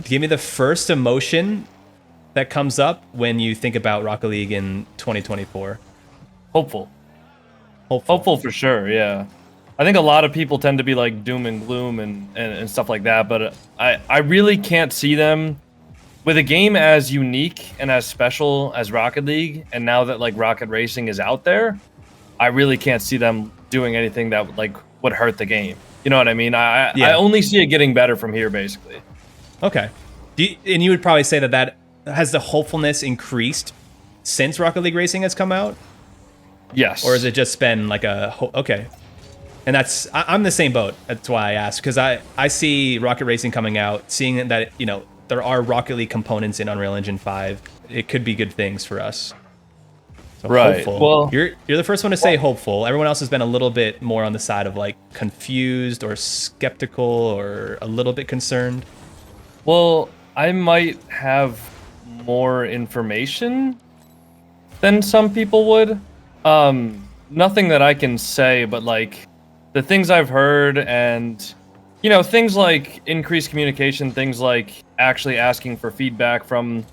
Give me the first emotion that comes up when you think about Rocket League in 2024. Hopeful. Hopeful. Hopeful for sure, yeah. I think a lot of people tend to be like doom and gloom and stuff like that, but I really can't see them with a game as unique and as special as Rocket League, and now that like Rocket Racing is out there, I really can't see them doing anything that like would hurt the game. You know what I mean? I only see it getting better from here, basically. Okay. And you would probably say that has the hopefulness increased since Rocket League Racing has come out? Yes. Or has it just been like okay. And I'm the same boat. That's why I asked, because I see Rocket Racing coming out, seeing that, you know, there are Rocket League components in Unreal Engine 5. It could be good things for us. So right. Hopeful. Well, you're the first one to say hopeful. Everyone else has been a little bit more on the side of like confused or skeptical or a little bit concerned. Well, I might have more information than some people would. Nothing that I can say, but like the things I've heard and, you know, things like increased communication, things like actually asking for feedback from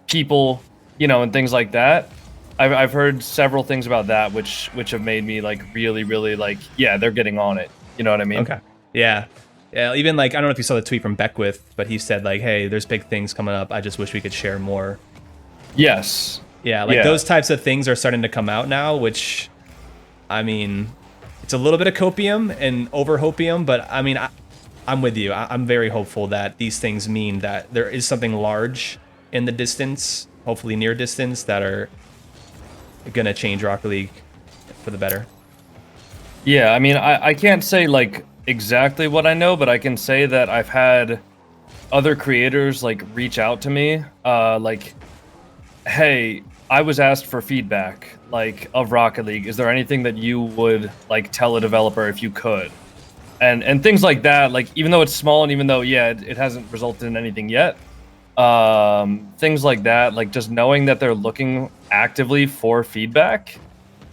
people, you know, and things like that. I've heard several things about that, which have made me like really like, yeah, they're getting on it. You know what I mean? Okay. Yeah. Yeah, even like, I don't know if you saw the tweet from Beckwith, but he said like, hey, there's big things coming up. I just wish we could share more. Yes. Yeah, like those types of things are starting to come out now, which, I mean, it's a little bit of copium and over hopium, but I mean, I'm with you. I'm very hopeful that these things mean that there is something large in the distance, hopefully near distance, that are going to change Rocket League for the better. Yeah, I mean, I can't say like exactly what I know, but I can say that I've had other creators like reach out to me, like, hey, I was asked for feedback like of Rocket League. Is there anything that you would like tell a developer if you could? And things like that, like even though it's small and even though it hasn't resulted in anything yet, things like that, like just knowing that they're looking actively for feedback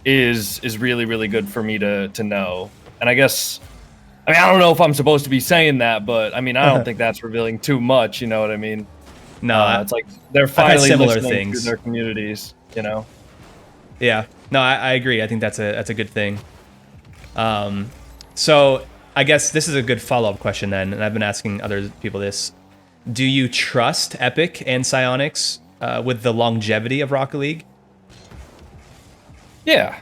is really good for me to know. And I guess, I mean, I don't know if I'm supposed to be saying that, but I mean, I don't think that's revealing too much. You know what I mean? No, it's like they're finally similar listening things to their communities. You know? Yeah. No, I agree. I think that's a good thing. So I guess this is a good follow-up question then, and I've been asking other people this. Do you trust Epic and Psyonix with the longevity of Rocket League? Yeah.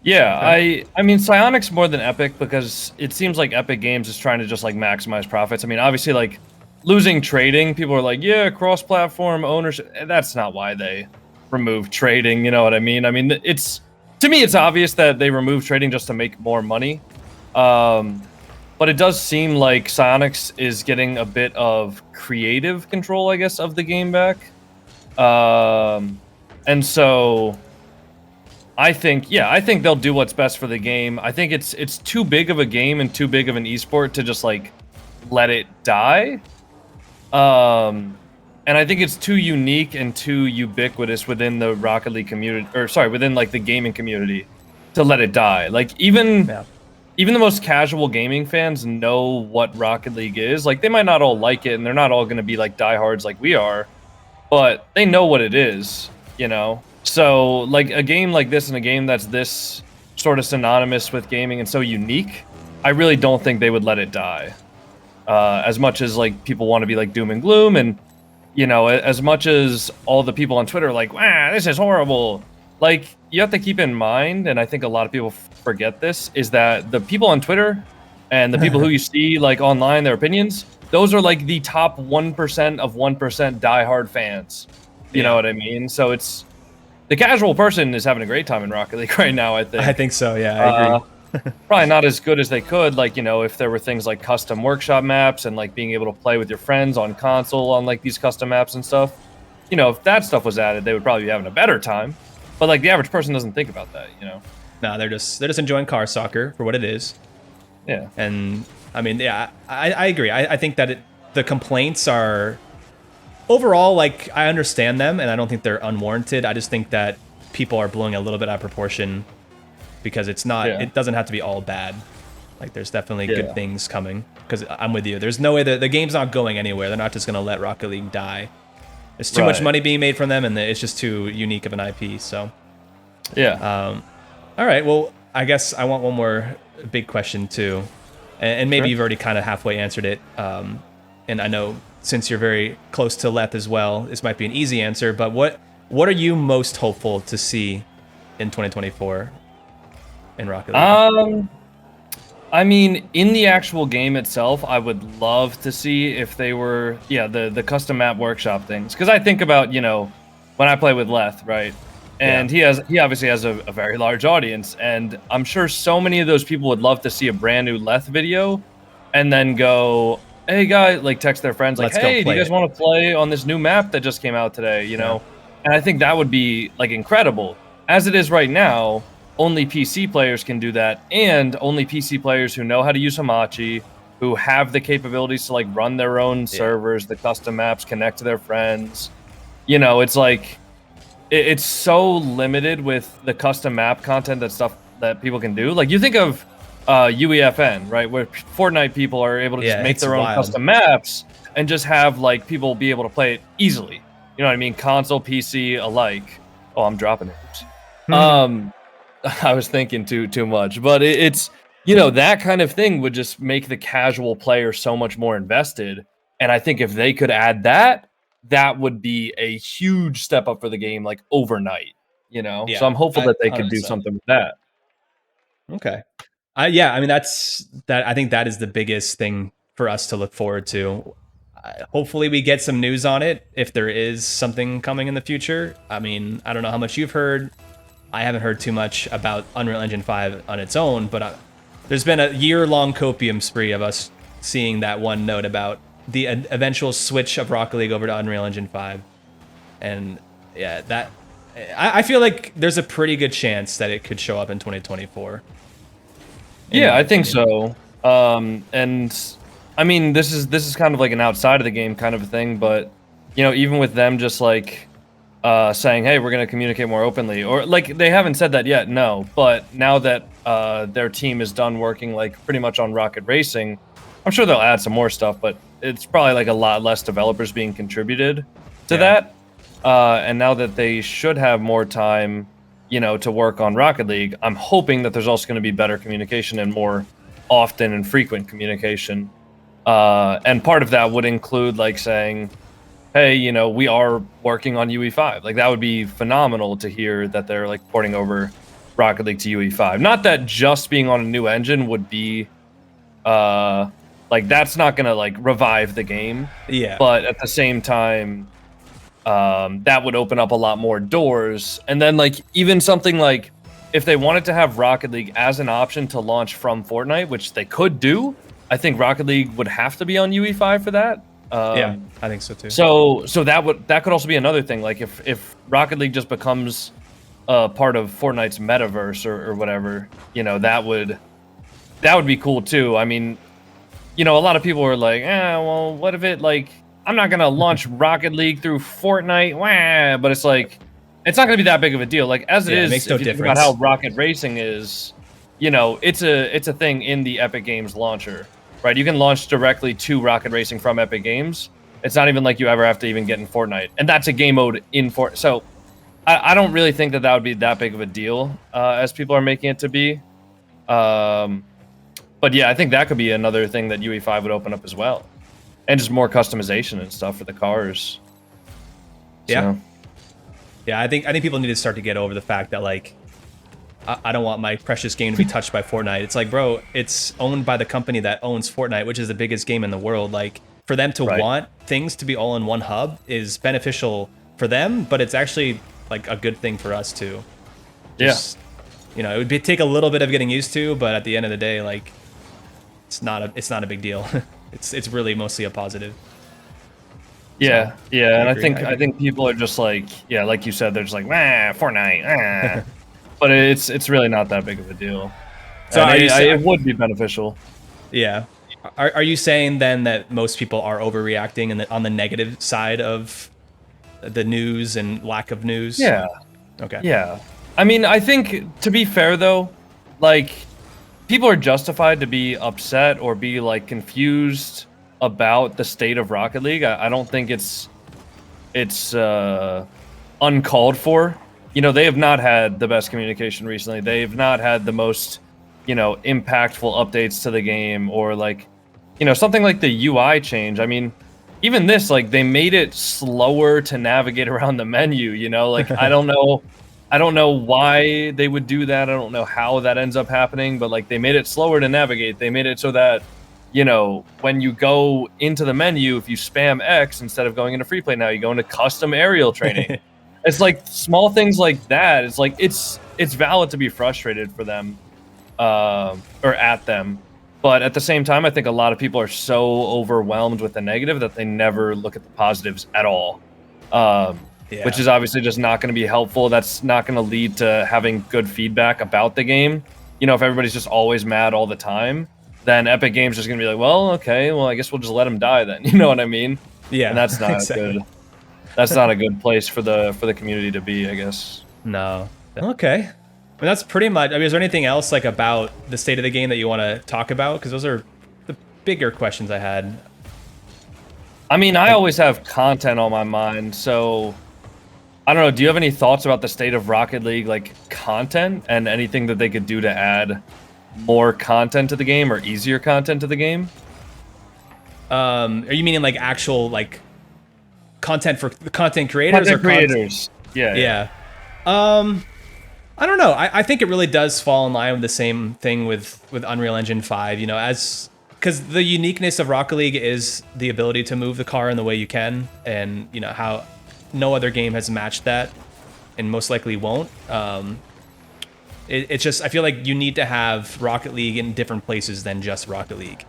Yeah, okay. I mean Psyonix more than Epic, because it seems like Epic Games is trying to just like maximize profits. I mean, obviously like losing trading, people are like, yeah, cross-platform ownership. That's not why they removed trading, you know what I mean? I mean, to me it's obvious that they removed trading just to make more money. But it does seem like Psyonix is getting a bit of creative control, I guess, of the game back. And so I think they'll do what's best for the game. I think it's too big of a game and too big of an esport to just like let it die. And I think it's too unique and too ubiquitous within the Rocket League community, or sorry, within like the gaming community, to let it die. Like even the most casual gaming fans know what Rocket League is. Like they might not all like it, and they're not all going to be like diehards like we are, but they know what it is, you know? So like a game like this and a game that's this sort of synonymous with gaming and so unique, I really don't think they would let it die. As much as like people want to be like doom and gloom, and you know, as much as all the people on Twitter are like, wow, this is horrible. Like, you have to keep in mind, and I think a lot of people forget this, is that the people on Twitter and the people who you see like online, their opinions, those are like the top 1% of 1% diehard fans. You know what I mean? So it's, the casual person is having a great time in Rocket League right now, I think. I think so, yeah, I agree. Probably not as good as they could, like, you know, if there were things like custom workshop maps and like being able to play with your friends on console on like these custom maps and stuff. You know, if that stuff was added, they would probably be having a better time. But like the average person doesn't think about that, you know. No, they're just enjoying car soccer for what it is. Yeah. And I mean, yeah, I agree. I think that the complaints are overall, like, I understand them and I don't think they're unwarranted. I just think that people are blowing a little bit out of proportion, because it's not, it doesn't have to be all bad. Like there's definitely good things coming, because I'm with you. There's no way that the game's not going anywhere. They're not just gonna let Rocket League die. There's too much money being made from them, and it's just too unique of an IP. So yeah. All right. Well, I guess I want one more big question too, and maybe you've already kind of halfway answered it. And I know since you're very close to Leth as well, this might be an easy answer. But what are you most hopeful to see in 2024 in Rocket League? I mean, in the actual game itself, I would love to see if they were, the custom map workshop things. Because I think about, when I play with Leth, right? And he obviously has a very large audience, and I'm sure so many of those people would love to see a brand new Leth video, and then go, hey guys, like text their friends, like, hey, do you guys want to play on this new map that just came out today? And I think that would be like incredible. As it is right now, only PC players can do that, and only PC players who know how to use Hamachi, who have the capabilities to like run their own servers, the custom maps, connect to their friends. It's like, it's so limited with the custom map content that people can do. Like you think of UEFN, right, where Fortnite people are able to just make their own custom maps and just have like people be able to play it easily. You know what I mean? Console, PC alike. Oh, I'm dropping it. I was thinking too much, but it's that kind of thing would just make the casual player so much more invested. And I think if they could add that, that would be a huge step up for the game, like overnight. So I'm hopeful that they could do something with that. Okay. I mean, I think that is the biggest thing for us to look forward to. Hopefully we get some news on it if there is something coming in the future. I mean, I don't know how much you've heard. I haven't heard too much about Unreal Engine 5 on its own, but there's been a year-long copium spree of us seeing that one note about the eventual switch of Rocket League over to Unreal Engine 5. And yeah, I feel like there's a pretty good chance that it could show up in 2024. Yeah, I think so. And I mean, this is kind of like an outside of the game kind of a thing, but even with them just like saying, hey, we're going to communicate more openly, or like they haven't said that yet, no, but now that their team is done working like pretty much on Rocket Racing, I'm sure they'll add some more stuff, but it's probably like a lot less developers being contributed to that. And now that they should have more time, to work on Rocket League, I'm hoping that there's also going to be better communication and more often and frequent communication. And part of that would include like saying, hey, we are working on UE5. Like that would be phenomenal to hear that they're like porting over Rocket League to UE5. Not that just being on a new engine would be like that's not gonna like revive the game. Yeah. But at the same time, that would open up a lot more doors. And then like even something like if they wanted to have Rocket League as an option to launch from Fortnite, which they could do, I think Rocket League would have to be on UE5 for that. Yeah, I think so too. So that could also be another thing. Like if Rocket League just becomes part of Fortnite's metaverse or whatever, that would be cool too. I mean, a lot of people are like, well, what if it like I'm not gonna launch Rocket League through Fortnite, but it's like it's not gonna be that big of a deal. Like as it is, makes no if you think difference. about how Rocket Racing is, it's a thing in the Epic Games launcher. Right, you can launch directly to Rocket Racing from Epic Games. It's not even like you ever have to even get in Fortnite, and that's a game mode in Fortnite. So, I don't really think that would be that big of a deal as people are making it to be. But yeah, I think that could be another thing that UE5 would open up as well, and just more customization and stuff for the cars. Yeah, yeah. I think people need to start to get over the fact that like. I don't want my precious game to be touched by Fortnite. It's like, bro, it's owned by the company that owns Fortnite, which is the biggest game in the world. Like, for them to want things to be all in one hub is beneficial for them, but it's actually like a good thing for us too. Just, it would take a little bit of getting used to, but at the end of the day, like, it's not a big deal. it's really mostly a positive. Yeah, so, and I think people are just like, like you said, they're just like, Fortnite, But it's really not that big of a deal. So it would be beneficial. Yeah. Are you saying then that most people are overreacting and on the negative side of the news and lack of news? Yeah. Okay. Yeah. I mean, I think to be fair though, like people are justified to be upset or be like confused about the state of Rocket League. I don't think it's uncalled for. You know, they have not had the best communication recently. They've not had the most, you know, impactful updates to the game, or like, you know, something like the UI change. I mean, even this, like, they made it slower to navigate around the menu, you know? Like, I don't know why they would do that. I don't know how that ends up happening, but like, they made it slower to navigate. They made it so that, you know, when you go into the menu, if you spam X instead of going into free play, now you go into custom aerial training. It's like small things like that. It's like it's valid to be frustrated for them, or at them, but at the same time, I think a lot of people are so overwhelmed with the negative that they never look at the positives at all, which is obviously just not going to be helpful. That's not going to lead to having good feedback about the game. You know, if everybody's just always mad all the time, then Epic Games is going to be like, well, okay, well, I guess we'll just let them die then. You know what I mean? Yeah, and that's not exactly. good. That's not a good place for the community to be, I guess. No. Okay. I mean, that's pretty much. I mean, is there anything else like about the state of the game that you want to talk about? Because those are the bigger questions I had. I mean, I always have content on my mind, so I don't know. Do you have any thoughts about the state of Rocket League, like content, and anything that they could do to add more content to the game or easier content to the game? Are you meaning like actual like content for the content creators or creators? Yeah. I don't know. I think it really does fall in line with the same thing with Unreal Engine 5, you know, because the uniqueness of Rocket League is the ability to move the car in the way you can, and you know how no other game has matched that, and most likely won't. It's just, I feel like you need to have Rocket League in different places than just Rocket League,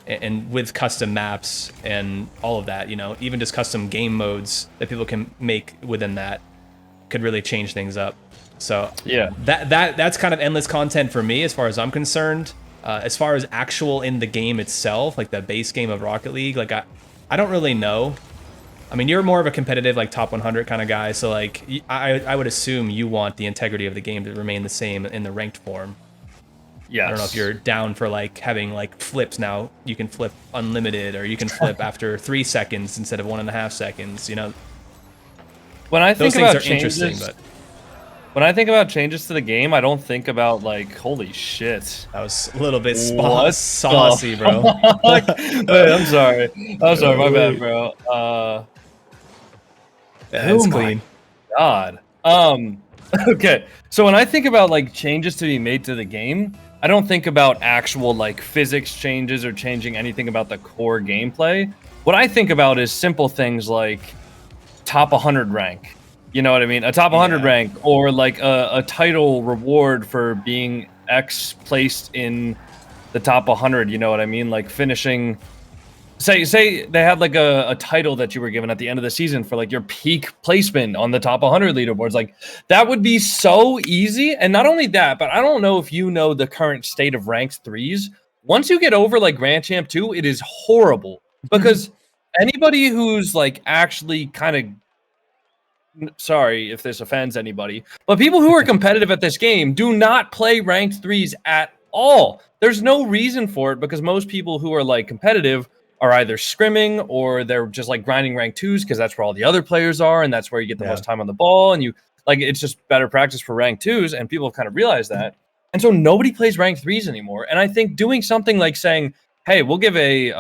and with custom maps and all of that, you know, even just custom game modes that people can make within that could really change things up. So yeah, that's kind of endless content for me as far as I'm concerned. As far as actual in the game itself, like the base game of Rocket League, like I don't really know. I mean, you're more of a competitive, like top 100 kind of guy, so like I would assume you want the integrity of the game to remain the same in the ranked form. Yes. I don't know if you're down for like having like flips now. You can flip unlimited, or you can flip after 3 seconds instead of 1.5 seconds. You know, when I think those things about are interesting, but when I think about changes to the game, I don't think about like, holy shit. That was a little bit saucy, bro. Wait, I'm sorry. My bad, bro. It's clean. God. Okay. So when I think about like changes to be made to the game, I don't think about actual like physics changes or changing anything about the core gameplay. What I think about is simple things like top 100 rank. You know what I mean? A top 100 rank, or like a title reward for being X placed in the top 100. You know what I mean? Like finishing. Say they had like a title that you were given at the end of the season for like your peak placement on the top 100 leaderboards. Like that would be so easy. And not only that, but I don't know if you know the current state of ranked threes. Once you get over like Grand Champ 2, it is horrible, because anybody who's like actually kind of, sorry if this offends anybody, but people who are competitive at this game do not play ranked threes at all. There's no reason for it, because most people who are like competitive are either scrimming or they're just like grinding rank 2s, because that's where all the other players are, and that's where you get the most time on the ball, and you like, it's just better practice for rank 2s, and people have kind of realized that. And so nobody plays rank 3s anymore. And I think doing something like saying, hey, we'll give a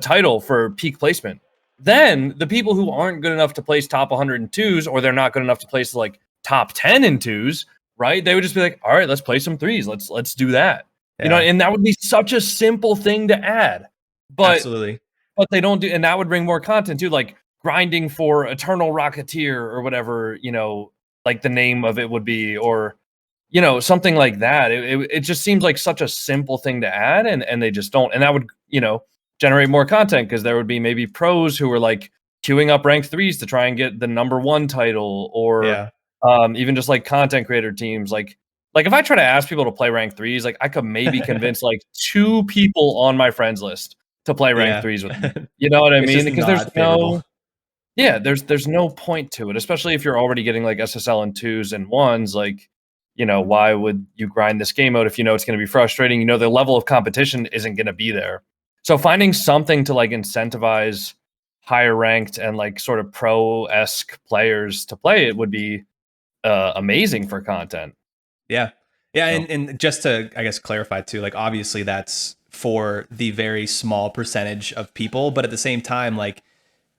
title for peak placement, then the people who aren't good enough to place top 100 in 2s, or they're not good enough to place like top 10 in 2s, right? They would just be like, all right, let's play some 3s. Let's do that. You know, and that would be such a simple thing to add. But absolutely, but they don't do, and that would bring more content too, like grinding for Eternal Rocketeer or whatever, you know, like the name of it would be, or you know, something like that. It just seems like such a simple thing to add, and they just don't, and that would, you know, generate more content, because there would be maybe pros who were like queuing up ranked 3s to try and get the #1 title, or even just like content creator teams, like if I try to ask people to play rank 3s, like I could maybe convince like 2 people on my friends list to play rank 3s with me. You know what I mean? Because there's no, there's no point to it, especially if you're already getting like SSL and 2s and 1s. Like, you know, why would you grind this game mode if you know it's going to be frustrating? You know, the level of competition isn't going to be there. So finding something to like incentivize higher ranked and like sort of pro-esque players to play it would be amazing for content. Yeah. Yeah, and just to, I guess, clarify too, like obviously that's for the very small percentage of people, but at the same time, like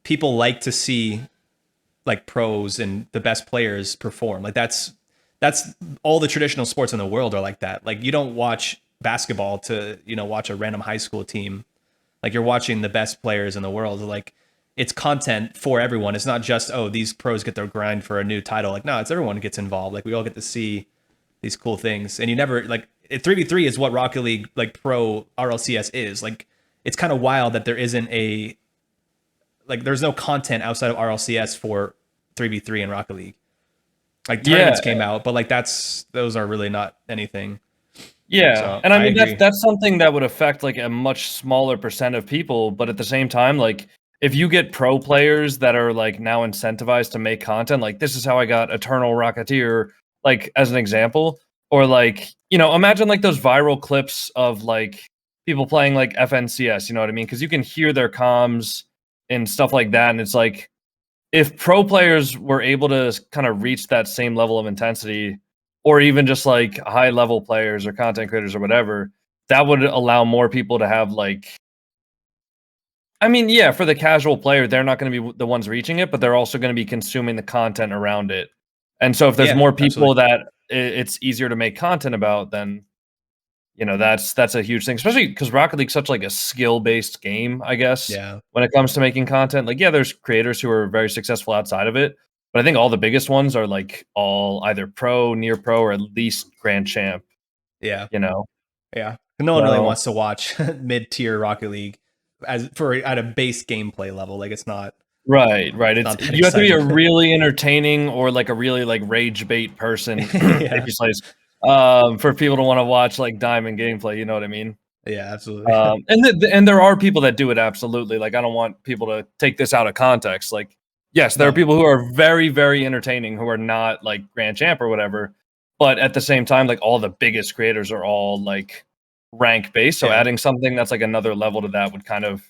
people like to see like pros and the best players perform. Like that's all the traditional sports in the world are like that. Like you don't watch basketball to, you know, watch a random high school team. Like you're watching the best players in the world. Like it's content for everyone. It's not just, oh, these pros get their grind for a new title. Like, no, it's everyone gets involved. Like we all get to see these cool things. And you never like 3v3 is what Rocket League like pro RLCS is. Like it's kind of wild that there isn't there's no content outside of RLCS for 3v3 in Rocket League. Like tournaments came out, but like those are really not anything. Yeah, so, and I mean that's something that would affect like a much smaller percent of people, but at the same time, like if you get pro players that are like now incentivized to make content, like this is how I got Eternal Rocketeer, like as an example, or like, you know, imagine like those viral clips of like people playing like FNCS, you know what I mean? Because you can hear their comms and stuff like that, and it's like if pro players were able to kind of reach that same level of intensity, or even just like high level players or content creators or whatever, that would allow more people to have like, I mean, yeah, for the casual player, they're not going to be the ones reaching it, but they're also going to be consuming the content around it. And so if there's more people that it's easier to make content about, then, you know, that's a huge thing, especially because Rocket League's such like a skill-based game, I guess. Yeah. When it comes to making content, like, yeah, there's creators who are very successful outside of it, but I think all the biggest ones are like all either pro, near pro, or at least grand champ. Yeah. You know? Yeah. No one really wants to watch mid-tier Rocket League at a base gameplay level. Like it's not right. It's you have to be a really entertaining or like a really like rage bait person if you slice, for people to want to watch like diamond gameplay. You know what I mean? Yeah, absolutely. And there are people that do it absolutely. Like I don't want people to take this out of context. Like yes, there are people who are very, very entertaining who are not like grand champ or whatever, but at the same time, like all the biggest creators are all like rank based. So adding something that's like another level to that would kind of,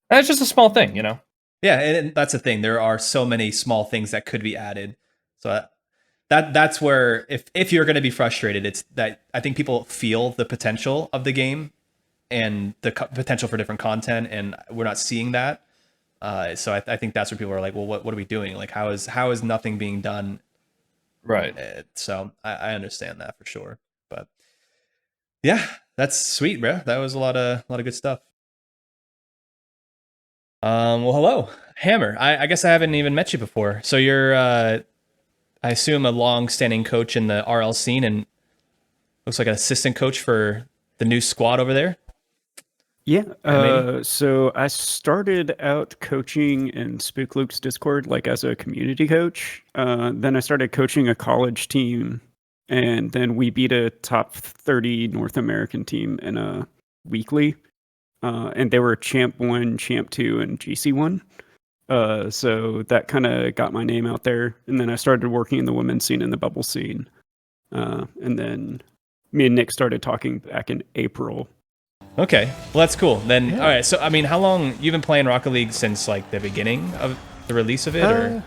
it's just a small thing, you know? Yeah, and that's the thing. There are so many small things that could be added. So that's where if you're going to be frustrated, it's that I think people feel the potential of the game and the potential for different content, and we're not seeing that. So I think that's where people are like, well, what are we doing? Like, how is nothing being done? Right. So I understand that for sure. But yeah, that's sweet, bro. That was a lot of good stuff. Well, hello, Hammer. I guess I haven't even met you before. So you're, I assume, a long-standing coach in the RL scene, and looks like an assistant coach for the new squad over there. Yeah. So I started out coaching in Spook Luke's Discord, like as a community coach. Then I started coaching a college team, and then we beat a top 30 North American team in a weekly. And they were Champ 1, Champ 2, and GC 1. So that kind of got my name out there. And then I started working in the women's scene and the bubble scene. And then me and Nick started talking back in April. Okay, well that's cool. Then all right. So I mean, how long you've been playing Rocket League since like the beginning of the release of it, or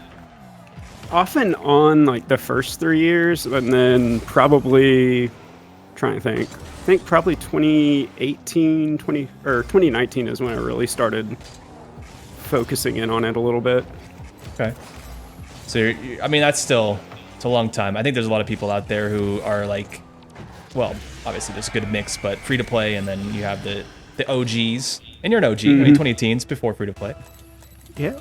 off and on like the first 3 years, and then probably trying to think probably 2018, 2019 is when I really started focusing in on it a little bit. Okay. So I mean, it's a long time. I think there's a lot of people out there who are like, well, obviously there's a good mix, but free to play, and then you have the OGs, and you're an OG. Mm-hmm. I mean, 2010s before free to play. Yeah.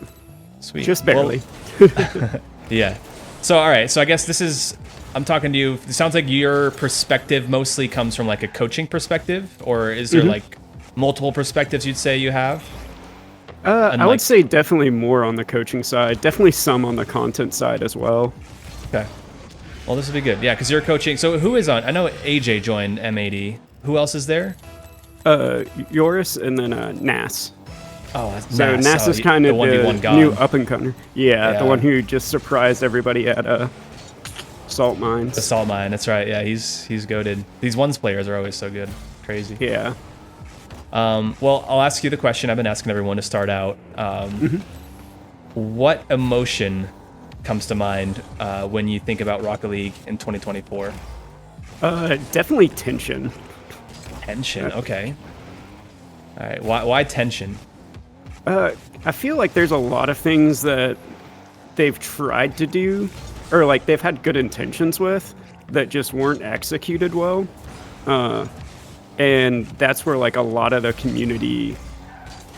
Sweet. Just barely. Well, yeah. So all right. So I guess I'm talking to you. It sounds like your perspective mostly comes from like a coaching perspective, or is there like multiple perspectives you'd say you have? I would say definitely more on the coaching side. Definitely some on the content side as well. Okay. Well, this would be good. Yeah, because you're coaching. So who is on? I know AJ joined M80. Who else is there? Yoris and then Nas. Oh, that's so Nas is kind of the new up and comer. Yeah, Yeah. the one who just surprised everybody at Salt mines. The salt mine, that's right. Yeah, he's goated. These ones players are always so good. Crazy. Yeah. Well, I'll ask you the question I've been asking everyone to start out. What emotion comes to mind when you think about Rocket League in 2024? Definitely tension. Tension, okay. All right, why tension? I feel like there's a lot of things that they've tried to do, or like they've had good intentions with, that just weren't executed well. And that's where like a lot of the community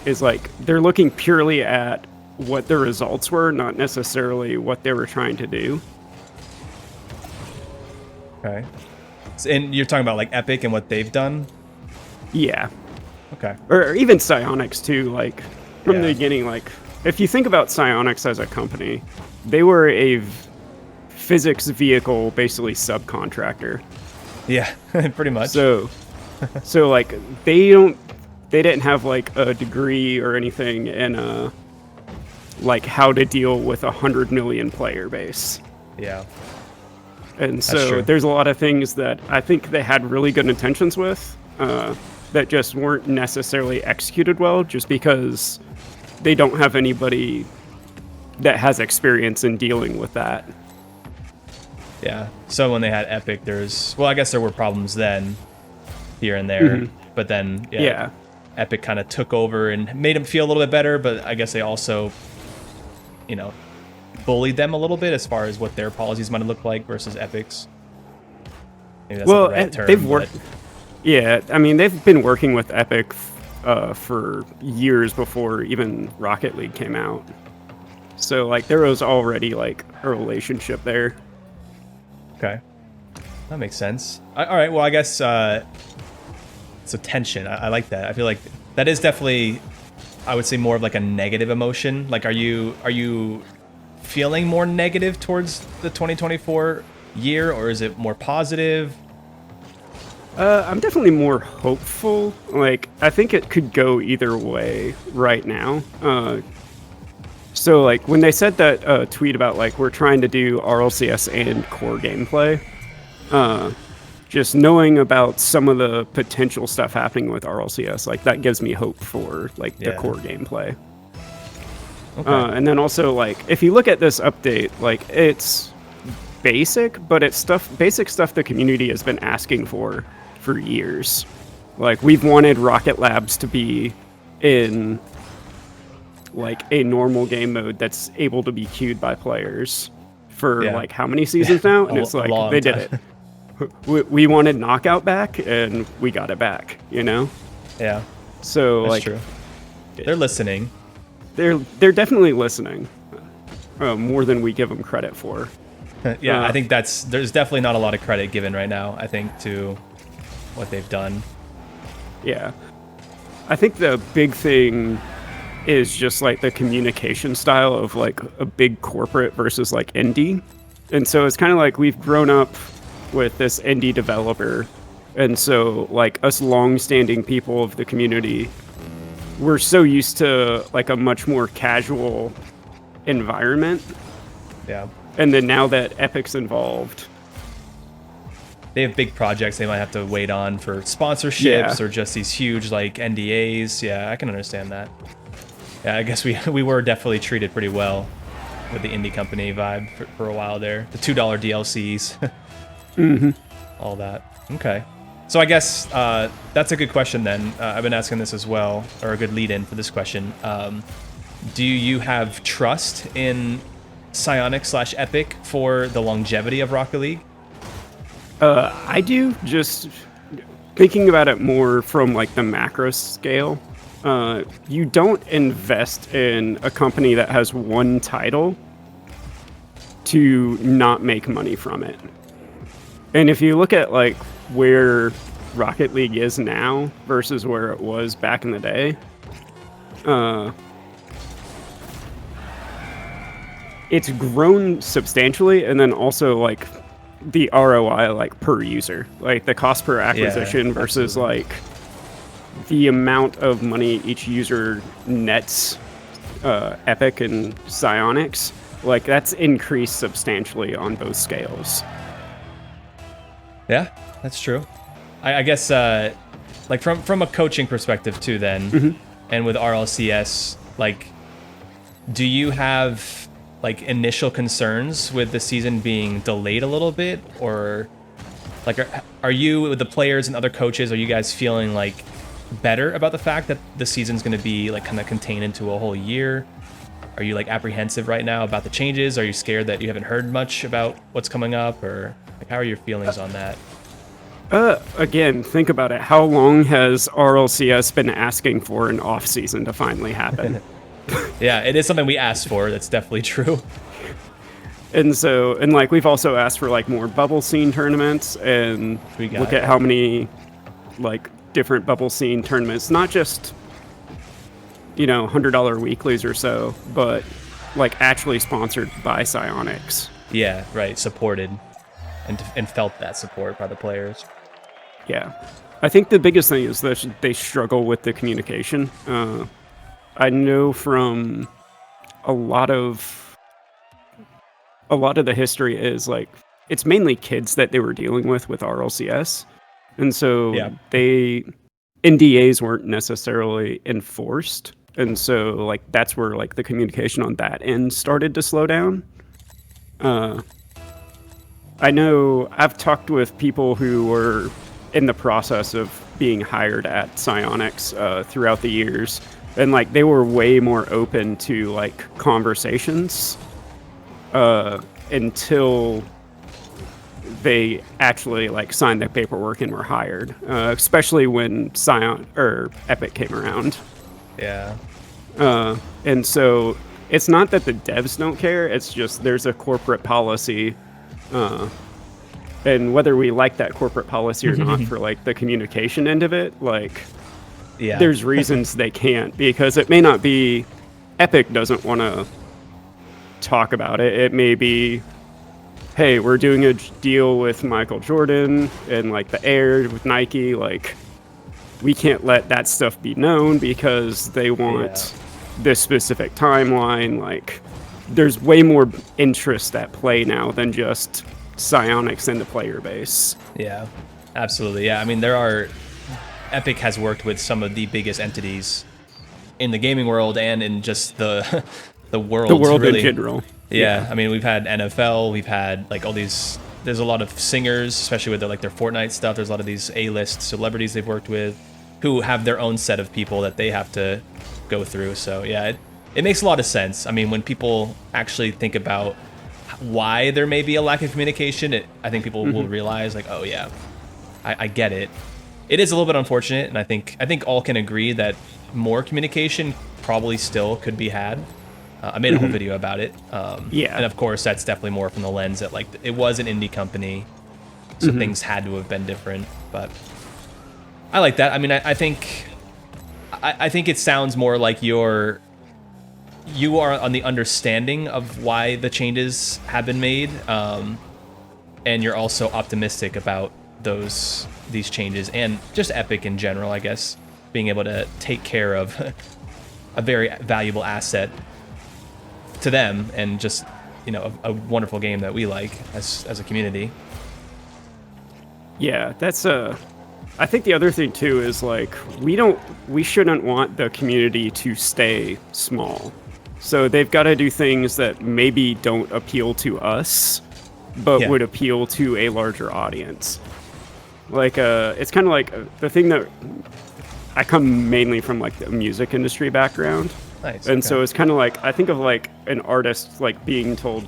is like, they're looking purely at what the results were, not necessarily what they were trying to do. Okay. And you're talking about like Epic and what they've done? Yeah. Okay. Or even Psyonix too, like from the beginning, like if you think about Psyonix as a company, they were a physics vehicle, basically subcontractor. Yeah, pretty much. So like they didn't have like a degree or anything in like how to deal with 100 million player base. Yeah. And so there's a lot of things that I think they had really good intentions with that just weren't necessarily executed well, just because they don't have anybody that has experience in dealing with that. Yeah. So when they had Epic, I guess there were problems then, here and there, but then Epic kind of took over and made them feel a little bit better, but I guess they also, bullied them a little bit as far as what their policies might have looked like versus Epic's. Maybe that's not the right term, they've worked. Yeah, I mean they've been working with Epic for years before even Rocket League came out. So like there was already like a relationship there. Okay, that makes sense. All right, well I guess so tension. I like that. I feel like that is definitely, I would say, more of like a negative emotion. Like, are you feeling more negative towards the 2024 year, or is it more positive? I'm definitely more hopeful. Like, I think it could go either way right now. So, like, when they said that tweet about, like, we're trying to do RLCS and core gameplay, just knowing about some of the potential stuff happening with RLCS, like, that gives me hope for, like, the core gameplay. Okay. And then also, like, if you look at this update, like, it's basic, but it's basic stuff the community has been asking for years. Like, we've wanted Rocket Labs to be in, like, a normal game mode that's able to be queued by players for, like, how many seasons now? And it's like, they did it. We wanted Knockout back, and we got it back, Yeah. So, that's like... true. They're listening. They're definitely listening, more than we give them credit for. Yeah, I think there's definitely not a lot of credit given right now, I think, to what they've done. Yeah. I think the big thing is just like the communication style of like a big corporate versus like indie. And so it's kind of like we've grown up with this indie developer. And so like us long-standing people of the community, we're so used to like a much more casual environment. Yeah. And then now that Epic's involved, they have big projects they might have to wait on for sponsorships or just these huge like NDAs. Yeah, I can understand that. Yeah, I guess we were definitely treated pretty well with the indie company vibe for a while there. The $2 DLCs. All that. Okay. So I guess that's a good question then. I've been asking this as well, or a good lead-in for this question. Do you have trust in Psyonix/Epic for the longevity of Rocket League? I do, just thinking about it more from like the macro scale. You don't invest in a company that has one title to not make money from it. And if you look at like where Rocket League is now versus where it was back in the day, it's grown substantially, and then also like the ROI like per user, like the cost per acquisition versus like the amount of money each user nets, Epic and Psyonix, like that's increased substantially on both scales. Yeah, that's true. I guess like from a coaching perspective too then, and with RLCS, like, do you have like initial concerns with the season being delayed a little bit, or like are you, with the players and other coaches, are you guys feeling like better about the fact that the season's going to be like kind of contained into a whole year? Are you like apprehensive right now about the changes? Are you scared that you haven't heard much about what's coming up, or like how are your feelings on that? Again, think about it. How long has RLCS been asking for an off season to finally happen? Yeah, it is something we asked for. That's definitely true. And so, and like, we've also asked for like more bubble scene tournaments, and look at how many like different bubble scene tournaments, not just, you know, $100 weeklies or so, but like actually sponsored by Psyonix. Yeah, right. Supported and felt that support by the players. Yeah. I think the biggest thing is that they struggle with the communication. I know from a lot of the history is like, it's mainly kids that they were dealing with RLCS. And so NDAs weren't necessarily enforced. And so like, that's where like the communication on that end started to slow down. I know I've talked with people who were in the process of being hired at Psyonix throughout the years, and like they were way more open to like conversations until they actually like signed the paperwork and were hired, especially when Epic came around. Yeah. And so it's not that the devs don't care, it's just there's a corporate policy, and whether we like that corporate policy or not for like the communication end of it, like there's reasons they can't, because it may not be Epic doesn't want to talk about it. It may be, hey, we're doing a deal with Michael Jordan and like the Air with Nike, like we can't let that stuff be known because they want this specific timeline. Like there's way more interest at play now than just Psyonix and the player base. Yeah, absolutely. Yeah, I mean, Epic has worked with some of the biggest entities in the gaming world and in just the world. The world really. In general. Yeah, I mean, we've had NFL, we've had like all these. There's a lot of singers, especially with their Fortnite stuff. There's a lot of these A-list celebrities they've worked with, who have their own set of people that they have to go through. So yeah, it makes a lot of sense. I mean, when people actually think about why there may be a lack of communication, I think people will realize like, oh yeah, I get it. It is a little bit unfortunate, and I think all can agree that more communication probably still could be had. I made a whole video about it. And of course, that's definitely more from the lens that like it was an indie company, so things had to have been different. But I like that. I mean, I think it sounds more like you are on the understanding of why the changes have been made, and you're also optimistic about these changes and just Epic in general, I guess, being able to take care of a very valuable asset to them, and just, you know, a wonderful game that we like as a community. Yeah, that's I think the other thing too is like we shouldn't want the community to stay small. So they've got to do things that maybe don't appeal to us, but would appeal to a larger audience. Like it's kind of like the thing that I come mainly from like the music industry background. Nice. And so it's kind of like, I think of like an artist like being told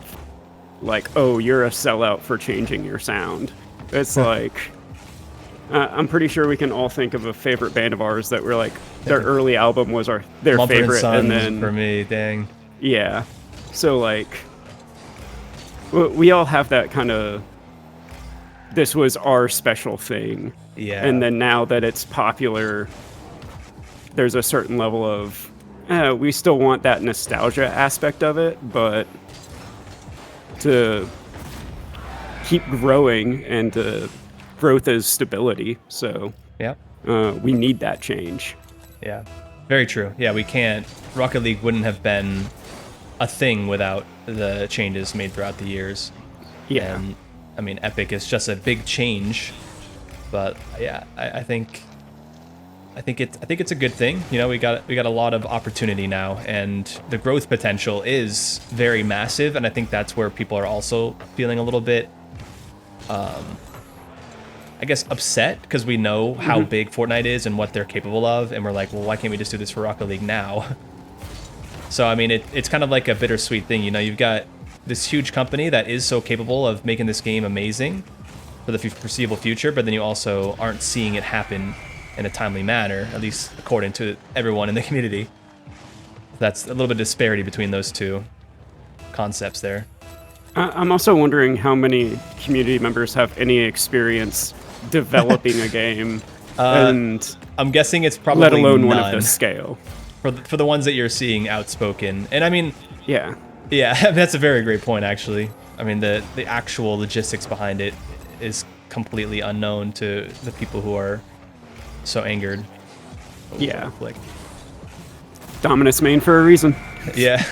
like, oh, you're a sellout for changing your sound. It's like, I'm pretty sure we can all think of a favorite band of ours that were like, their early album was their Mumford favorite. And then for me, dang. Yeah. So like, we all have that kind of, this was our special thing. Yeah. And then now that it's popular, there's a certain level of, we still want that nostalgia aspect of it, but to keep growing and growth is stability. So we need that change. Yeah, very true. Yeah, we can't. Rocket League wouldn't have been a thing without the changes made throughout the years. Yeah. And I mean, Epic is just a big change. But yeah, I think it's a good thing. You know, we got a lot of opportunity now, and the growth potential is very massive. And I think that's where people are also feeling a little bit, I guess, upset, because we know how big Fortnite is and what they're capable of, and we're like, well, why can't we just do this for Rocket League now? So I mean, it's kind of like a bittersweet thing. You know, you've got this huge company that is so capable of making this game amazing for the foreseeable future, but then you also aren't seeing it happen in a timely manner, at least according to everyone in the community. That's a little bit of disparity between those two concepts there. I'm also wondering how many community members have any experience developing a game, and I'm guessing it's probably let alone none. one of this scale. For the ones that you're seeing outspoken. And I mean, yeah, that's a very great point, actually. I mean, the actual logistics behind it is completely unknown to the people who are so angered. Yeah. Dominus main for a reason. Yeah.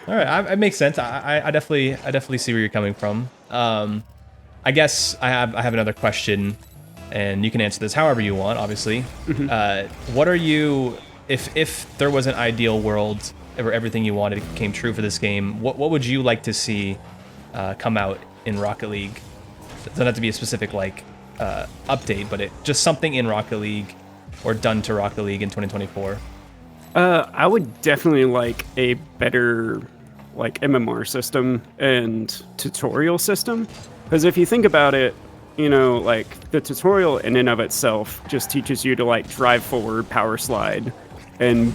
All right, it makes sense. I definitely see where you're coming from. I guess I have another question, and you can answer this however you want, obviously. What are you, if there was an ideal world where everything you wanted came true for this game, what would you like to see come out in Rocket League? It doesn't have to be a specific update, but just something in Rocket League or done to Rocket League in 2024. I would definitely like a better MMR system and tutorial system, because if you think about it, you know, like the tutorial in and of itself just teaches you to drive forward, power slide, and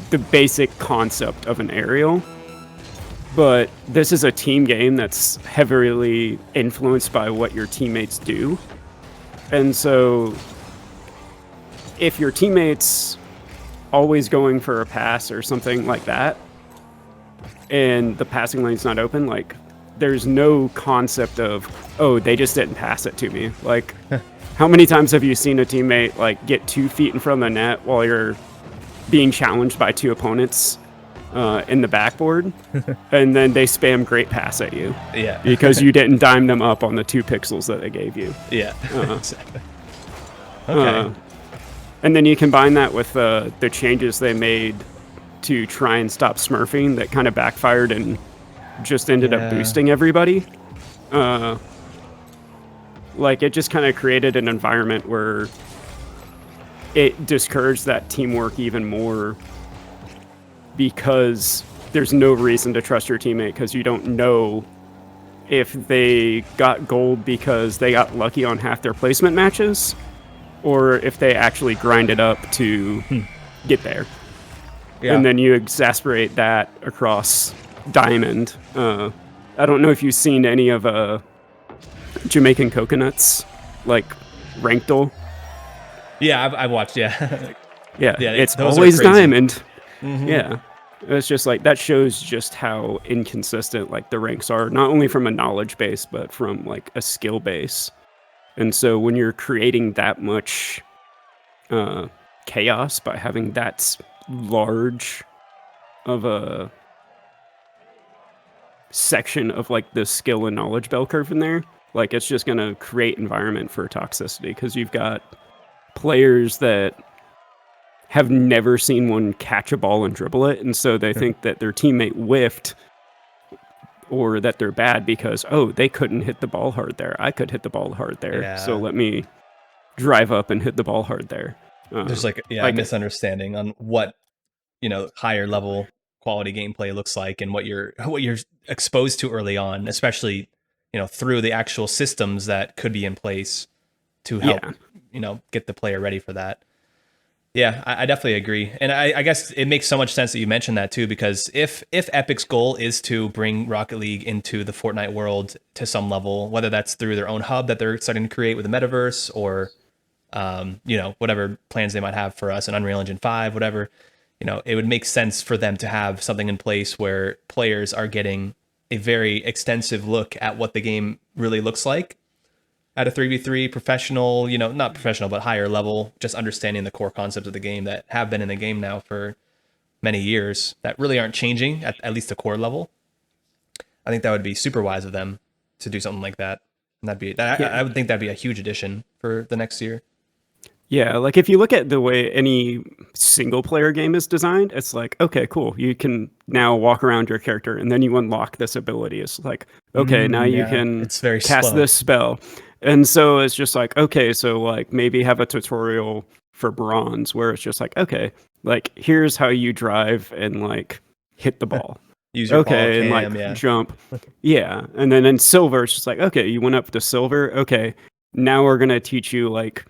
the basic concept of an aerial. But this is a team game that's heavily influenced by what your teammates do. And so if your teammates always going for a pass or something like that, and the passing lane's not open, there's no concept of, oh, they just didn't pass it to me. How many times have you seen a teammate get 2 feet in front of the net while you're being challenged by 2 opponents in the backboard, and then they spam great pass at you? Yeah. Because you didn't dime them up on the 2 pixels that they gave you. Yeah. Exactly. Okay. And then you combine that with the changes they made to try and stop smurfing that kind of backfired and just ended up boosting everybody. It just kind of created an environment where it discouraged that teamwork even more, because there's no reason to trust your teammate, because you don't know if they got gold because they got lucky on half their placement matches, or if they actually grinded up to get there. Yeah. And then you exasperate that across Diamond. I don't know if you've seen any of Jamaican Coconut's ranked duel. Yeah, I've watched. Yeah. Yeah, it's always Diamond. Yeah, it's just that shows just how inconsistent the ranks are, not only from a knowledge base but from a skill base. And so when you're creating that much chaos by having that large of a section of the skill and knowledge bell curve in there, it's just going to create environment for toxicity, because you've got players that have never seen one catch a ball and dribble it, and so they think that their teammate whiffed or that they're bad because, oh, they couldn't hit the ball hard there. I could hit the ball hard there, so let me drive up and hit the ball hard there. There's a misunderstanding on what higher level quality gameplay looks like, and what you're exposed to early on, especially through the actual systems that could be in place to help get the player ready for that. Yeah, I definitely agree. And I guess it makes so much sense that you mentioned that too, because if Epic's goal is to bring Rocket League into the Fortnite world to some level, whether that's through their own hub that they're starting to create with the metaverse, or whatever plans they might have for us in Unreal Engine 5, whatever, it would make sense for them to have something in place where players are getting a very extensive look at what the game really looks like at a 3v3 professional, not professional, but higher level, just understanding the core concepts of the game that have been in the game now for many years that really aren't changing at least the core level. I think that would be super wise of them to do something like that. And I would think that'd be a huge addition for the next year. Yeah, like if you look at the way any single player game is designed, it's like, okay, cool. You can now walk around your character and then you unlock this ability. It's like, okay, now you can it's very cast slow. this spell. And so it's just like, okay, so like maybe have a tutorial for bronze where it's just like, okay, like here's how you drive and like hit the ball. Use your okay, and like jump. Yeah. And then in silver, it's just like, okay, you went up to silver. Okay, now we're gonna teach you like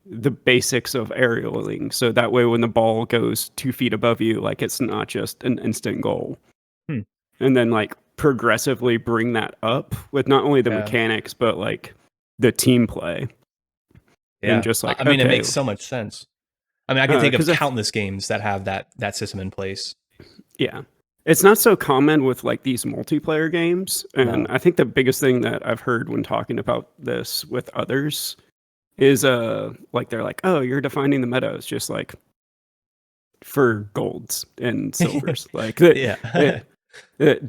the basics of aerialing, so that way when the ball goes 2 feet above you, like it's not just an instant goal. And then like progressively bring that up with not only the mechanics but like the team play. And just like, I mean, it makes so much sense. I mean, I can think of countless games that have that system in place. Yeah, it's not so common with like these multiplayer games, and I think the biggest thing that I've heard when talking about this with others is like they're like, oh, you're defining the meta. It's just like for golds and silvers. Like they're not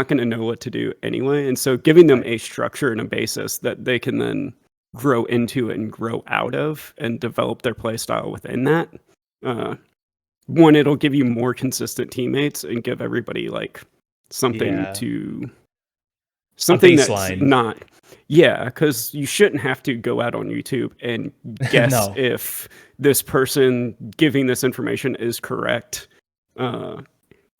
going to know what to do anyway, and so giving them a structure and a basis that they can then grow into and grow out of and develop their play style within that. One, it'll give you more consistent teammates and give everybody like something that's not. Yeah, because you shouldn't have to go out on YouTube and guess if this person giving this information is correct.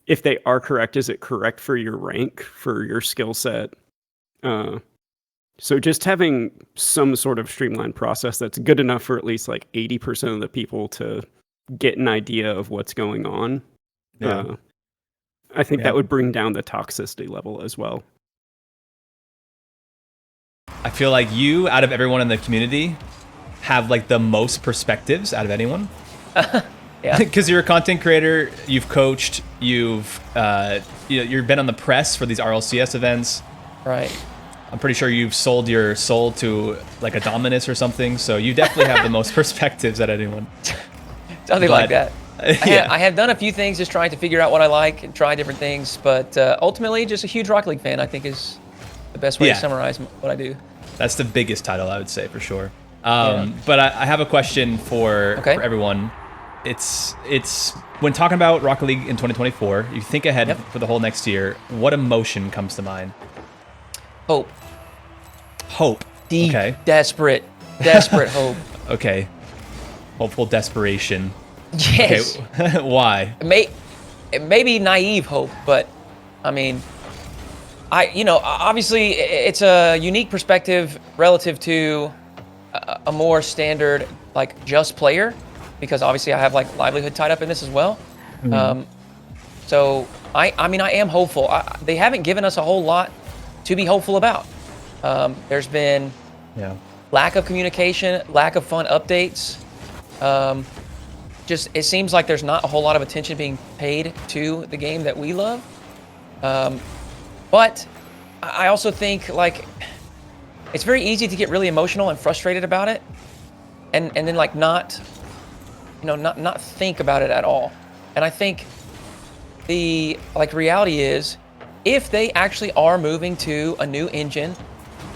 If they are correct, is it correct for your rank, for your skill set? So just having some sort of streamlined process that's good enough for at least like 80% of the people to get an idea of what's going on. I think that would bring down the toxicity level as well. I feel like you, out of everyone in the community, have like the most perspectives out of anyone. Because you're a content creator, you've coached, you've been on the press for these RLCS events. Right. I'm pretty sure you've sold your soul to like a Dominus or something, so you definitely have the most perspectives out of anyone. Something like that. I have done a few things just trying to figure out what I like and try different things, but ultimately just a huge Rocket League fan, I think, is the best way to summarize what I do. That's the biggest title, I would say, for sure. But I have a question for everyone. It's when talking about Rocket League in 2024, you think ahead for the whole next year, what emotion comes to mind? Hope. Hope. Deep, desperate hope. Okay. Hopeful desperation. Yes. Okay. Why? It may be naive hope, but I mean, obviously it's a unique perspective relative to a more standard, like, just player, because obviously I have like livelihood tied up in this as well. So I mean, I am hopeful. They haven't given us a whole lot to be hopeful about. There's been lack of communication, lack of fun updates. Just it seems like there's not a whole lot of attention being paid to the game that we love. But I also think like it's very easy to get really emotional and frustrated about it, and then like not think about it at all. And I think the reality is, if they actually are moving to a new engine,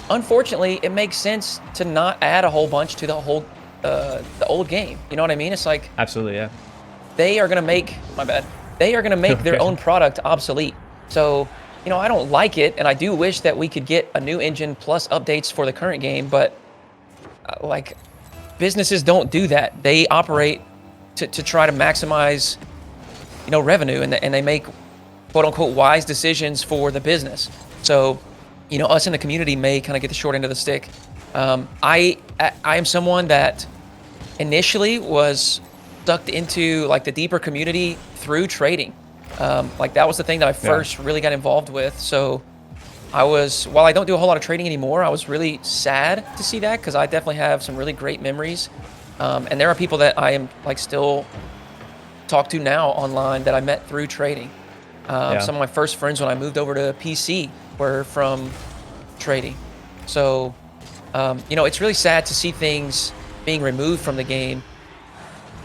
unfortunately, it makes sense to not add a whole bunch to the old game. You know what I mean? It's like absolutely, yeah. They are gonna make their own product obsolete. So, I don't like it, and I do wish that we could get a new engine plus updates for the current game. But like, businesses don't do that. They operate to try to maximize, revenue, and they make quote unquote wise decisions for the business. So, us in the community may kind of get the short end of the stick. I am someone that initially was sucked into like the deeper community through trading. Like that was the thing that I first really got involved with. So while I don't do a whole lot of trading anymore, I was really sad to see that, because I definitely have some really great memories. And there are people that I am like still talk to now online that I met through trading. Some of my first friends when I moved over to PC were from trading. So, it's really sad to see things being removed from the game.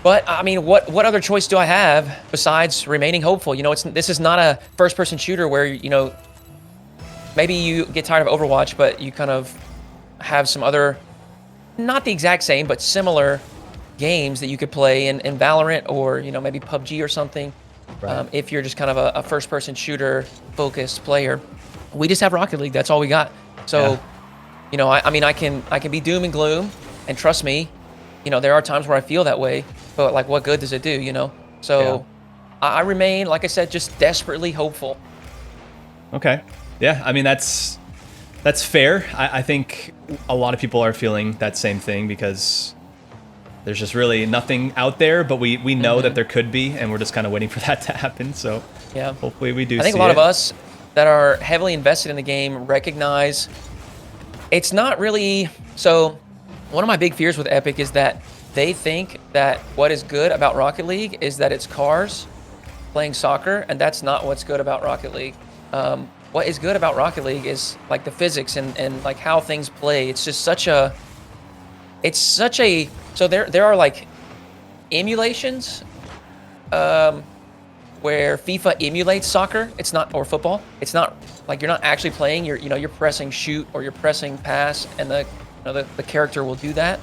But I mean, what other choice do I have besides remaining hopeful? You know, this is not a first-person shooter where, you know, maybe you get tired of Overwatch, but you kind of have some other, not the exact same, but similar games that you could play in Valorant or, you know, maybe PUBG or something. Right. If you're just kind of a first-person shooter focused player. We just have Rocket League. That's all we got. So, you know, I mean, I can be doom and gloom, and trust me, you know, there are times where I feel that way. But like, what good does it do? You know. So, I remain, like I said, just desperately hopeful. Okay. Yeah. I mean, that's fair. I think a lot of people are feeling that same thing because there's just really nothing out there, but we know that there could be, and we're just kind of waiting for that to happen. So yeah, hopefully we do. I think a lot of us that are heavily invested in the game recognize it's not really. So one of my big fears with Epic is that they think that what is good about Rocket League is that it's cars playing soccer, and that's not what's good about Rocket League. What is good about Rocket League is like the physics and like how things play. It's just such a. So there are like emulations where FIFA emulates soccer. It's not, or football. It's not like you're not actually playing. You're pressing shoot or you're pressing pass, and the character will do that.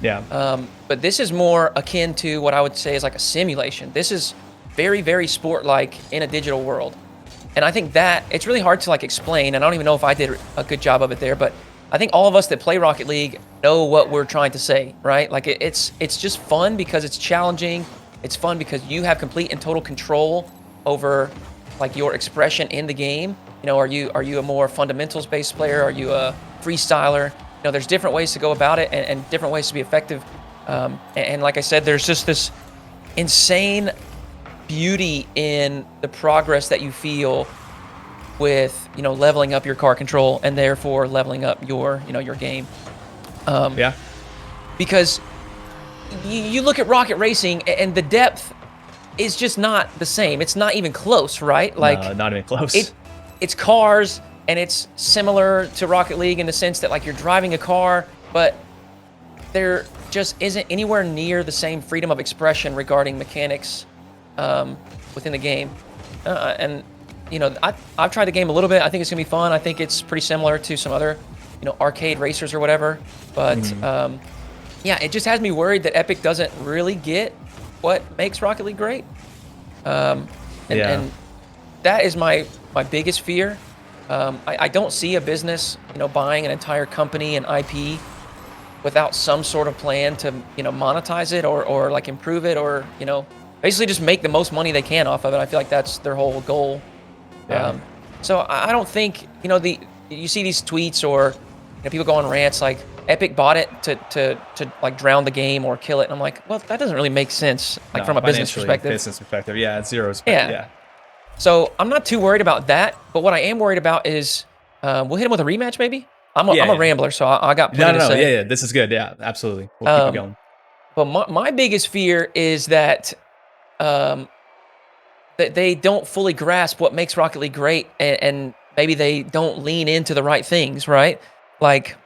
Yeah. But this is more akin to what I would say is like a simulation. This is very, very sport-like in a digital world. And I think that it's really hard to like explain, and I don't even know if I did a good job of it there, but I think all of us that play Rocket League know what we're trying to say, right? Like it's just fun because it's challenging. It's fun because you have complete and total control over like your expression in the game. You know, are you a more fundamentals-based player? Are you a freestyler? You know, there's different ways to go about it and different ways to be effective. And like I said, there's just this insane beauty in the progress that you feel with, you know, leveling up your car control and therefore leveling up your, you know, your game. Yeah. Because you look at Rocket Racing and the depth is just not the same. It's not even close, right? Like, no, not even close. It's cars, and it's similar to Rocket League in the sense that like you're driving a car, but there just isn't anywhere near the same freedom of expression regarding mechanics within the game. And you know, I've tried the game a little bit. I think it's gonna be fun. I think it's pretty similar to some other, you know, arcade racers or whatever. But yeah, it just has me worried that Epic doesn't really get what makes Rocket League great. And that is my biggest fear. I don't see a business, you know, buying an entire company and IP without some sort of plan to, you know, monetize it or like improve it or, you know, basically just make the most money they can off of it. I feel like that's their whole goal. Yeah. So I don't think, you know, you see these tweets or, you know, people go on rants like Epic bought it to like drown the game or kill it. And I'm like, well, that doesn't really make sense, like from a business perspective. Yeah, it's zero. Yeah. So I'm not too worried about that. But what I am worried about is we'll hit him with a rematch maybe. I'm a rambler, so I got plenty to say. Yeah, this is good. Yeah, absolutely. We'll keep it going. But my biggest fear is that that they don't fully grasp what makes Rocket League great, and maybe they don't lean into the right things, right? Like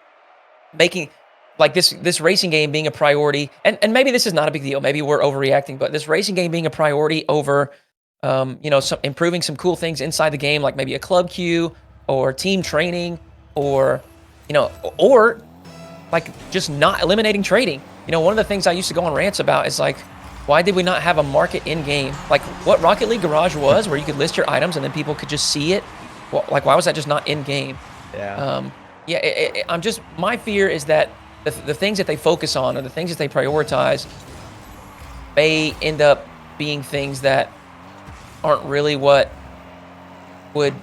making like this racing game being a priority, and maybe this is not a big deal. Maybe we're overreacting, but this racing game being a priority over, you know, improving some cool things inside the game, like maybe a club queue or team training, or you know, or like just not eliminating trading. You know, one of the things I used to go on rants about is like, why did we not have a market in game? Like what Rocket League Garage was, where you could list your items and then people could just see it. Well, like why was that just not in game? Yeah. I'm just, my fear is that the things that they focus on or the things that they prioritize may end up being things that aren't really what would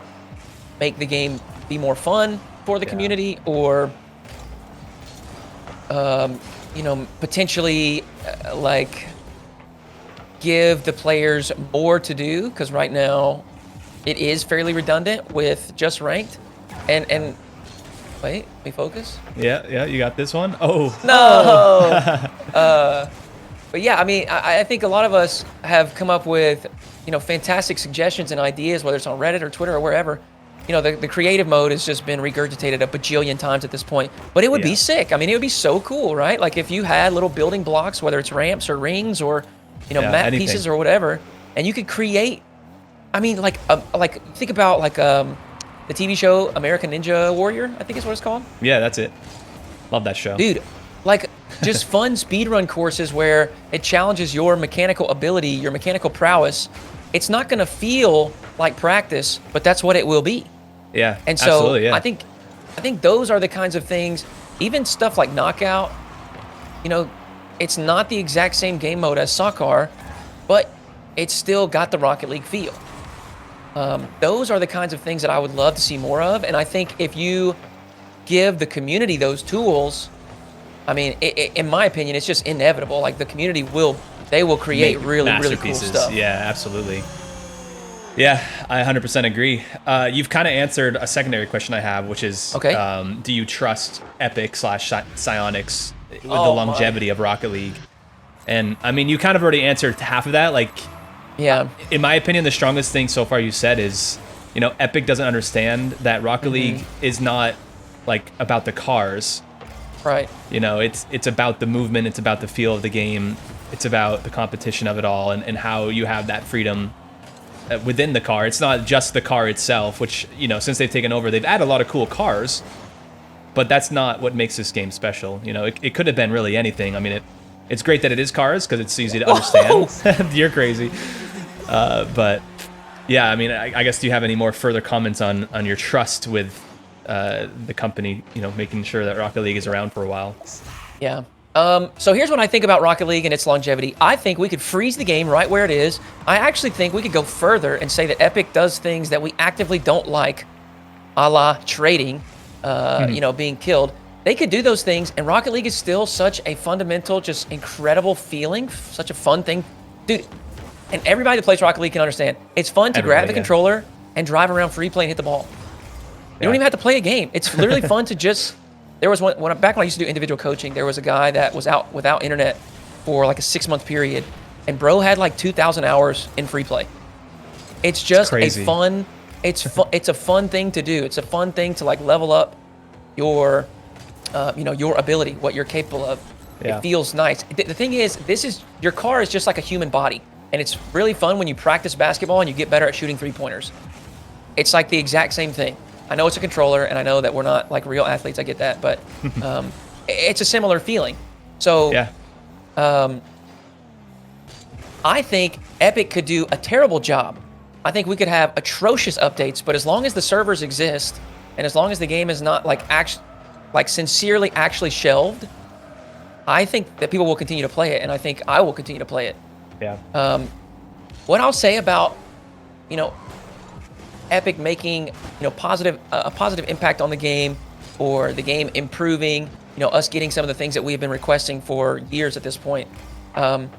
make the game be more fun for the community, or you know, potentially like give the players more to do, because right now it is fairly redundant with just ranked. And wait, let me focus. Yeah, you got this one. Oh no. But yeah, I mean, I think a lot of us have come up with, you know, fantastic suggestions and ideas, whether it's on Reddit or Twitter or wherever. you know, the creative mode has just been regurgitated a bajillion times at this point. But it would be sick. I mean, it would be so cool, right? Like if you had little building blocks, whether it's ramps or rings or, you know, map pieces or whatever, and you could create. I mean, like think about like the TV show American Ninja Warrior, I think is what it's called. Yeah, that's it. Love that show, dude. Like just fun speedrun courses where it challenges your mechanical ability, your mechanical prowess. It's not going to feel like practice, but that's what it will be. Yeah, and so I think those are the kinds of things. Even stuff like Knockout, you know, it's not the exact same game mode as soccer, but it's still got the Rocket League feel. Those are the kinds of things that I would love to see more of, and I think if you give the community those tools, I mean, in my opinion, it's just inevitable. Like the community will create really cool stuff. Yeah, absolutely. Yeah, I 100% agree. You've kind of answered a secondary question I have, which is, do you trust Epic / Psyonix with the longevity of Rocket League? And I mean, you kind of already answered half of that. Like, yeah, in my opinion, the strongest thing so far you said is, you know, Epic doesn't understand that Rocket League is not like about the cars. Right. You know, it's about the movement, it's about the feel of the game, it's about the competition of it all, and how you have that freedom within the car. It's not just the car itself, which, you know, since they've taken over, they've added a lot of cool cars, but that's not what makes this game special. You know, it could have been really anything. I mean, it's great that it is cars because it's easy to understand. You're crazy. But yeah, I mean, I guess do you have any more further comments on your trust with the company, you know, making sure that Rocket League is around for a while? Yeah. So here's what I think about Rocket League and its longevity. I think we could freeze the game right where it is. I actually think we could go further and say that Epic does things that we actively don't like, a la trading, you know, being killed. They could do those things, and Rocket League is still such a fundamental, just incredible feeling, such a fun thing. Dude, and everybody that plays Rocket League can understand, it's fun to grab the controller and drive around free play and hit the ball. You don't even have to play a game. It's literally fun to just... There was back when I used to do individual coaching, there was a guy that was out without internet for like a 6-month period, and bro had like 2,000 hours in free play. It's just a fun, it's a fun thing to do. It's a fun thing to like level up your, you know, your ability, what you're capable of. Yeah. It feels nice. The thing is, your car is just like a human body, and it's really fun when you practice basketball and you get better at shooting 3-pointers. It's like the exact same thing. I know it's a controller, and I know that we're not like real athletes. I get that, but it's a similar feeling. So, I think Epic could do a terrible job. I think we could have atrocious updates, but as long as the servers exist, and as long as the game is not like sincerely actually shelved, I think that people will continue to play it, and I think I will continue to play it. Yeah. What I'll say about, you know, Epic making, you know, a positive impact on the game, or the game improving, you know, us getting some of the things that we've been requesting for years at this point. I'm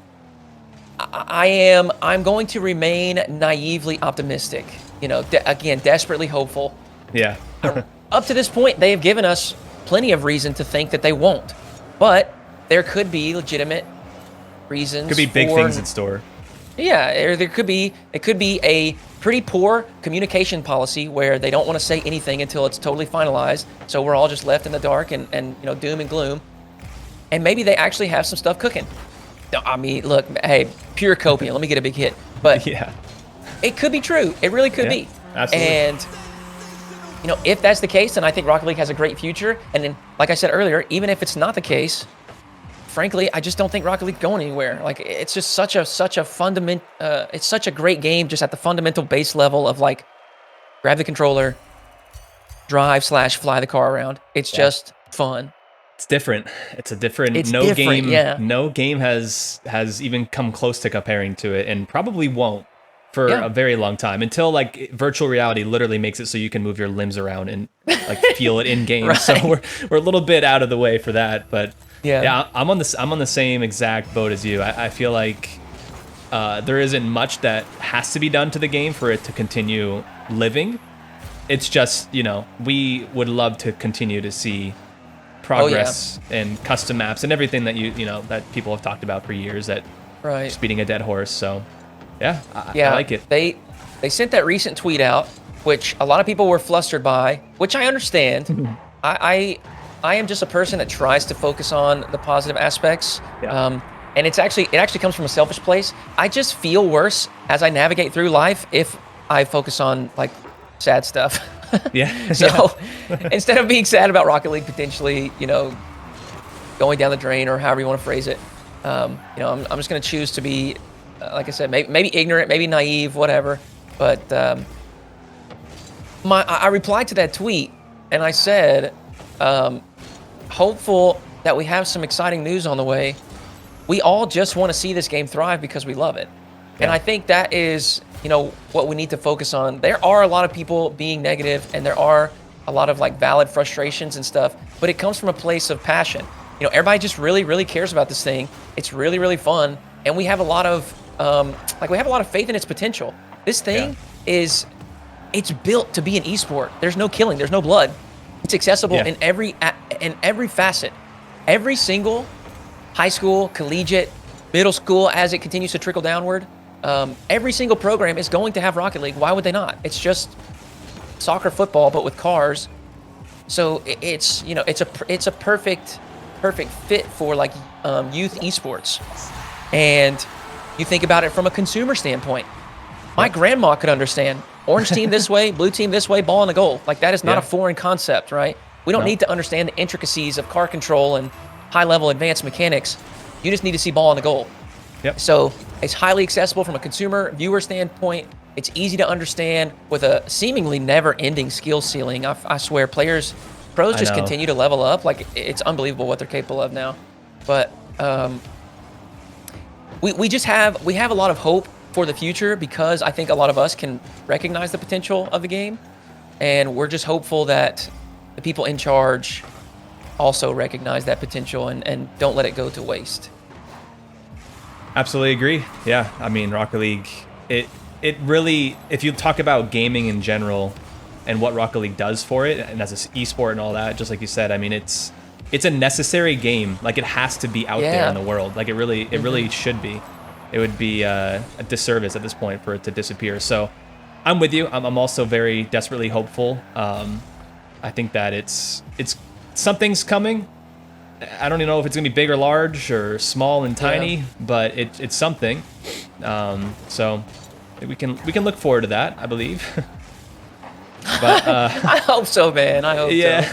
going to remain naively optimistic, you know, again, desperately hopeful. Yeah. Up to this point, they have given us plenty of reason to think that they won't, but there could be legitimate reasons. Could be big things in store. Yeah, or it could be a pretty poor communication policy where they don't want to say anything until it's totally finalized, so we're all just left in the dark and you know, doom and gloom. And maybe they actually have some stuff cooking. I mean, look, hey, pure copium. Let me get a big hit. But yeah, it could be true. It really could be. Absolutely. And you know, if that's the case, then I think Rocket League has a great future. And then, like I said earlier, even if it's not the case, frankly, I just don't think Rocket League's going anywhere. Like, it's just such a fundamental, it's such a great game just at the fundamental base level of like, grab the controller, drive / fly the car around. It's just fun. It's different. It's a different. It's no different, game. No game has even come close to comparing to it, and probably won't for a very long time, until like virtual reality literally makes it so you can move your limbs around and like feel it in game. Right. So we're a little bit out of the way for that, but. Yeah, I'm on the same exact boat as you. I feel like there isn't much that has to be done to the game for it to continue living. It's just, you know, we would love to continue to see progress and custom maps and everything that you know that people have talked about for years. That just beating a dead horse. So I like it. They sent that recent tweet out which a lot of people were flustered by, which I understand. I am just a person that tries to focus on the positive aspects. Yeah. And it actually comes from a selfish place. I just feel worse as I navigate through life if I focus on like sad stuff. Yeah. So instead of being sad about Rocket League potentially, going down the drain or however you want to phrase it, I'm just going to choose to be, like I said, maybe ignorant, maybe naive, whatever. But I replied to that tweet and I said, hopeful that we have some exciting news on the way. We all just want to see this game thrive because we love it. And I think that is, what we need to focus on. There are a lot of people being negative and there are a lot of like valid frustrations and stuff, but it comes from a place of passion. Everybody just really, really cares about this thing. It's really, really fun. And we have a lot of, faith in its potential. This thing it's built to be an esport. There's no killing, there's no blood. It's accessible in every facet. Every single high school, collegiate, middle school, as it continues to trickle downward, every single program is going to have Rocket League. Why would they not? It's just soccer, football, but with cars. So it's a perfect fit for like youth esports. And you think about it from a consumer standpoint. My grandma could understand orange team this way, blue team this way, ball in the goal. Like that is not a foreign concept, right? We don't need to understand the intricacies of car control and high-level advanced mechanics. You just need to see ball in the goal. Yep. So it's highly accessible from a consumer viewer standpoint. It's easy to understand with a seemingly never-ending skill ceiling. I swear, pros just continue to level up. Like it's unbelievable what they're capable of now. But we have a lot of hope for the future because I think a lot of us can recognize the potential of the game, and we're just hopeful that the people in charge also recognize that potential and don't let it go to waste. Absolutely agree. Yeah, I mean, Rocket League, it really, if you talk about gaming in general and what Rocket League does for it, and as an esport and all that, just like you said, I mean, it's a necessary game. Like it has to be out there in the world. Like it really should be. It would be a disservice at this point for it to disappear. So I'm with you. I'm also very desperately hopeful. I think that it's something's coming. I don't even know if it's gonna be big or large or small and tiny, but it's something. So we can look forward to that, I believe. But I hope so, man. I hope so.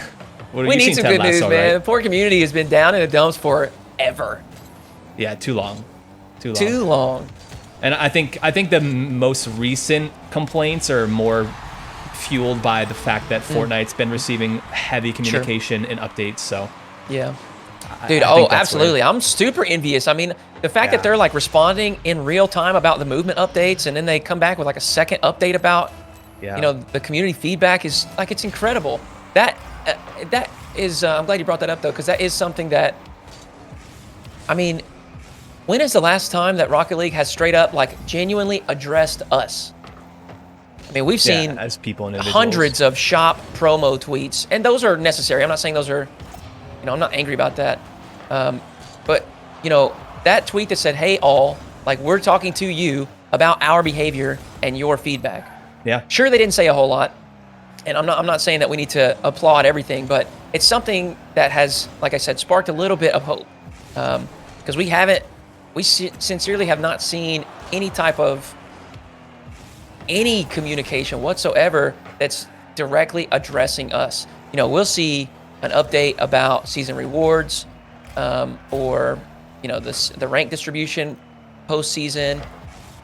We need some good news, man. Right? The poor community has been down in the dumps forever. Yeah, too long. Too long. And I think the most recent complaints are more fueled by the fact that Fortnite's been receiving heavy communication and updates. So yeah, dude. Absolutely. I'm super envious. I mean, the fact that they're like responding in real time about the movement updates, and then they come back with like a second update about the community feedback is like, it's incredible. That is. I'm glad you brought that up though, because that is something that, I mean, when is the last time that Rocket League has straight up like genuinely addressed us? I mean, we've seen as people and hundreds of shop promo tweets, and those are necessary. I'm not saying those are, I'm not angry about that. But, that tweet that said, hey, all, like, we're talking to you about our behavior and your feedback. Yeah. Sure, they didn't say a whole lot, and I'm not saying that we need to applaud everything, but it's something that has, like I said, sparked a little bit of hope. Because we sincerely have not seen any type of any communication whatsoever that's directly addressing us. We'll see an update about season rewards, or the rank distribution postseason,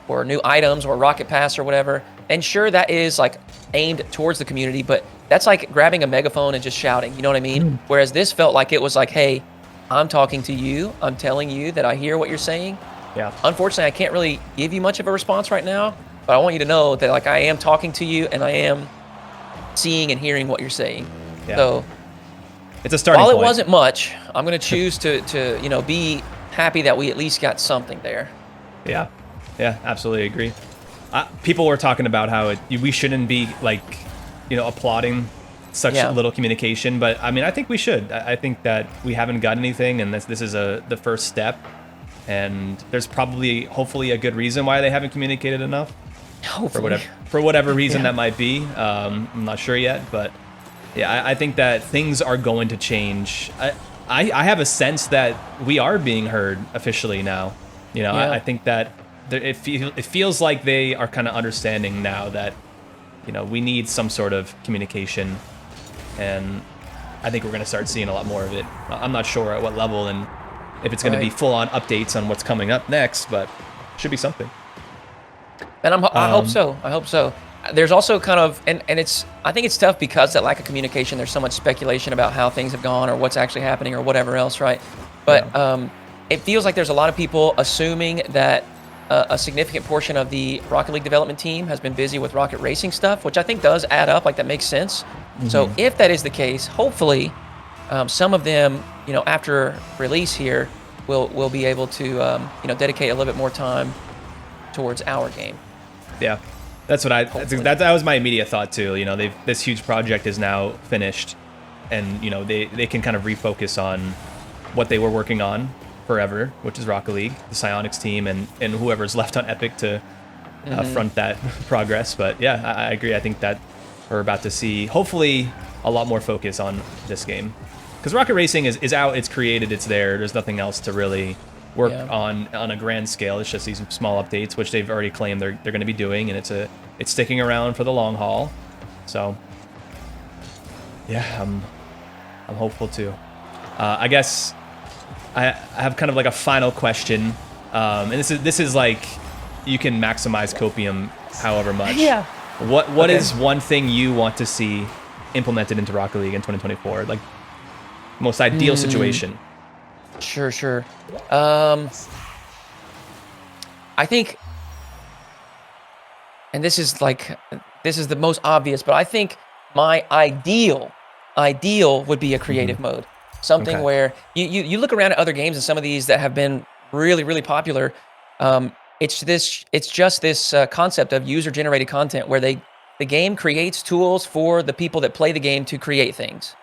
or new items, or Rocket Pass, or whatever. And sure, that is like aimed towards the community, but that's like grabbing a megaphone and just shouting. You know what I mean? Whereas this felt like it was like, hey, I'm talking to you. I'm telling you that I hear what you're saying. Yeah. Unfortunately, I can't really give you much of a response right now, but I want you to know that like I am talking to you and I am seeing and hearing what you're saying. Yeah. So it's a starting point. While it wasn't much, I'm going to choose to be happy that we at least got something there. Yeah. Yeah, absolutely agree. People were talking about how we shouldn't be like, applauding such little communication, but I mean, I think we should. I think that we haven't got anything, and this is the first step. And there's probably, hopefully, a good reason why they haven't communicated enough. Hopefully. For whatever reason that might be. I'm not sure yet, but yeah, I think that things are going to change. I have a sense that we are being heard officially now. You know, I think that it feels like they are kind of understanding now that, you know, we need some sort of communication, and I think we're going to start seeing a lot more of it. I'm not sure at what level and if it's going to be full-on updates on what's coming up next, but it should be something. And I hope so. I hope so. There's also kind of, and I think it's tough because that lack of communication. There's so much speculation about how things have gone or what's actually happening or whatever else, right? But it feels like there's a lot of people assuming that a significant portion of the Rocket League development team has been busy with rocket racing stuff, which I think does add up. Like, that makes sense. So if that is the case, hopefully some of them, you know, after release here, will be able to, you know, dedicate a little bit more time towards our game. Yeah. That was my immediate thought too. You know, this huge project is now finished, and you know they can kind of refocus on what they were working on forever, which is Rocket League, the Psionics team, and whoever's left on Epic to front that progress. But yeah, I agree. I think that we're about to see hopefully a lot more focus on this game, because Rocket Racing is out, it's created, it's there. There's nothing else to really work on a grand scale. It's just these small updates, which they've already claimed they're going to be doing, and it's sticking around for the long haul. So yeah, I'm hopeful too. I guess I have kind of like a final question, and this is like, you can maximize Copium however much. Yeah. What is one thing you want to see implemented into Rocket League in 2024? Like, most ideal situation. Sure. I think, and this is the most obvious, but I think my ideal would be a creative mode. Something where you look around at other games and some of these that have been really, really popular. It's just this concept of user-generated content where the game creates tools for the people that play the game to create things,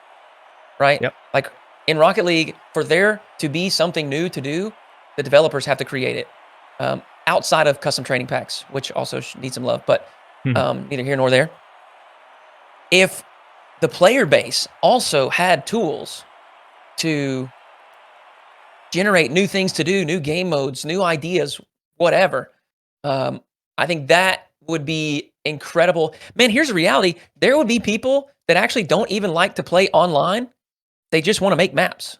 right? Yep. Like in Rocket League, for there to be something new to do, the developers have to create it. Outside of custom training packs, which also need some love, but neither here nor there. If the player base also had tools to generate new things to do, new game modes, new ideas, whatever, I think that would be incredible. Man, here's the reality. There would be people that actually don't even like to play online. They just want to make maps.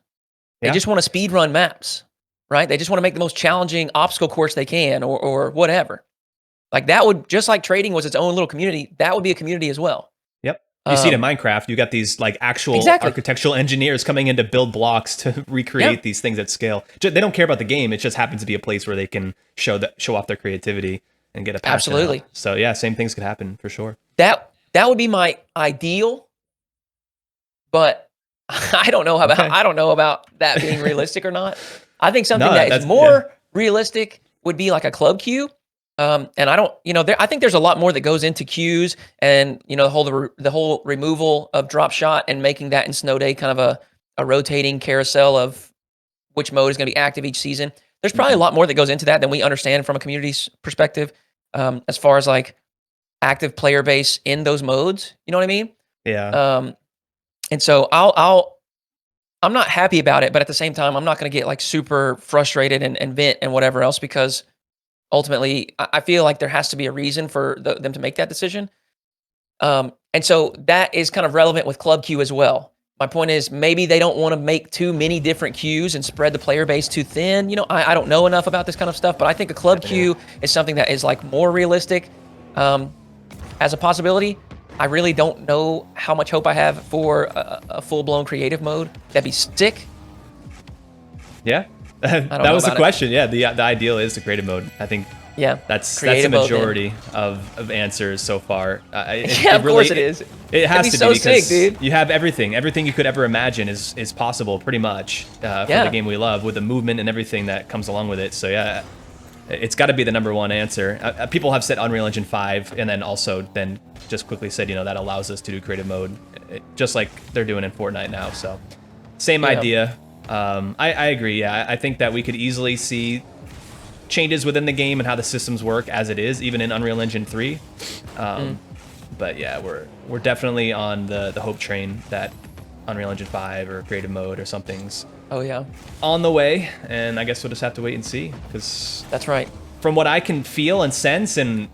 They just want to speed run maps, right? They just want to make the most challenging obstacle course they can, or whatever. Like, that would, just like trading was its own little community, that would be a community as well. Yep. You see it in Minecraft. You got these like actual architectural engineers coming in to build blocks to recreate these things at scale. They don't care about the game. It just happens to be a place where they can show off their creativity and get a passion. Absolutely. Out. So yeah, same things could happen for sure. That would be my ideal, but I don't know about that being realistic or not. I think something that is more realistic would be like a club queue. And I don't, I think there's a lot more that goes into queues, and the whole removal of drop shot and making that in Snow Day kind of a rotating carousel of which mode is going to be active each season. There's probably a lot more that goes into that than we understand from a community's perspective, as far as like active player base in those modes. You know what I mean? Yeah. And so I'm not happy about it, but at the same time, I'm not going to get like super frustrated and vent and whatever else, because ultimately, I feel like there has to be a reason for them to make that decision. And so that is kind of relevant with Club Queue as well. My point is, maybe they don't want to make too many different queues and spread the player base too thin. I don't know enough about this kind of stuff, but I think a Club Queue is something that is like more realistic as a possibility. I really don't know how much hope I have for a full-blown creative mode. That'd be sick. Yeah. That was the question. Yeah, the ideal is the creative mode. I think that's the majority of answers so far. Of course it is. It has to be, because sick, dude. You have everything you could ever imagine is possible, pretty much, for the game we love, with the movement and everything that comes along with it. So yeah, it's got to be the number one answer. People have said Unreal Engine 5, and then also just quickly said, that allows us to do creative mode, just like they're doing in Fortnite now. So same idea. I agree. Yeah, I think that we could easily see changes within the game and how the systems work as it is, even in Unreal Engine 3. But yeah, we're definitely on the hope train that Unreal Engine 5 or creative mode or something's on the way, and I guess we'll just have to wait and see, because that's right. From what I can feel and sense and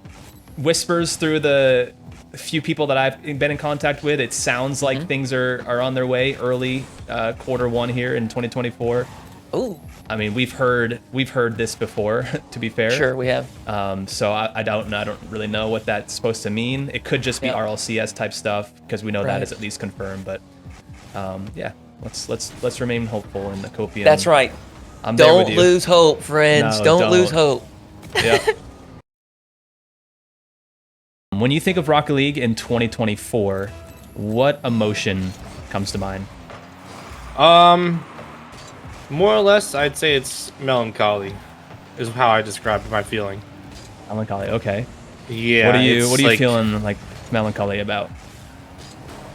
whispers through the few people that I've been in contact with, it sounds like things are on their way early Q1 here in 2024. Ooh. I mean, we've heard this before, to be fair. Sure, we have. So I don't really know what that's supposed to mean. It could just be RLCS type stuff, because we know that is at least confirmed. But yeah, let's remain hopeful in the Copium. That's right. Don't lose hope, friends. No, don't lose hope. Yeah. When you think of Rocket League in 2024, what emotion comes to mind? More or less, I'd say it's melancholy, is how I describe my feeling. Melancholy, okay. Yeah. What are you feeling like melancholy about?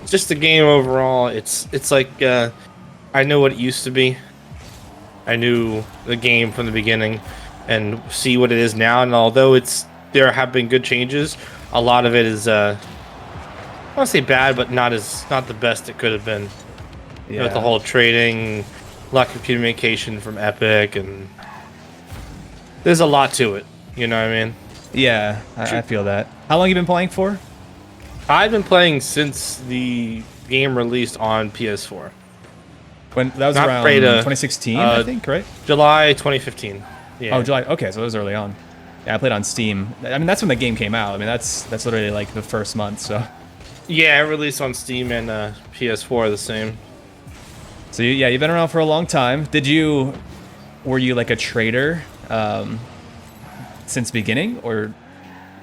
Just the game overall. It's like I know what it used to be. I knew the game from the beginning, and see what it is now. And although there have been good changes, a lot of it is I don't want to say bad, but not the best it could have been. Yeah. With the whole trading, lack of communication from Epic, and there's a lot to it. You know what I mean? Yeah, I feel that. How long have you been playing for? I've been playing since the game released on PS4. When that was around 2016, I think, right? July 2015. Yeah. Oh, July. Okay, so it was early on. Yeah, I played on Steam. I mean, that's when the game came out. I mean, that's literally like the first month. So. Yeah, it released on Steam and PS4 the same. So you've been around for a long time. Were you like a trader since beginning, or?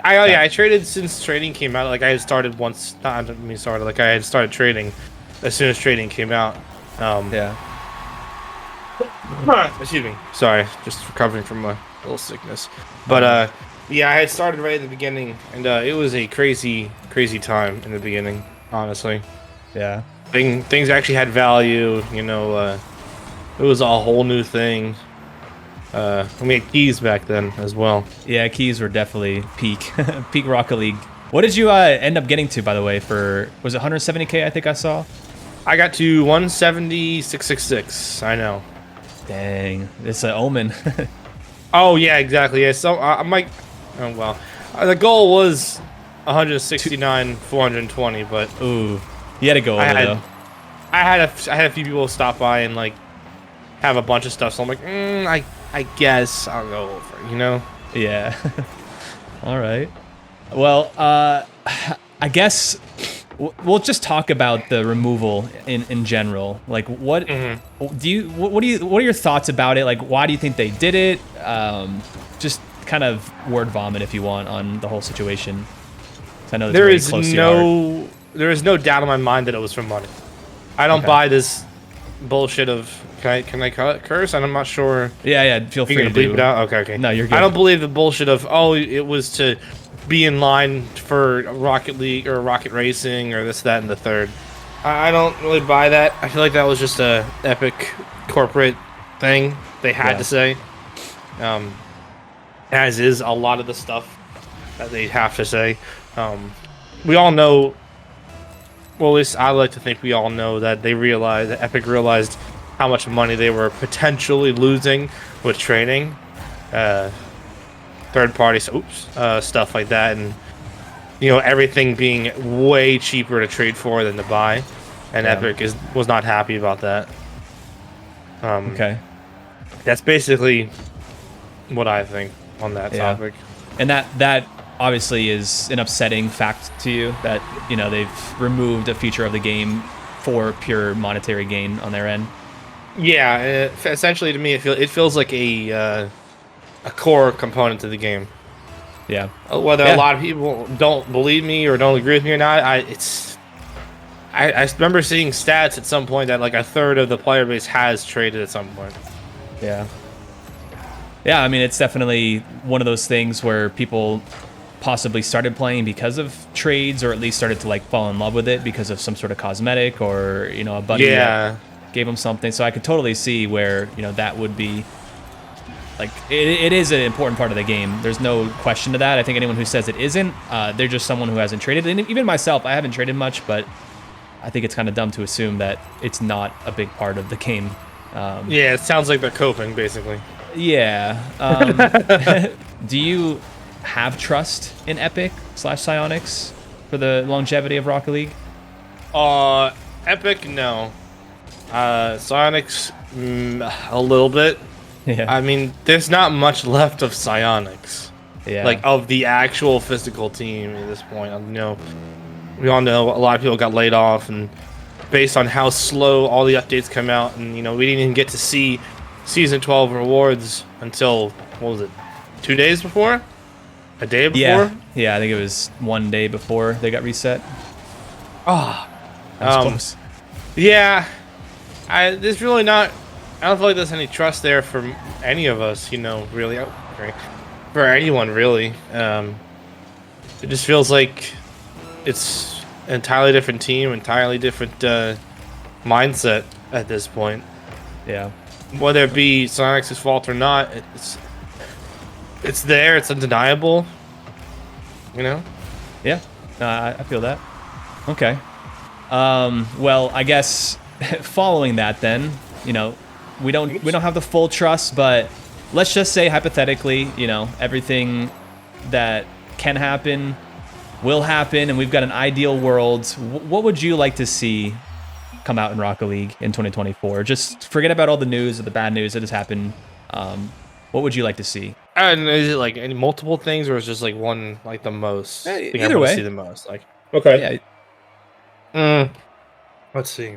I traded since trading came out. Like I had started once. Not me started. Like I had started trading as soon as trading came out. Yeah. Excuse me. Sorry, just recovering from a little sickness. But yeah, I had started right at the beginning, and it was a crazy time in the beginning. Honestly. Yeah. Things actually had value. You know, it was a whole new thing. We had keys back then as well. Yeah, keys were definitely peak Rocket League. What did you end up getting to, by the way? Was it 170K? I think I saw. I got to 170,666. I know. Dang, it's an omen. Oh yeah, exactly. Yeah, so I'm like, oh well, the goal was 169,420, but ooh, you had to go over though. I had a few people stop by and like have a bunch of stuff, so I'm like, I guess I'll go over, you know? Yeah. All right. Well, I guess we'll just talk about the removal in general. Like, what what are your thoughts about it? Like, why do you think they did it? Just kind of word vomit if you want on the whole situation. I know there is no doubt in my mind that it was for money. I don't buy this bullshit of can I curse? And I'm not sure. Yeah, feel free to bleep it out. Okay. No, you're good. I don't believe the bullshit of it was to be in line for Rocket League or Rocket Racing or this, that, and the third. I don't really buy that. I feel like that was just a Epic corporate thing they had to say. As is a lot of the stuff that they have to say. We all know. Well, at least I like to think we all know that Epic realized how much money they were potentially losing with trading, third parties, stuff like that, and everything being way cheaper to trade for than to buy, and Epic was not happy about that. Okay, that's basically what I think on that topic. And that obviously is an upsetting fact to you that they've removed a feature of the game for pure monetary gain on their end. Yeah, essentially to me it feels like a core component to the game. Yeah. Whether a lot of people don't believe me or don't agree with me or not, I remember seeing stats at some point that like a third of the player base has traded at some point. Yeah. Yeah, I mean it's definitely one of those things where people possibly started playing because of trades, or at least started to like fall in love with it because of some sort of cosmetic, or a buddy that gave them something. So I could totally see where that would be Like, it is an important part of the game. There's no question to that. I think anyone who says it isn't, they're just someone who hasn't traded. And even myself, I haven't traded much, but I think it's kind of dumb to assume that it's not a big part of the game. Yeah, it sounds like they're coping, basically. Yeah. Do you have trust in Epic / Psyonix for the longevity of Rocket League? Epic, no. Psyonix, a little bit. Yeah. I mean, there's not much left of Psyonix. Yeah. Like, of the actual physical team at this point. You know, we all know a lot of people got laid off, and based on how slow all the updates come out, and, you know, we didn't even get to see Season 12 rewards until, what was it, 2 days before? A day before? Yeah, I think it was 1 day before they got reset. Oh. That was close. Yeah. There's really not... I don't feel like there's any trust there for any of us, you know, really. For anyone, really. It just feels like it's an entirely different team, entirely different mindset at this point. Yeah. Whether it be Psyonix's fault or not, it's there, it's undeniable. You know? Yeah, I feel that. Okay. Well, I guess following that, then, you know, we don't have the full trust, but let's just say hypothetically, you know, everything that can happen will happen, and we've got an ideal world. What would you like to see come out in Rocket League in 2024? Just forget about all the news or the bad news that has happened. What would you like to see? And is it like any multiple things, or is it just like one, like the most? Either way. See the most. Like, okay. Yeah. Let's see.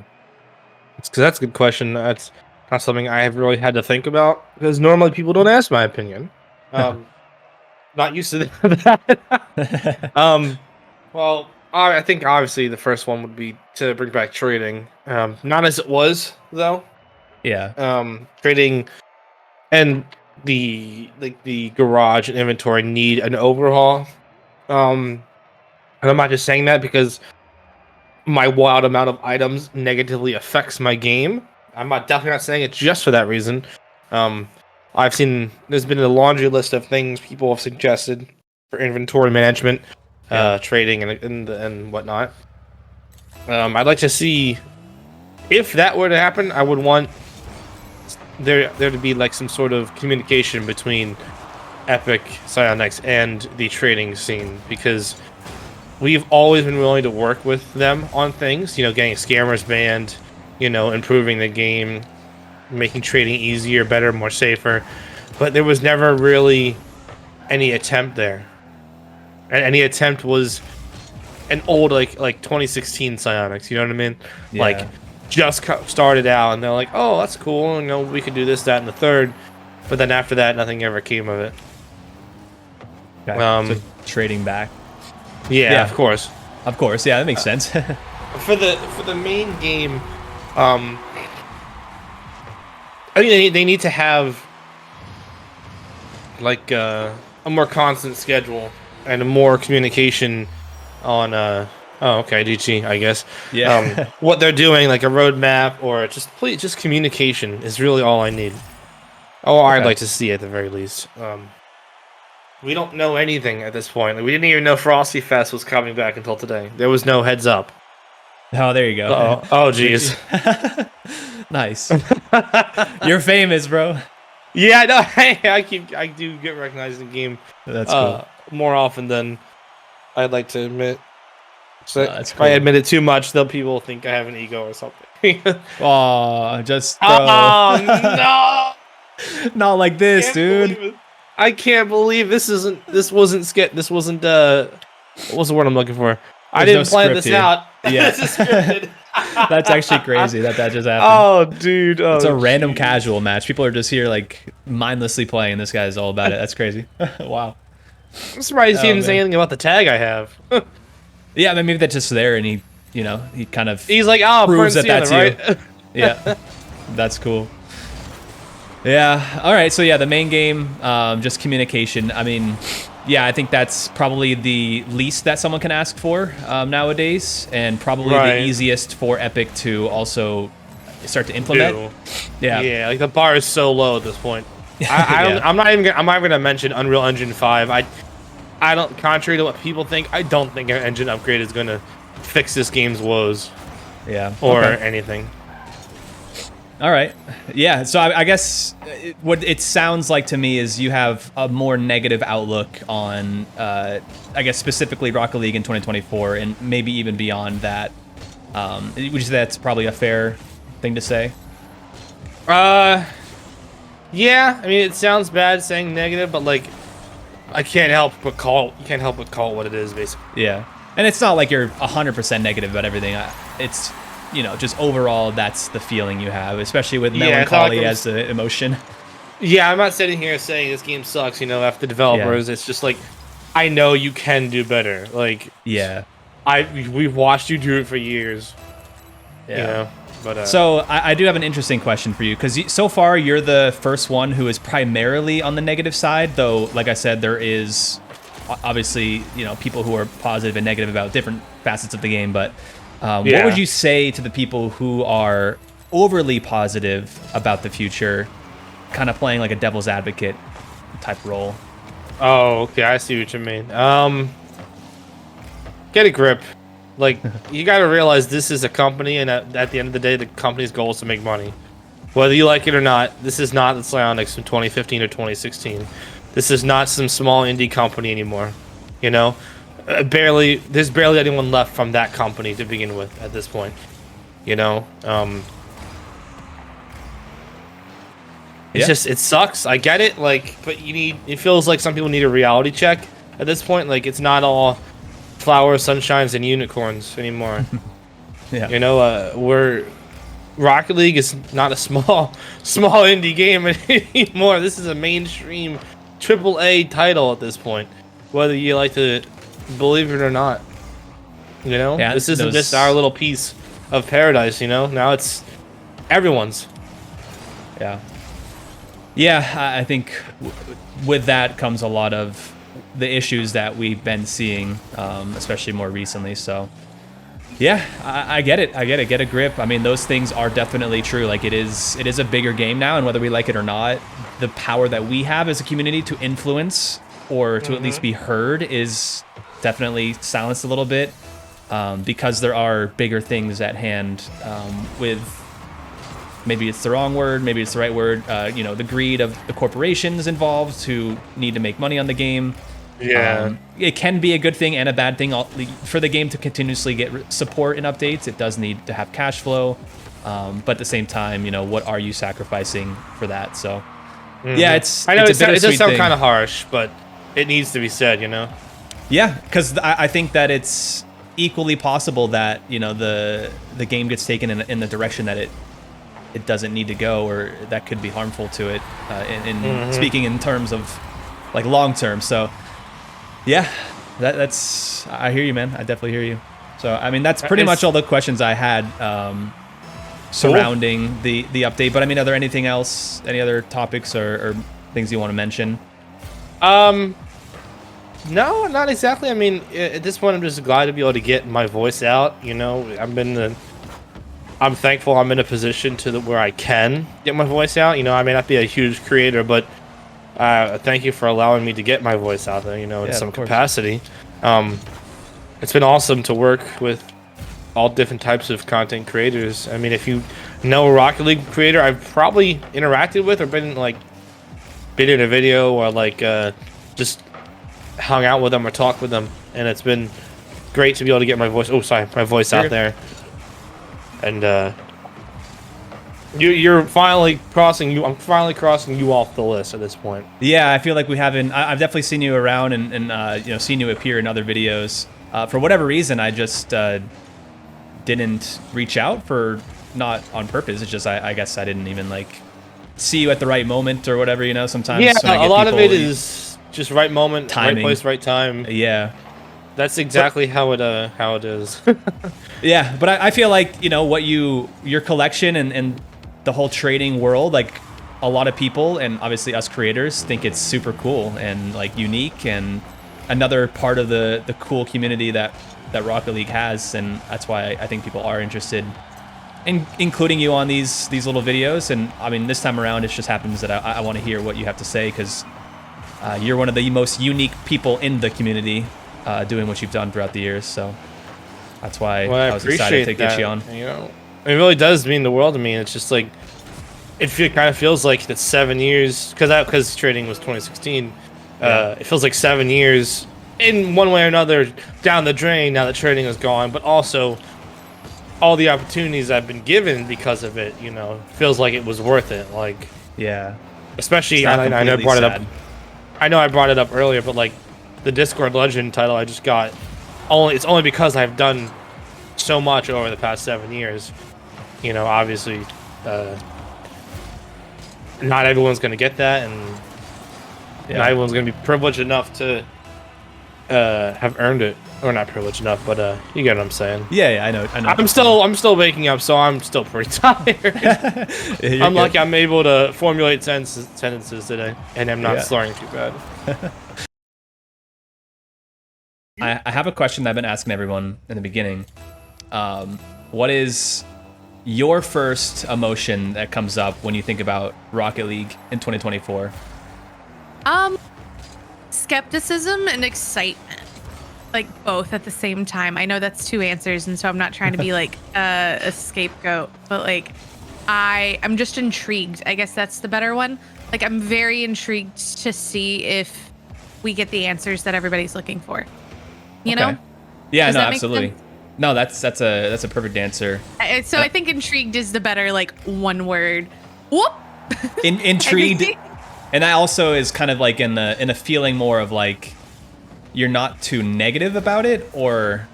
Because that's a good question. That's not something I have really had to think about, because normally people don't ask my opinion. Not used to that. Well, I think obviously the first one would be to bring back trading. Not as it was though. Yeah. Trading and the garage and inventory need an overhaul. And I'm not just saying that because my wild amount of items negatively affects my game. I'm definitely not saying it just for that reason. I've seen there's been a laundry list of things people have suggested for inventory management, trading and whatnot. I'd like to see, if that were to happen, I would want there to be like some sort of communication between Epic, Psyonix, and the trading scene, because we've always been willing to work with them on things, you know, getting scammers banned, you know, improving the game, making trading easier, better, more safer, but there was never really any attempt there. And any attempt was an old like 2016 Psyonix, you know what I mean? Yeah. Like just started out, and they're like, oh, that's cool, you know, we could do this, that, and the third, but then after that, nothing ever came of it. Okay. So trading back. Yeah, of course. Of course, yeah, that makes sense. For the main game, I think they need to have like a more constant schedule and a more communication on GG, I guess. Yeah. What they're doing, like a roadmap, or just communication is really all I need. I'd like to see at the very least. We don't know anything at this point. Like, we didn't even know Frosty Fest was coming back until today. There was no heads up. Oh, there you go. Oh, jeez. Nice. You're famous, bro. Yeah, no, I do get recognized in the game. That's cool. More often than I'd like to admit. So That's if cool. I admit it too much, people will think I have an ego or something. Oh, just oh no! Not like this, dude. I can't believe this wasn't what was the word I'm looking for? I didn't plan this out. Yeah. This is scripted. That's actually crazy that just happened. Oh, dude. It's a random casual match. People are just here like mindlessly playing. This guy's all about it. That's crazy. Wow. I'm surprised he didn't say anything about the tag I have. Yeah, I mean, maybe that's just there, and he kind of he's like, proves that Sienna, that's right? you. Yeah, that's cool. Yeah. All right. So yeah, the main game, just communication. I mean, yeah, I think that's probably the least that someone can ask for nowadays, and probably the easiest for Epic to also start to implement. Yeah. Yeah. Like the bar is so low at this point. I'm not even gonna mention Unreal Engine 5. I don't, contrary to what people think, I don't think an engine upgrade is gonna fix this game's woes. Yeah. Or okay. anything. All right. Yeah. So I guess what it sounds like to me is you have a more negative outlook on, I guess specifically Rocket League in 2024, and maybe even beyond that. Would you say that's probably a fair thing to say? Yeah. I mean, it sounds bad saying negative, but like, you can't help but call it what it is, basically. Yeah. And it's not like you're 100% negative about everything. It's, you know, just overall, that's the feeling you have, especially with melancholy as the emotion. Yeah, I'm not sitting here saying this game sucks, you know, after developers. Yeah. It's just like, I know you can do better. Like, yeah, we've watched you do it for years. Yeah. You know, but so I do have an interesting question for you, because so far you're the first one who is primarily on the negative side, though, like I said, there is obviously, you know, people who are positive and negative about different facets of the game, but what would you say to the people who are overly positive about the future, kind of playing like a devil's advocate type role? Oh, okay, I see what you mean. Get a grip. Like, you got to realize this is a company, and at the end of the day, the company's goal is to make money. Whether you like it or not, this is not the Psyonix from 2015 or 2016. This is not some small indie company anymore. You know? There's barely anyone left from that company to begin with at this point. You know? It's just, it sucks. I get it. Like, but it feels like some people need a reality check at this point. Like, it's not all flowers, sunshines, and unicorns anymore. Yeah. You know, Rocket League is not a small indie game anymore. This is a mainstream AAA title at this point, whether you like to believe it or not. You know, this isn't just our little piece of paradise. You know, now it's everyone's. Yeah, I think with that comes a lot of the issues that we've been seeing, especially more recently. So, yeah, I get it. Get a grip. I mean, those things are definitely true. Like, it is a bigger game now, and whether we like it or not, the power that we have as a community to influence or to at least be heard is definitely silenced a little bit, because there are bigger things at hand, with, maybe it's the wrong word, maybe it's the right word, you know, the greed of the corporations involved who need to make money on the game. Yeah. It can be a good thing and a bad thing. For the game to continuously get support and updates, it does need to have cash flow. But at the same time, you know, what are you sacrificing for that? So, yeah, I know it's a it does sound thing. kind of harsh, but it needs to be said, you know? Yeah, because I think that it's equally possible that, you know, the game gets taken in the direction that it doesn't need to go, or that could be harmful to it, in speaking in terms of like long term. So yeah, that's I hear you, man. I definitely hear you. So I mean, that's pretty much all the questions I had surrounding the update. But I mean, are there any other topics or things you want to mention? No, not exactly. I mean, at this point, I'm just glad to be able to get my voice out. You know, I'm thankful I'm in a position where I can get my voice out. You know, I may not be a huge creator, but thank you for allowing me to get my voice out there, you know, in some capacity. It's been awesome to work with all different types of content creators. I mean, if you know a Rocket League creator I've probably interacted with or been in a video or just hung out with them or talked with them, and it's been great to be able to get my voice out there. And I'm finally crossing you off the list at this point. Yeah, I feel like we haven't. I've definitely seen you around and you know, seen you appear in other videos. For whatever reason, I just didn't reach out, for not on purpose. It's just I guess I didn't even see you at the right moment or whatever. You know, sometimes. Yeah, a lot of it is just right moment, timing. Right place, right time. Yeah. That's exactly how it is. Yeah, but I feel like, you know, what your collection and the whole trading world, like, a lot of people and obviously us creators think it's super cool and unique and another part of the cool community that Rocket League has, and that's why I think people are interested including you on these little videos. And I mean, this time around, it just happens that I want to hear what you have to say, because you're one of the most unique people in the community doing what you've done throughout the years. So that's why I was excited to get you on. You know, it really does mean the world to me. It's just like, kind of feels like it's 7 years, because trading was 2016. It feels like 7 years in one way or another down the drain now that trading is gone, but also all the opportunities I've been given because of it, you know, feels like it was worth it. Like, yeah, especially I know I brought it up. I know I brought it up earlier, but like the Discord Legend title I just got, it's only because I've done so much over the past 7 years. You know, obviously, not everyone's gonna get that, and not everyone's gonna be privileged enough to have earned it, or not privileged enough, but you get what I'm saying. Yeah, I know. I'm still waking up, so I'm still pretty tired. I'm lucky I'm able to formulate sentences today, and I'm not slurring too bad. I have a question that I've been asking everyone in the beginning. What is your first emotion that comes up when you think about Rocket League in 2024? Skepticism and excitement, like both at the same time. I know that's two answers, and so I'm not trying to be like a scapegoat, but like I'm just intrigued. I guess that's the better one. Like, I'm very intrigued to see if we get the answers that everybody's looking for. You know? Yeah, no, absolutely. No, that's a perfect answer. So I think intrigued is the better, like, one word. Whoop. Intrigued. And that also is kind of like in a feeling more of like you're not too negative about it, or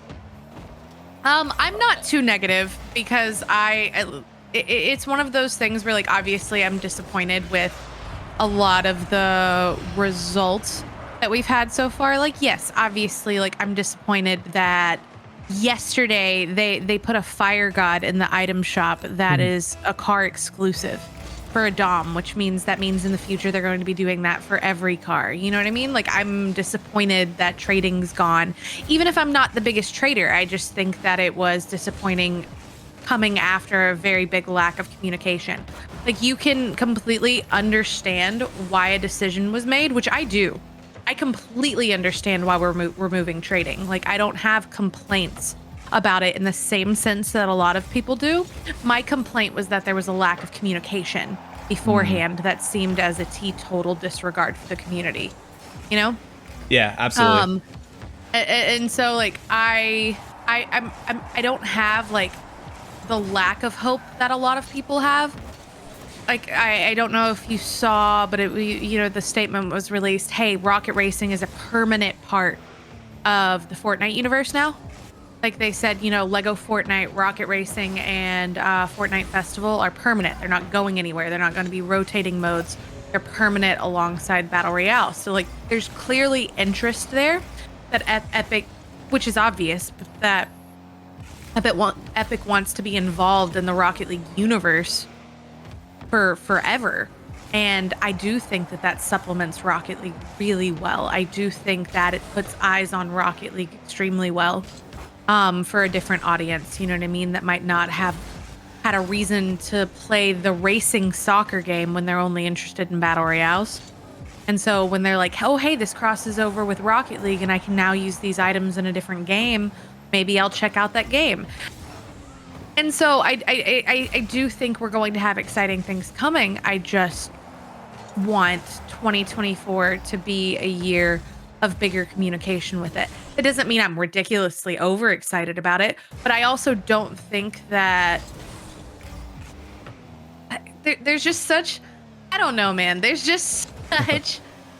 I'm not too negative, because it's one of those things where, like, obviously I'm disappointed with a lot of the results that we've had so far. Like, yes, obviously, like, I'm disappointed that yesterday they put a fire god in the item shop that is a car exclusive for a Dom, which means in the future they're going to be doing that for every car. You know what I mean? Like, I'm disappointed that trading's gone. Even if I'm not the biggest trader, I just think that it was disappointing coming after a very big lack of communication. Like, you can completely understand why a decision was made, which I do. I completely understand why we're removing trading. Like, I don't have complaints about it in the same sense that a lot of people do. My complaint was that there was a lack of communication beforehand that seemed as a teetotal disregard for the community, you know? Yeah, absolutely. And so, like, I don't have like the lack of hope that a lot of people have. Like, I don't know if you saw, but the statement was released, hey, rocket racing is a permanent part of the Fortnite universe now. Like, they said, Lego Fortnite, Rocket Racing, and Fortnite Festival are permanent. They're not going anywhere. They're not going to be rotating modes. They're permanent alongside Battle Royale. So, like, there's clearly interest there that Epic, which is obvious, but that Epic wants to be involved in the Rocket League universe for forever. And I do think that supplements Rocket League really well. I do think that it puts eyes on Rocket League extremely well. For a different audience, you know what I mean, that might not have had a reason to play the racing soccer game when they're only interested in battle royales. And so when they're like, oh, hey, this crosses over with Rocket League and I can now use these items in a different game, maybe I'll check out that game. And so I do think we're going to have exciting things coming. I just want 2024 to be a year of bigger communication with it. It doesn't mean I'm ridiculously overexcited about it, but I also don't think that there's just such, I don't know, man. There's just such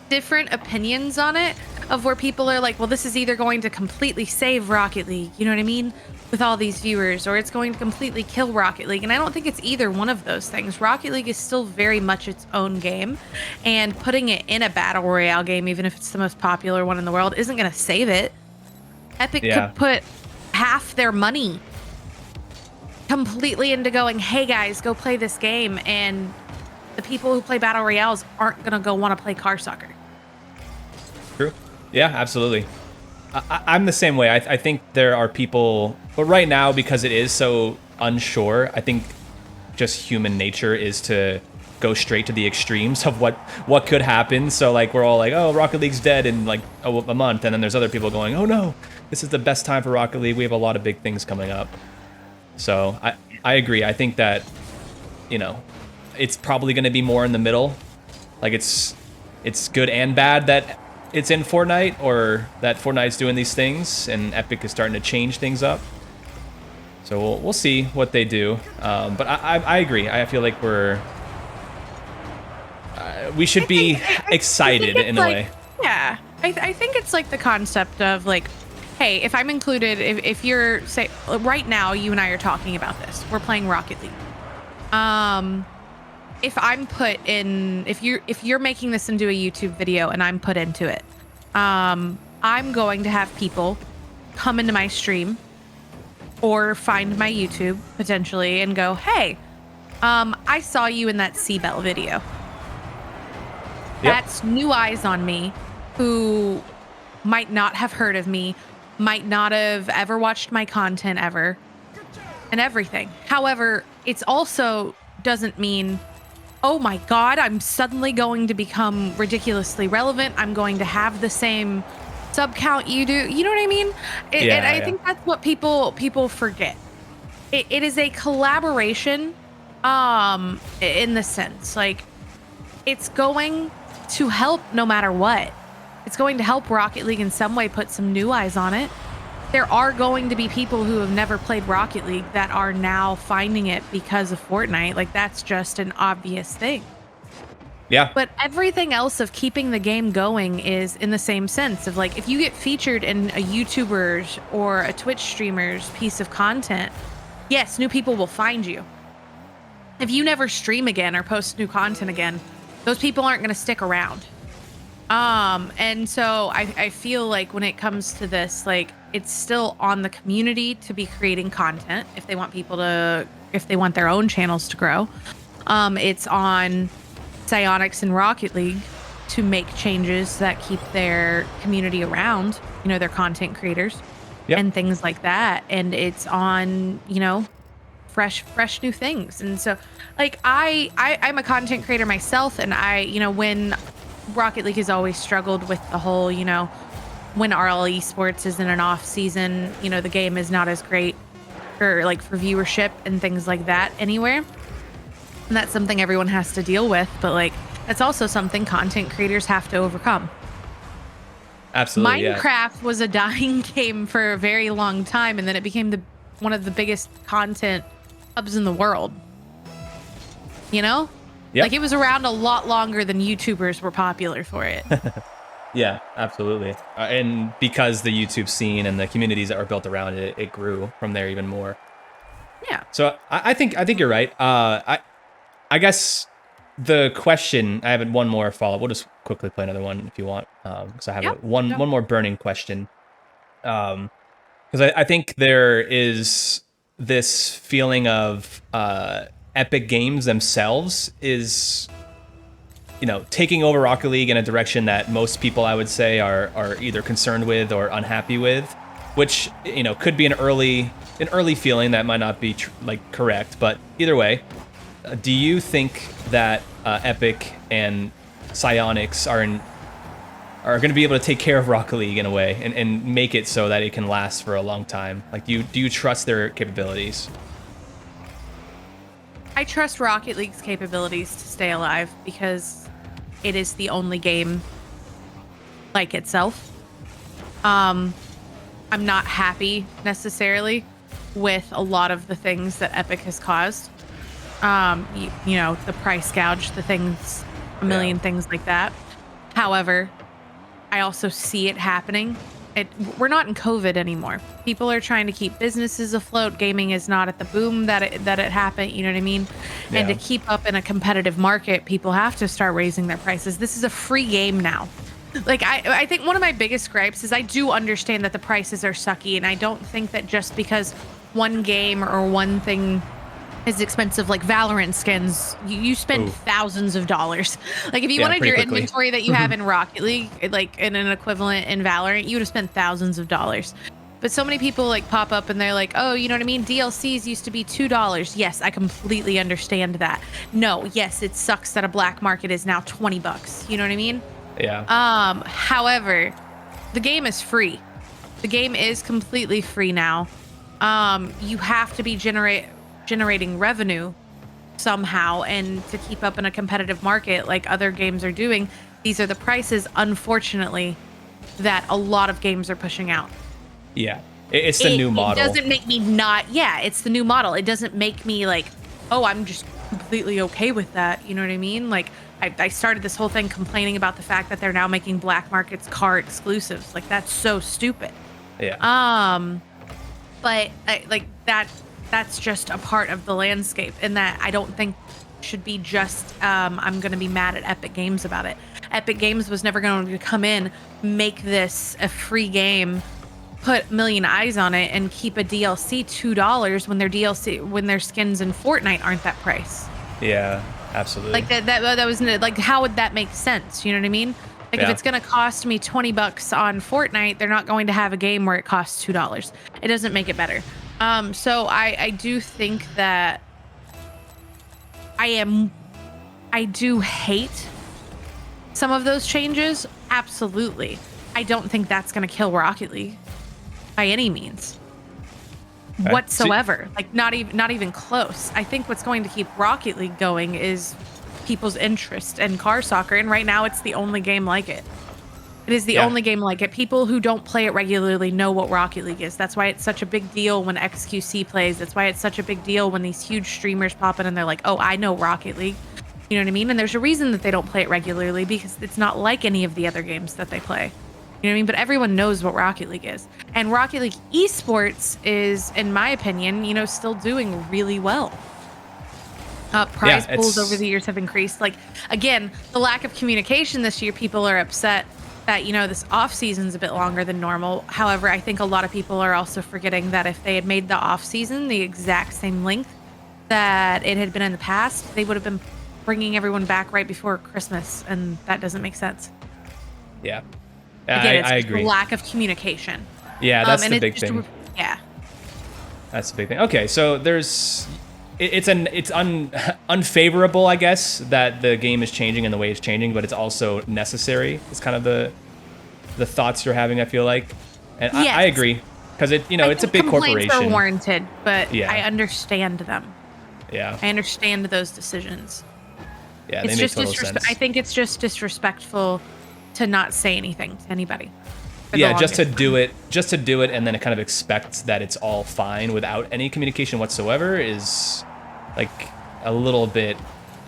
different opinions on it, of where people are like, well, this is either going to completely save Rocket League, you know what I mean, with all these viewers, or it's going to completely kill Rocket League. And I don't think it's either one of those things. Rocket League is still very much its own game, and putting it in a battle royale game, even if it's the most popular one in the world, isn't going to save it. Epic could put half their money completely into going, hey guys, go play this game, and the people who play battle royales aren't going to go want to play car soccer. True. Yeah, absolutely. I'm the same way. I think there are people, but right now, because it is so unsure, I think just human nature is to go straight to the extremes of what could happen. So like we're all like, oh, Rocket League's dead in like a month, and then there's other people going, oh no, this is the best time for Rocket League. We have a lot of big things coming up. So I agree. I think that, you know, it's probably going to be more in the middle. Like it's good and bad that it's in Fortnite, or that Fortnite's doing these things and Epic is starting to change things up. So we'll see what they do. But I agree. I feel like we should be excited in a way. Yeah, I think it's like the concept of like, hey, if I'm included, if you're, say, right now, you and I are talking about this. We're playing Rocket League. If I'm put in, if you're making this into a YouTube video and I'm put into it, I'm going to have people come into my stream or find my YouTube potentially and go, hey, I saw you in that Seabell video. That's new eyes on me who might not have heard of me, might not have ever watched my content ever, and everything. However, it's also doesn't mean, oh my God, I'm suddenly going to become ridiculously relevant. I'm going to have the same sub count you do. You know what I mean? And I think that's what people forget. It is a collaboration, in the sense, like, it's going to help no matter what. It's going to help Rocket League in some way, put some new eyes on it. There are going to be people who have never played Rocket League that are now finding it because of Fortnite. Like, that's just an obvious thing. Yeah. But everything else of keeping the game going is in the same sense of like, if you get featured in a YouTuber's or a Twitch streamer's piece of content, yes, new people will find you. If you never stream again or post new content again, those people aren't going to stick around. And so I feel like when it comes to this, like, it's still on the community to be creating content if they want if they want their own channels to grow. It's on Psyonix and Rocket League to make changes that keep their community around, you know, their content creators and things like that. And it's on, you know, fresh new things. And so like I'm a content creator myself, and you know, when Rocket League has always struggled with the whole, you know, when RL Esports is in an off season, you know, the game is not as great for viewership and things like that anywhere. And that's something everyone has to deal with, but like that's also something content creators have to overcome. Absolutely. Minecraft was a dying game for a very long time, and then it became one of the biggest content hubs in the world. You know? Yep. Like, it was around a lot longer than YouTubers were popular for it. Yeah, absolutely. And because the YouTube scene and the communities that were built around it, it grew from there even more. Yeah. So I think you're right. I guess the question, I have one more follow-up. We'll just quickly play another one if you want, because I have one more burning question. Because I think there is this feeling of Epic Games themselves is, you know, taking over Rocket League in a direction that most people, I would say, are either concerned with or unhappy with, which, you know, could be an early feeling that might not be correct, but either way, do you think that Epic and Psyonix are going to be able to take care of Rocket League in a way and make it so that it can last for a long time? Like, do you trust their capabilities? I trust Rocket League's capabilities to stay alive because it is the only game like itself. I'm not happy necessarily with a lot of the things that Epic has caused. You know, the price gouge, the things, a million things like that. However, I also see it happening. We're not in COVID anymore. People are trying to keep businesses afloat. Gaming is not at the boom that it happened. You know what I mean? Yeah. And to keep up in a competitive market, people have to start raising their prices. This is a free game now. Like, I think one of my biggest gripes is I do understand that the prices are sucky, and I don't think that just because one game or one thing is expensive, like Valorant skins, you spend thousands of dollars. Like, if you wanted your inventory that you have in Rocket League, like in an equivalent in Valorant, you would have spent thousands of dollars. But so many people like pop up and they're like, oh, you know what I mean? DLCs used to be $2. Yes, I completely understand that. No, yes, it sucks that a black market is now $20. You know what I mean? Yeah. However, the game is free. The game is completely free now. You have to be generating revenue somehow, and to keep up in a competitive market like other games are doing, these are the prices, unfortunately, that a lot of games are pushing out. Yeah. It's the new model. It doesn't make me not, it's the new model. It doesn't make me like, oh, I'm just completely okay with that. You know what I mean? Like, I started this whole thing complaining about the fact that they're now making black markets car exclusives. Like, that's so stupid. Yeah. But that's just a part of the landscape, and that I don't think should be just, I'm going to be mad at Epic Games about it. Epic Games was never going to come in, make this a free game, put a million eyes on it, and keep a DLC $2 when their skins in Fortnite aren't that price. Yeah, absolutely. Like that was like, how would that make sense? You know what I mean? Like, if it's going to cost me $20 on Fortnite, they're not going to have a game where it costs $2. It doesn't make it better. So I do think that I do hate some of those changes. Absolutely. I don't think that's going to kill Rocket League by any means whatsoever. Like, not even close. I think what's going to keep Rocket League going is people's interest in car soccer, and right now it's the only game like it. It is the only game like it. People who don't play it regularly know what Rocket League is. That's why it's such a big deal when XQC plays. That's why it's such a big deal when these huge streamers pop in and they're like, oh, I know Rocket League. You know what I mean? And there's a reason that they don't play it regularly, because it's not like any of the other games that they play. You know what I mean? But everyone knows what Rocket League is. And Rocket League esports is, in my opinion, still doing really well. Prize pools over the years have increased. Like, again, the lack of communication this year, people are upset that, this off season's a bit longer than normal. However, I think a lot of people are also forgetting that if they had made the off season the exact same length that it had been in the past, they would have been bringing everyone back right before Christmas, and that doesn't make sense. Yeah. Again, I agree. Lack of communication. Yeah, that's the big thing. Yeah. That's the big thing. Okay, so it's unfavorable, I guess, that the game is changing and the way it's changing, but it's also necessary. It's kind of the thoughts you're having, I feel like. And yes. I agree, because it's a big corporation. Complaints are warranted, but yeah. I understand them. Yeah. I understand those decisions. Yeah, they make total sense. I think it's just disrespectful to not say anything to anybody. Yeah, just to do it, and then it kind of expects that it's all fine without any communication whatsoever is like a little bit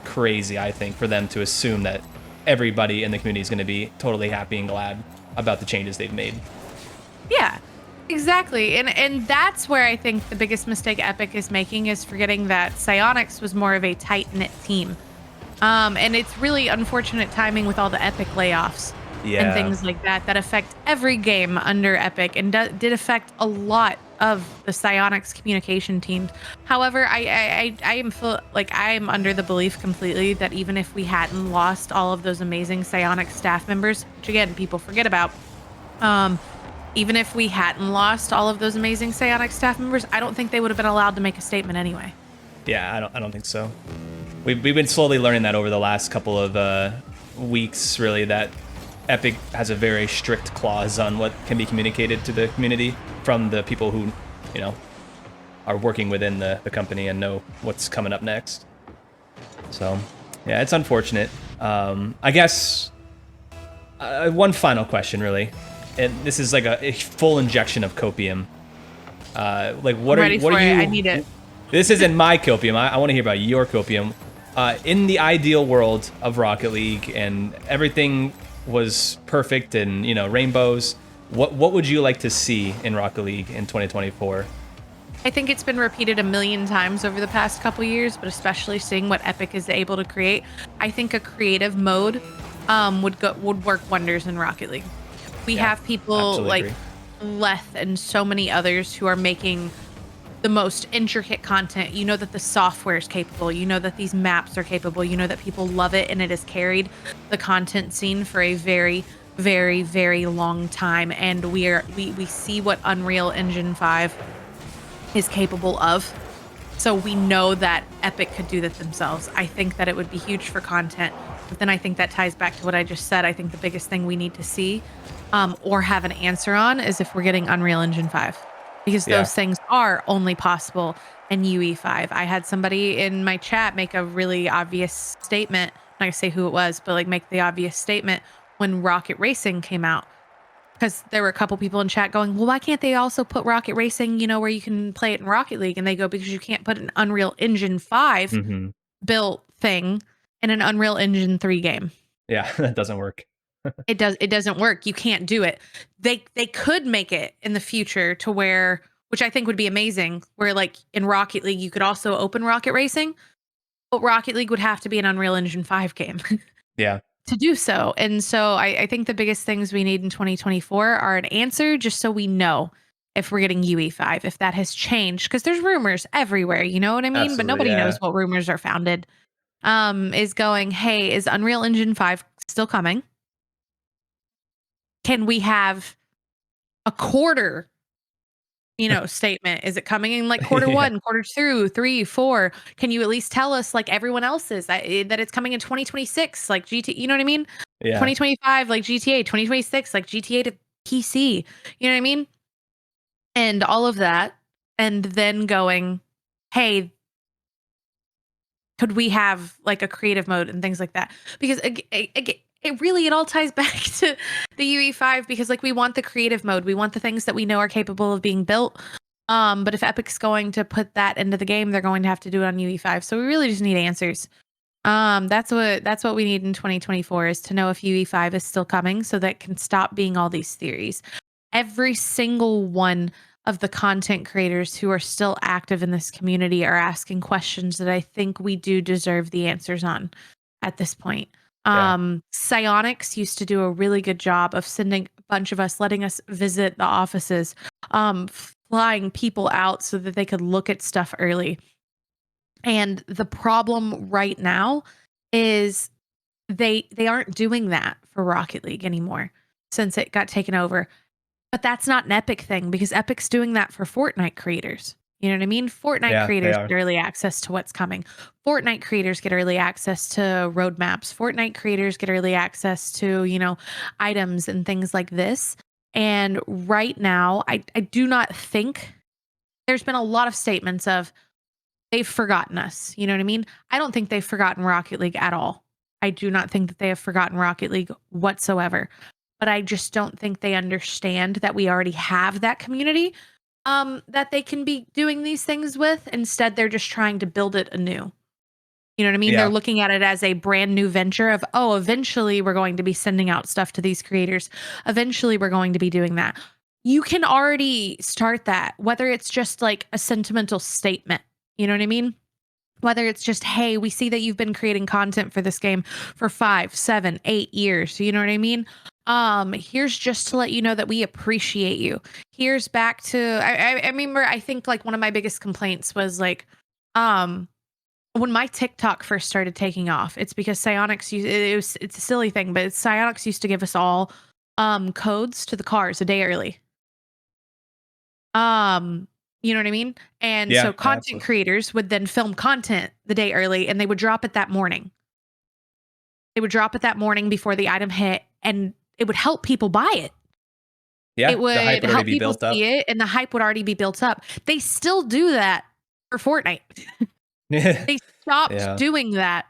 crazy, I think, for them to assume that everybody in the community is going to be totally happy and glad about the changes they've made. Yeah, exactly. And that's where I think the biggest mistake Epic is making is forgetting that Psyonix was more of a tight-knit team. And it's really unfortunate timing with all the Epic layoffs and things like that affect every game under Epic, and did affect a lot of the Psyonix communication team. However, I am under the belief completely that even if we hadn't lost all of those amazing Psyonix staff members, which again, people forget about, even if we hadn't lost all of those amazing Psyonix staff members, I don't think they would have been allowed to make a statement anyway. Yeah, I don't think so. We've been slowly learning that over the last couple of weeks, really, that Epic has a very strict clause on what can be communicated to the community from the people who, are working within the company and know what's coming up next. So, yeah, it's unfortunate. I guess one final question, really, and this is like a full injection of copium. What are you? I need it. This isn't my copium. I want to hear about your copium. In the ideal world of Rocket League and everything was perfect and, rainbows, what would you like to see in Rocket League in 2024? I think it's been repeated a million times over the past couple years, but especially seeing what Epic is able to create, I think a creative mode would work wonders in Rocket League. We have people like Leth and so many others who are making the most intricate content. You know that the software is capable. You know that these maps are capable. You know that people love it, and it has carried the content scene for a very, very, very long time, and we see what Unreal Engine 5 is capable of. So we know that Epic could do that themselves. I think that it would be huge for content, but then I think that ties back to what I just said. I think the biggest thing we need to see or have an answer on is if we're getting Unreal Engine 5, because those things are only possible in UE5. I had somebody in my chat make a really obvious statement. I'm not gonna say who it was, but like make the obvious statement when Rocket Racing came out. Because there were a couple people in chat going, well, why can't they also put Rocket Racing, where you can play it in Rocket League? And they go, because you can't put an Unreal Engine 5 built thing in an Unreal Engine 3 game. Yeah, that doesn't work. It doesn't work. You can't do it. They could make it in the future to where, which I think would be amazing, where like in Rocket League, you could also open Rocket Racing, but Rocket League would have to be an Unreal Engine 5 game. Yeah. To do so. And so I think the biggest things we need in 2024 are an answer, just so we know if we're getting UE5, if that has changed, because there's rumors everywhere, you know what I mean? Absolutely, but nobody knows what rumors are founded. Is going, hey, is Unreal Engine 5 still coming? Can we have a quarter statement? Is it coming in like quarter one, quarter two, 3, 4? Can you at least tell us, like everyone else is, that it's coming in 2026, like GT, you know what I mean? Yeah. 2025, like GTA, 2026, like GTA to PC, you know what I mean? And all of that. And then going, hey, could we have like a creative mode and things like that? Because it all ties back to the UE5, because like we want the creative mode. We want the things that we know are capable of being built. But if Epic's going to put that into the game, they're going to have to do it on UE5. So we really just need answers. That's what we need in 2024, is to know if UE5 is still coming, so that can stop being all these theories. Every single one of the content creators who are still active in this community are asking questions that I think we do deserve the answers on at this point. Psionics used to do a really good job of sending a bunch of us, letting us visit the offices, flying people out so that they could look at stuff early. And the problem right now is they aren't doing that for Rocket League anymore since it got taken over. But that's not an Epic thing, because Epic's doing that for Fortnite creators. You know what I mean? Fortnite creators get early access to what's coming. Fortnite creators get early access to roadmaps. Fortnite creators get early access to, items and things like this. And right now, I do not think, there's been a lot of statements of they've forgotten us. You know what I mean? I don't think they've forgotten Rocket League at all. I do not think that they have forgotten Rocket League whatsoever. But I just don't think they understand that we already have that community that they can be doing these things with. Instead, they're just trying to build it anew. You know what I mean? Yeah. They're looking at it as a brand new venture of, oh, eventually we're going to be sending out stuff to these creators. Eventually we're going to be doing that. You can already start that, whether it's just like a sentimental statement. You know what I mean? Whether it's just, hey, we see that you've been creating content for this game for 5, 7, 8 years. You know what I mean? Here's just to let you know that we appreciate you. Here's back to, I remember, I think like one of my biggest complaints was like, when my TikTok first started taking off, it's because Psionics it's a silly thing, but Psionics used to give us all codes to the cars a day early. You know what I mean? And so content creators would then film content the day early, and they would drop it that morning. They would drop it that morning before the item hit, and it would help people buy it. Yeah, it would the hype would help already be people built up. see it, and the hype would already be built up. They still do that for Fortnite. They stopped doing that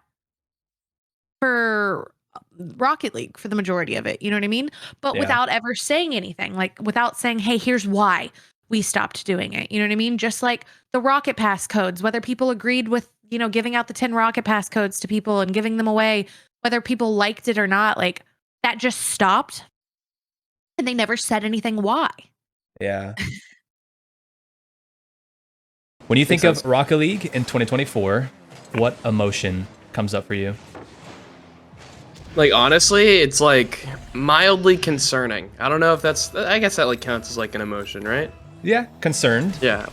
for Rocket League for the majority of it. You know what I mean? But without ever saying anything, like without saying, hey, here's why we stopped doing it. You know what I mean? Just like the Rocket Pass codes, whether people agreed with, giving out the 10 Rocket Pass codes to people and giving them away, whether people liked it or not, like that just stopped. And they never said anything why. Yeah. When you think of Rocket League in 2024, what emotion comes up for you? Like, honestly, it's like mildly concerning. I don't know if I guess that like counts as like an emotion, right? Yeah, concerned. Yeah,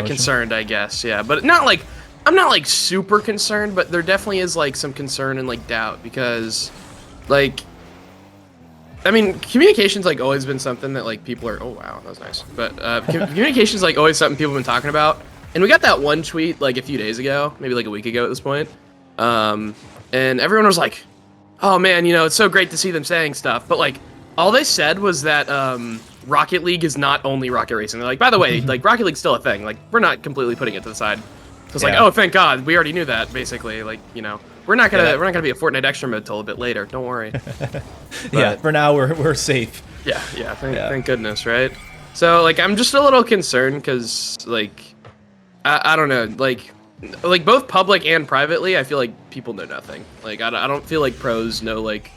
concerned, I guess. Yeah, but not like, I'm not like super concerned, but there definitely is like some concern and like doubt, because like I mean, communication's like always been something that like people are. Oh wow, that was nice. But communication's like always something people have been talking about. And we got that one tweet like a few days ago, maybe like a week ago at this point. And everyone was like, "Oh man, you know, it's so great to see them saying stuff." But like, all they said was that Rocket League is not only Rocket Racing. They're like, by the way, like Rocket League's still a thing. Like, we're not completely putting it to the side. So it's like, oh, thank God, we already knew that. Basically, like, you know, we're not gonna be a Fortnite extra mode till a bit later. Don't worry. Yeah, for now we're safe. Yeah. Thank goodness, right? So like, I'm just a little concerned because like, I don't know, like both public and privately, I feel like people know nothing. Like, I don't feel like pros know like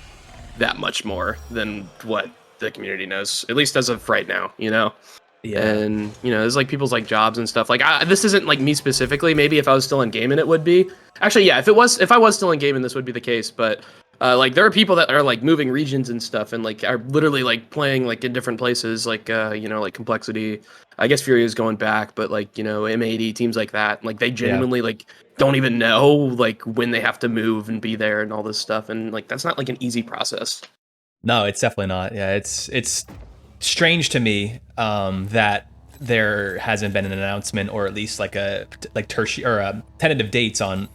that much more than what the community knows, at least as of right now, you know. Yeah. And you know, there's like people's like jobs and stuff. Like, this isn't like me specifically. Maybe if I was still in gaming, it would be. Actually, yeah. If I was still in gaming, this would be the case. But like, there are people that are like moving regions and stuff, and like are literally like playing like in different places. Like you know, like Complexity. I guess Fury is going back, but like, you know, M80 teams like that. Like, they genuinely like don't even know like when they have to move and be there and all this stuff. And like, that's not like an easy process. No, it's definitely not. Yeah, it's strange to me that there hasn't been an announcement, or at least like tertiary or tentative dates on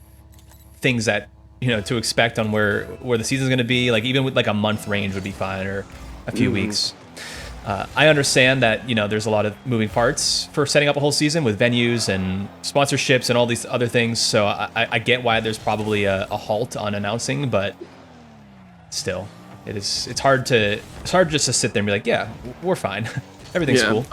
things that, you know, to expect on where the season's going to be. Like, even with like a month range would be fine, or a few weeks. I understand that, you know, there's a lot of moving parts for setting up a whole season with venues and sponsorships and all these other things. So I get why there's probably a halt on announcing, but still. It's hard just to sit there and be like, yeah, we're fine. Everything's cool.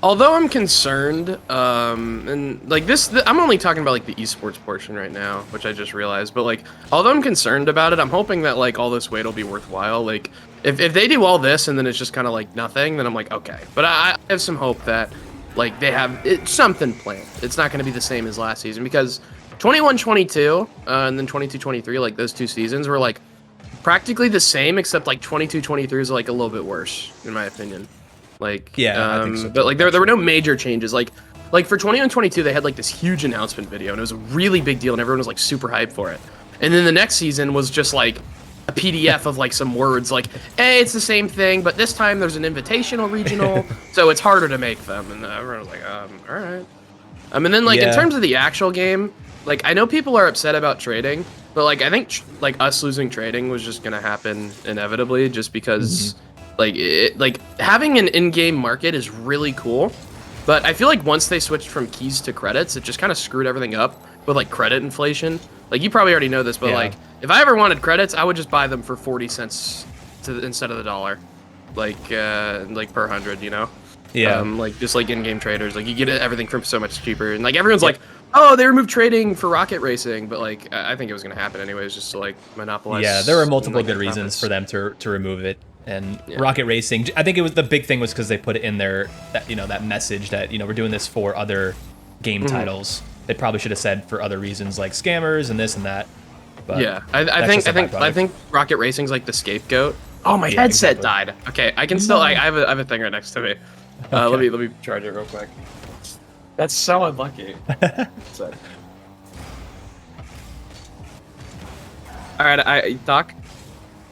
Although I'm concerned, and like I'm only talking about like the esports portion right now, which I just realized. But like, although I'm concerned about it, I'm hoping that like all this wait will be worthwhile. Like, if they do all this and then it's just kind of like nothing, then I'm like, okay. But I have some hope that like they have something planned. It's not going to be the same as last season, because 21-22 and then 22-23, like those two seasons were like practically the same, except like 22-23 is like a little bit worse in my opinion. Like, I think so too, but like there were no major changes. Like for 21-22 they had like this huge announcement video, and it was a really big deal, and everyone was like super hyped for it. And then the next season was just like a PDF of like some words like, hey, it's the same thing, but this time there's an invitational regional, so it's harder to make them. And everyone was like, all right. And then like in terms of the actual game, like I know people are upset about trading, but like I think like us losing trading was just gonna happen inevitably, just because like having an in-game market is really cool. But I feel like once they switched from keys to credits, it just kind of screwed everything up with like credit inflation. Like, you probably already know this, but like if I ever wanted credits, I would just buy them for 40 cents instead of the $1, like per 100, you know. Like just like in-game traders, like you get everything from so much cheaper, and like everyone's like, oh, they removed trading for Rocket Racing, but like I think it was gonna happen anyways, just to like monopolize. Yeah, there were multiple good reasons for them to remove it. And Rocket Racing, I think the big thing was because they put it in there, that, you know, that message that, you know, we're doing this for other game titles. They probably should have said for other reasons, like scammers and this and that. But yeah, I think Rocket Racing's like the scapegoat. Oh, my headset died. Okay, I can still. I have a thing right next to me. Let me charge it real quick. That's so unlucky. All right, Doc.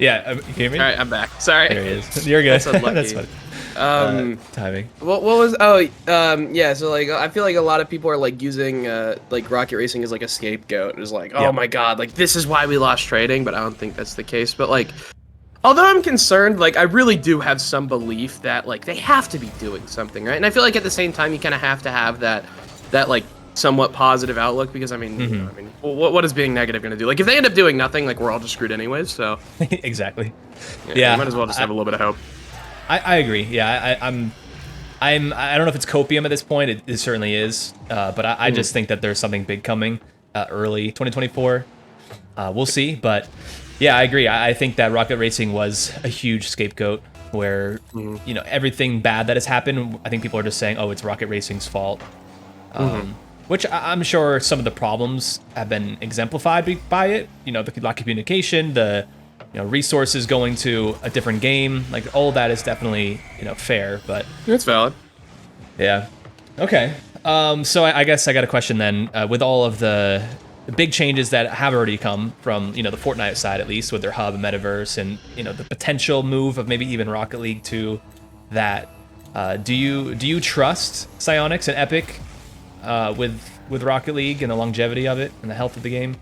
Yeah, can you hear me? All right, I'm back. Sorry. There he is. You're good. That's funny. Timing. What was? Oh, yeah. So like, I feel like a lot of people are like using like Rocket Racing as like a scapegoat. It's like, oh my God, like this is why we lost trading. But I don't think that's the case. But like, although I'm concerned, like I really do have some belief that like they have to be doing something, right? And I feel like at the same time, you kind of have to have that like somewhat positive outlook, because I mean, what is being negative going to do? Like, if they end up doing nothing, like we're all just screwed anyways. So exactly. Yeah, might as well just have a little bit of hope. I agree. Yeah, I don't know if it's copium at this point. It certainly is. But I just think that there's something big coming early 2024. We'll see. But yeah, I agree. I think that Rocket Racing was a huge scapegoat where, you know, everything bad that has happened, I think people are just saying, oh, it's Rocket Racing's fault. Which I'm sure some of the problems have been exemplified by it. You know, the lack of communication, the resources going to a different game, like all of that is definitely, you know, fair, but it's valid. Yeah. Okay. So I guess I got a question then. With all of the the big changes that have already come from, the Fortnite side, at least with their hub and metaverse, and the potential move of maybe even Rocket League to that. Do you trust Psyonix and Epic with Rocket League and the longevity of it and the health of the game?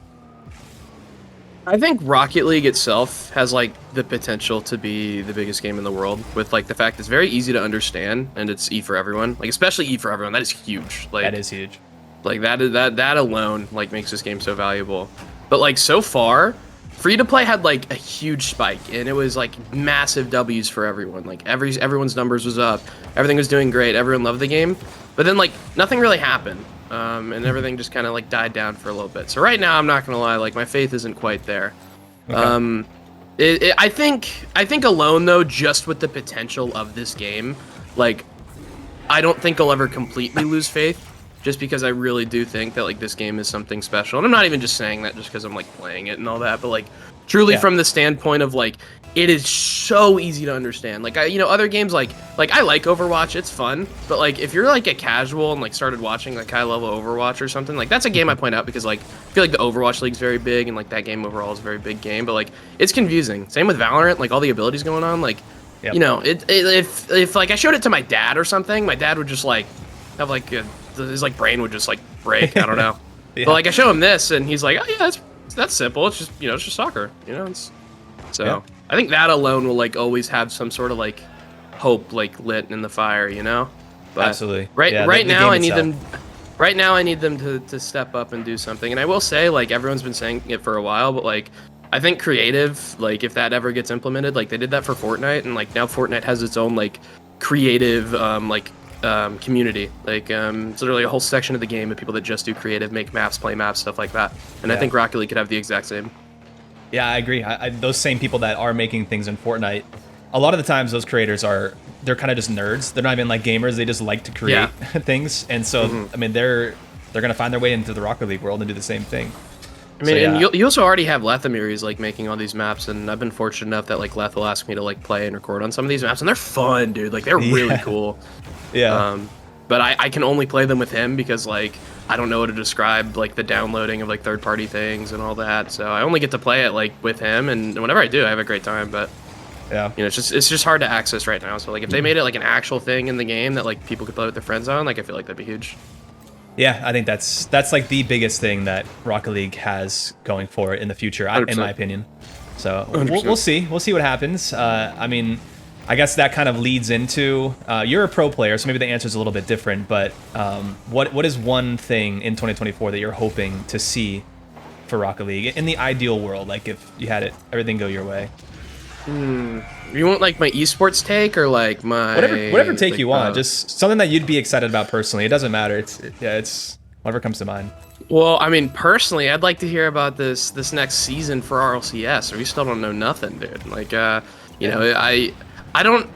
I think Rocket League itself has like the potential to be the biggest game in the world, with like the fact it's very easy to understand and it's E for everyone. Like especially E for everyone, that is huge. Like that is huge. Like that alone like makes this game so valuable. But like so far, free to play had like a huge spike, and it was like massive W's for everyone. Like everyone's numbers was up, everything was doing great, everyone loved the game. But then like nothing really happened. And everything just kind of like died down for a little bit. So right now, I'm not gonna lie, like my faith isn't quite there. Okay. I think alone though, just with the potential of this game, like I don't think I'll ever completely lose faith, just because I really do think that like this game is something special. And I'm not even just saying that just because I'm like playing it and all that, but like truly from the standpoint of like it is so easy to understand. Like other games like I like Overwatch, it's fun, but like if you're like a casual and like started watching like high level Overwatch or something, like that's a game I point out because like I feel like the Overwatch League's very big and like that game overall is a very big game, but like it's confusing. Same with Valorant, like all the abilities going on, like if like I showed it to my dad or something, my dad would just like have like his like brain would just like break. I don't know. But like I show him this and he's like, oh yeah, that's simple. It's just it's just soccer. So I think that alone will like always have some sort of like hope like lit in the fire, But absolutely. Right now I need them. Right now I need them to step up and do something. And I will say, like everyone's been saying it for a while, but like I think creative, like if that ever gets implemented, like they did that for Fortnite, and like now Fortnite has its own like creative community. Like it's literally a whole section of the game of people that just do creative, make maps, play maps, stuff like that. And I think Rocket League could have the exact same. Yeah, I agree. Those same people that are making things in Fortnite, a lot of the times those creators they're kind of just nerds. They're not even like gamers. They just like to create things. And so, I mean, they're going to find their way into the Rocket League world and do the same thing. I mean, and you also already have Lethamiris like making all these maps, and I've been fortunate enough that like Leth will ask me to like play and record on some of these maps, and they're fun, dude. Like they're really cool. Yeah. But I can only play them with him because like I don't know how to describe like the downloading of like third-party things and all that. So I only get to play it like with him, and whenever I do, I have a great time. But it's just hard to access right now. So like if they made it like an actual thing in the game that like people could play with their friends on, like I feel like that'd be huge. Yeah, I think that's like the biggest thing that Rocket League has going for it in the future, in my opinion. So we'll see. We'll see what happens. I mean, I guess that kind of leads into you're a pro player, so maybe the answer is a little bit different. But what is one thing in 2024 that you're hoping to see for Rocket League in the ideal world? Like if you had everything go your way. You want like my esports take or like my whatever take like, you want? Just something that you'd be excited about personally. It doesn't matter. It's whatever comes to mind. Well, I mean, personally, I'd like to hear about this next season for RLCS. We still don't know nothing, dude. Like, I don't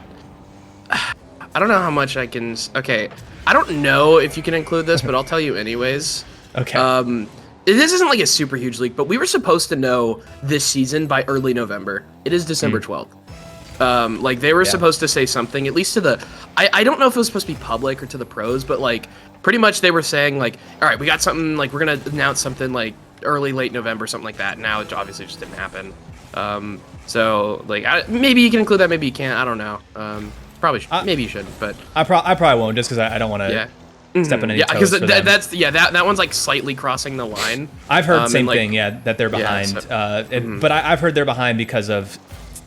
know how much I can. Okay, I don't know if you can include this, but I'll tell you anyways. Okay. This isn't like a super huge leak, but we were supposed to know this season by early November. It is December 12th. Like they were supposed to say something, at least to the. I don't know if it was supposed to be public or to the pros, but like pretty much they were saying like, all right, we got something, like we're gonna announce something like late November, something like that. Now it obviously just didn't happen. So like maybe you can include that, maybe you can't. I don't know. Probably maybe you shouldn't, but I probably won't, just because I don't want to step on any toes. That one's like slightly crossing the line. I've heard same thing, that they're behind. But I've heard they're behind because of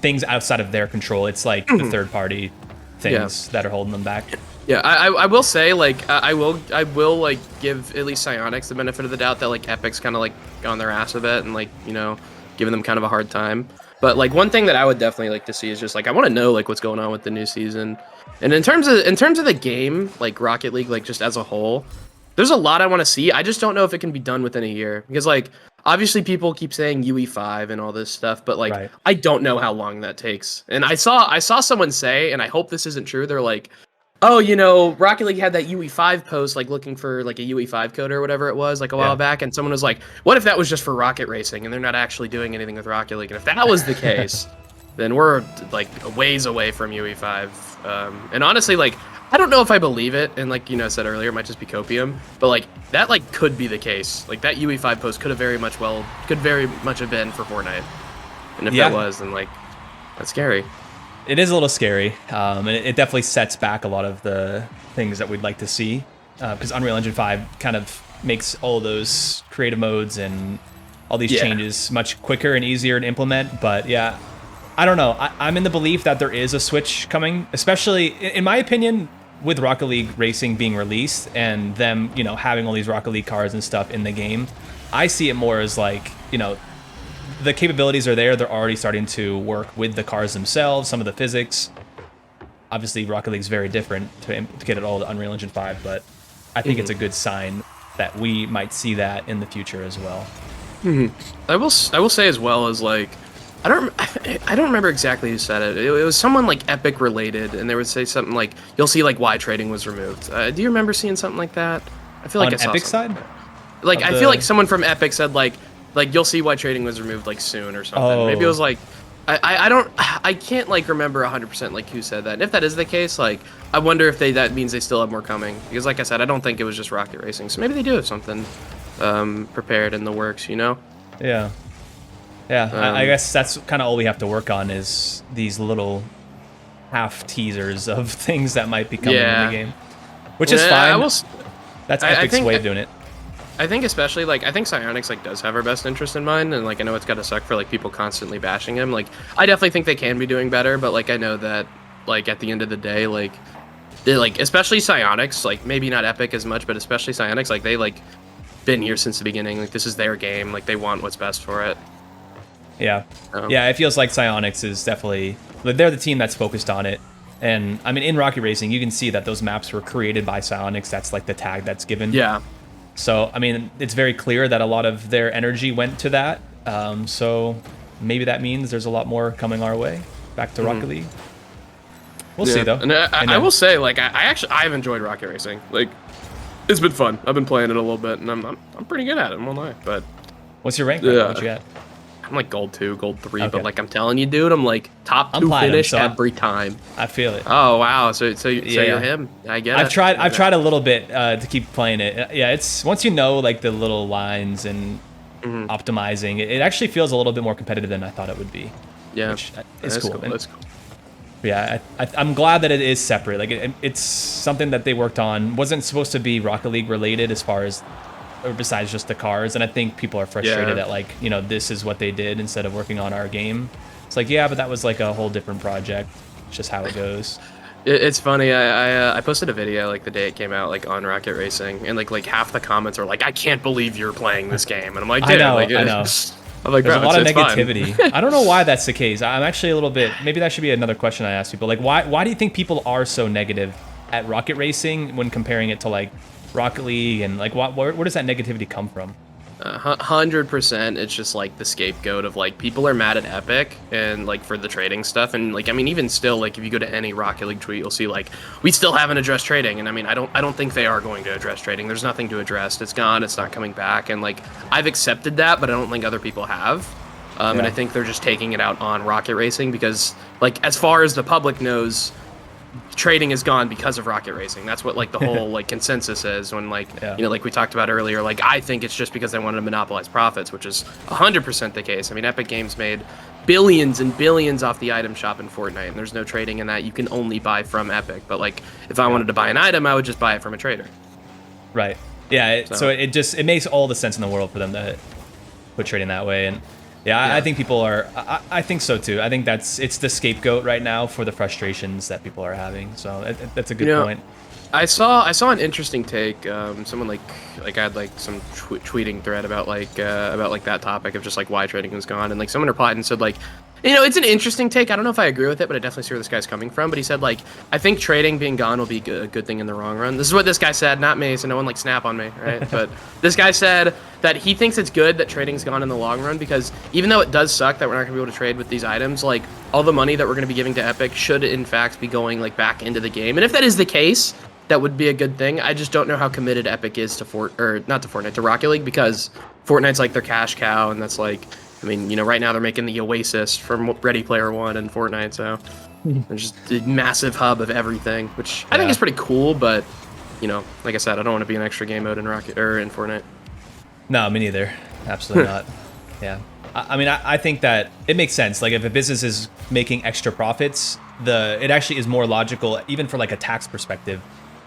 things outside of their control. It's like the third party things that are holding them back. Yeah, I will say like I will like give at least Psyonix the benefit of the doubt that like Epic's kind of like on their ass a bit and like giving them kind of a hard time. But like one thing that I would definitely like to see is just like I want to know like what's going on with the new season. And in terms of the game, like Rocket League, like just as a whole, there's a lot I want to see. I just don't know if it can be done within a year because like obviously people keep saying UE5 and all this stuff, but like I don't know how long that takes. And I saw someone say, and I hope this isn't true, they're like, oh, Rocket League had that UE5 post, like looking for like a UE5 code or whatever it was, like a while back, and someone was like, what if that was just for rocket racing and they're not actually doing anything with Rocket League? And if that was the case, then we're like a ways away from UE5. And honestly, like I don't know if I believe it, and like I said earlier, it might just be copium, but like that like could be the case. Like that UE5 post could very much have been for Fortnite, and if that was, then like that's scary. It is a little scary, and it definitely sets back a lot of the things that we'd like to see, because Unreal Engine 5 kind of makes all those creative modes and all these changes much quicker and easier to implement. But yeah, I don't know. I'm in the belief that there is a switch coming, especially in my opinion, with Rocket League Racing being released and them, having all these Rocket League cars and stuff in the game. I see it more as like, the capabilities are there. They're already starting to work with the cars themselves, some of the physics. Obviously, Rocket League's very different to get it all to Unreal Engine 5, but I think it's a good sign that we might see that in the future as well. I will say as well as like, I don't remember exactly who said it. It was someone like Epic related, and they would say something like, "You'll see like why trading was removed." Do you remember seeing something like that? I feel like on I saw Epic's side. Like I feel like someone from Epic said like you'll see why trading was removed like soon or something. Oh. Maybe it was like I can't like remember 100% like who said that. And if that is the case, like I wonder if that means they still have more coming, because like I said, I don't think it was just Rocket Racing. So maybe they do have something prepared in the works, Yeah. I guess that's kind of all we have to work on is these little half teasers of things that might be coming in the game, which is fine. That's Epic's way of doing it. I think especially like I think Psyonix like does have our best interest in mind, and like I know it's gotta suck for like people constantly bashing him. Like I definitely think they can be doing better, but like I know that like at the end of the day, like they like especially Psyonix, like maybe not Epic as much, but especially Psyonix, like they like been here since the beginning. Like this is their game. Like they want what's best for it. Yeah. Yeah, it feels like Psyonix is definitely they're the team that's focused on it. And I mean in Rocket Racing you can see that those maps were created by Psyonix. That's like the tag that's given. Yeah. So, I mean, it's very clear that a lot of their energy went to that. So maybe that means there's a lot more coming our way back to Rocket League. We'll see, though. And I will say, like, I've enjoyed Rocket Racing. Like, it's been fun. I've been playing it a little bit, and I'm pretty good at it. I won't lie. But what's your rank? What you at? I'm like gold 2, gold 3, Okay. but like I'm telling you, dude, I'm like top 2 finish every time. I feel it. Oh wow, so you're him. I get it. I've tried a little bit to keep playing it. Yeah, it's once you know like the little lines and optimizing, it actually feels a little bit more competitive than I thought it would be. Yeah, which is cool. That's cool. Yeah, I'm glad that it is separate. Like it's something that they worked on. Wasn't supposed to be Rocket League related as far as. Or besides just the cars, and I think people are frustrated at like this is what they did instead of working on our game. It's like but that was like a whole different project. It's just how it goes. It's funny. I posted a video like the day it came out like on Rocket Racing, and like half the comments are like, "I can't believe you're playing this game," and I'm like, I know. I'm like, there's a lot of negativity. I don't know why that's the case. I'm actually a little bit. Maybe that should be another question I ask people. Like, why do you think people are so negative at Rocket Racing when comparing it to like Rocket League, and like where does that negativity come from? 100%. It's just like the scapegoat of like people are mad at Epic and like for the trading stuff, and like I mean even still like if you go to any Rocket League tweet you'll see like we still haven't addressed trading, and I mean I don't think they are going to address trading. There's nothing to address. It's gone. It's not coming back, and like I've accepted that, but I don't think other people have. And I think they're just taking it out on Rocket Racing because like as far as the public knows, trading is gone because of Rocket Racing. That's what like the whole like consensus is when like like we talked about earlier, like I think it's just because they wanted to monopolize profits, which is 100% the case. I mean Epic Games made billions and billions off the item shop in Fortnite, and there's no trading in that. You can only buy from Epic, but like if I wanted to buy an item I would just buy it from a trader. Right. Yeah, so it makes all the sense in the world for them to put trading that way. And I think people are. I think so too. I think it's the scapegoat right now for the frustrations that people are having. So that's a good point. I saw an interesting take. Someone like I had like some tweeting thread about that topic of just like why trading is gone, and like someone replied and said like, it's an interesting take. I don't know if I agree with it, but I definitely see where this guy's coming from. But he said like, I think trading being gone will be a good thing in the long run. This is what this guy said, not me, so no one like snap on me, right? But this guy said that he thinks it's good that trading's gone in the long run because even though it does suck that we're not gonna be able to trade with these items, like all the money that we're gonna be giving to Epic should in fact be going like back into the game. And if that is the case, that would be a good thing. I just don't know how committed Epic is to to Rocket League, because Fortnite's like their cash cow, and that's like, I mean, right now they're making the Oasis from Ready Player One and Fortnite, so There's just a massive hub of everything, which I think is pretty cool. But you know, like I said, I don't want to be an extra game mode in Rocket or in Fortnite. No, me neither. Absolutely not. Yeah. I mean, I think that it makes sense. Like, if a business is making extra profits, it actually is more logical, even for like a tax perspective,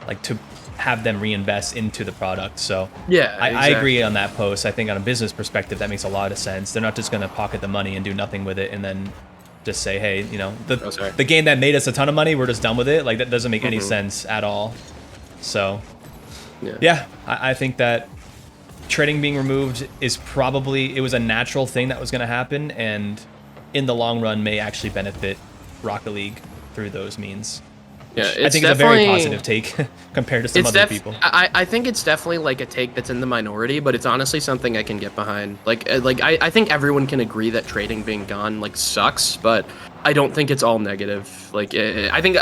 like to have them reinvest into the product. So yeah, I agree on that post. I think on a business perspective, that makes a lot of sense. They're not just going to pocket the money and do nothing with it and then just say, hey, you know, the game that made us a ton of money, we're just done with it. Like, that doesn't make any sense at all. So yeah, I think that trading being removed is probably, it was a natural thing that was going to happen, and in the long run may actually benefit Rocket League through those means. Yeah, I think it's a very positive take compared to some other people. I think it's definitely like a take that's in the minority, but it's honestly something I can get behind. Like I think everyone can agree that trading being gone like sucks, but I don't think it's all negative. Like I think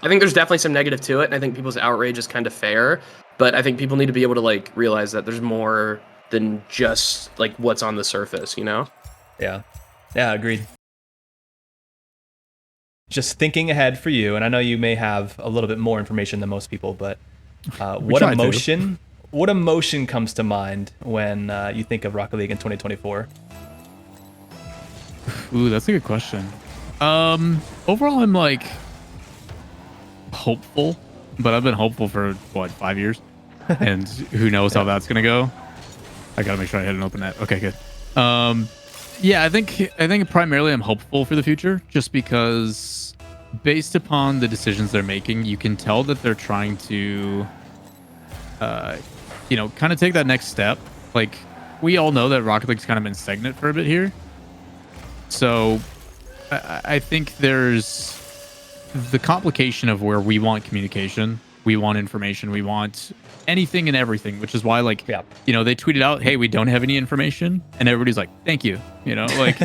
there's definitely some negative to it, and I think people's outrage is kind of fair. But I think people need to be able to like realize that there's more than just like what's on the surface, you know? Yeah, agreed. Just thinking ahead for you, and I know you may have a little bit more information than most people, but what emotion comes to mind when you think of Rocket League in 2024? Ooh, that's a good question. Overall, I'm like hopeful, but I've been hopeful for what, 5 years, and who knows how that's gonna go. I gotta make sure I hit an open net. Okay, good. Yeah, I think primarily I'm hopeful for the future, just because based upon the decisions they're making, you can tell that they're trying to, you know, kind of take that next step. Like, we all know that Rocket League's kind of been stagnant for a bit here. So I think there's the complication of where we want communication, we want information, we want anything and everything, which is why, like, you know, they tweeted out, hey, we don't have any information, and everybody's like, thank you, you know, like,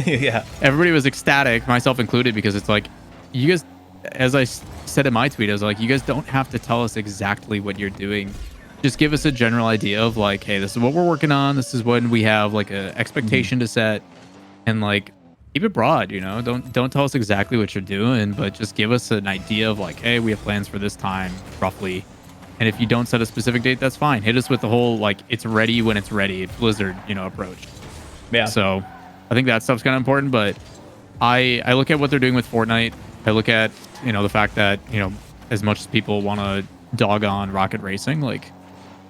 everybody was ecstatic, myself included, because it's like, you guys, as I said in my tweet, I was like, you guys don't have to tell us exactly what you're doing, just give us a general idea of like, hey, this is what we're working on, this is when we have like a expectation to set, and like, keep it broad, you know, don't tell us exactly what you're doing, but just give us an idea of like, hey, we have plans for this time roughly. And if you don't set a specific date, that's fine. Hit us with the whole like, it's ready when it's ready, Blizzard, you know, approach. Yeah. So I think that stuff's kind of important, but I look at what they're doing with Fortnite. I look at, you know, the fact that, you know, as much as people want to dog on rocket racing, like,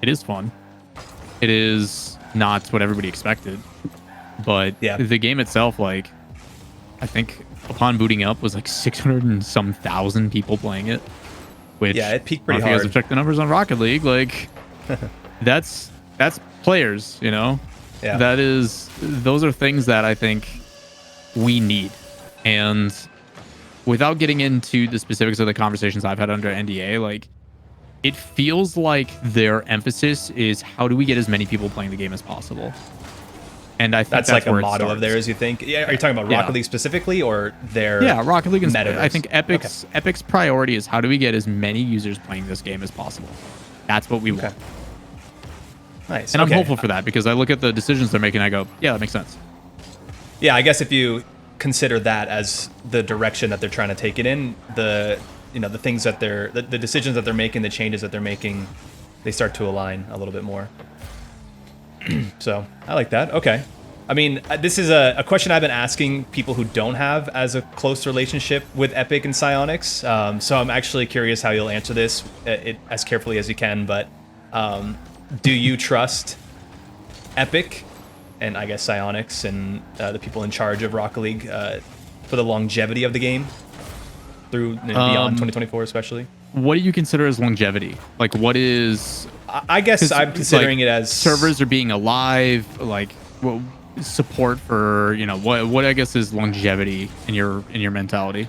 it is fun. It is not what everybody expected, but the game itself, like, I think upon booting up was like 600 and some thousand people playing it. Which, it peaked pretty hard. If you guys have checked the numbers on Rocket League, like, that's players, you know? Yeah. Those are things that I think we need. And without getting into the specifics of the conversations I've had under NDA, like, it feels like their emphasis is how do we get as many people playing the game as possible? And I think that's like a motto of theirs, you think? Yeah, are you talking about Rocket League specifically, or their Rocket League and metaverse? I think Epic's priority is how do we get as many users playing this game as possible. That's what we want. Nice. And I'm hopeful for that, because I look at the decisions they're making, I go, yeah, that makes sense. Yeah, I guess if you consider that as the direction that they're trying to take it in, the things that the decisions that they're making, the changes that they're making, they start to align a little bit more. So I like that. Okay. I mean, this is a question I've been asking people who don't have as a close relationship with Epic and Psyonix. So I'm actually curious how you'll answer this as carefully as you can. But do you trust Epic and I guess Psyonix and the people in charge of Rocket League for the longevity of the game through beyond 2024 especially? What do you consider as longevity? Like, what is... I guess I'm considering it as... servers are being alive, like, well, support for, you know, what I guess is longevity in your mentality?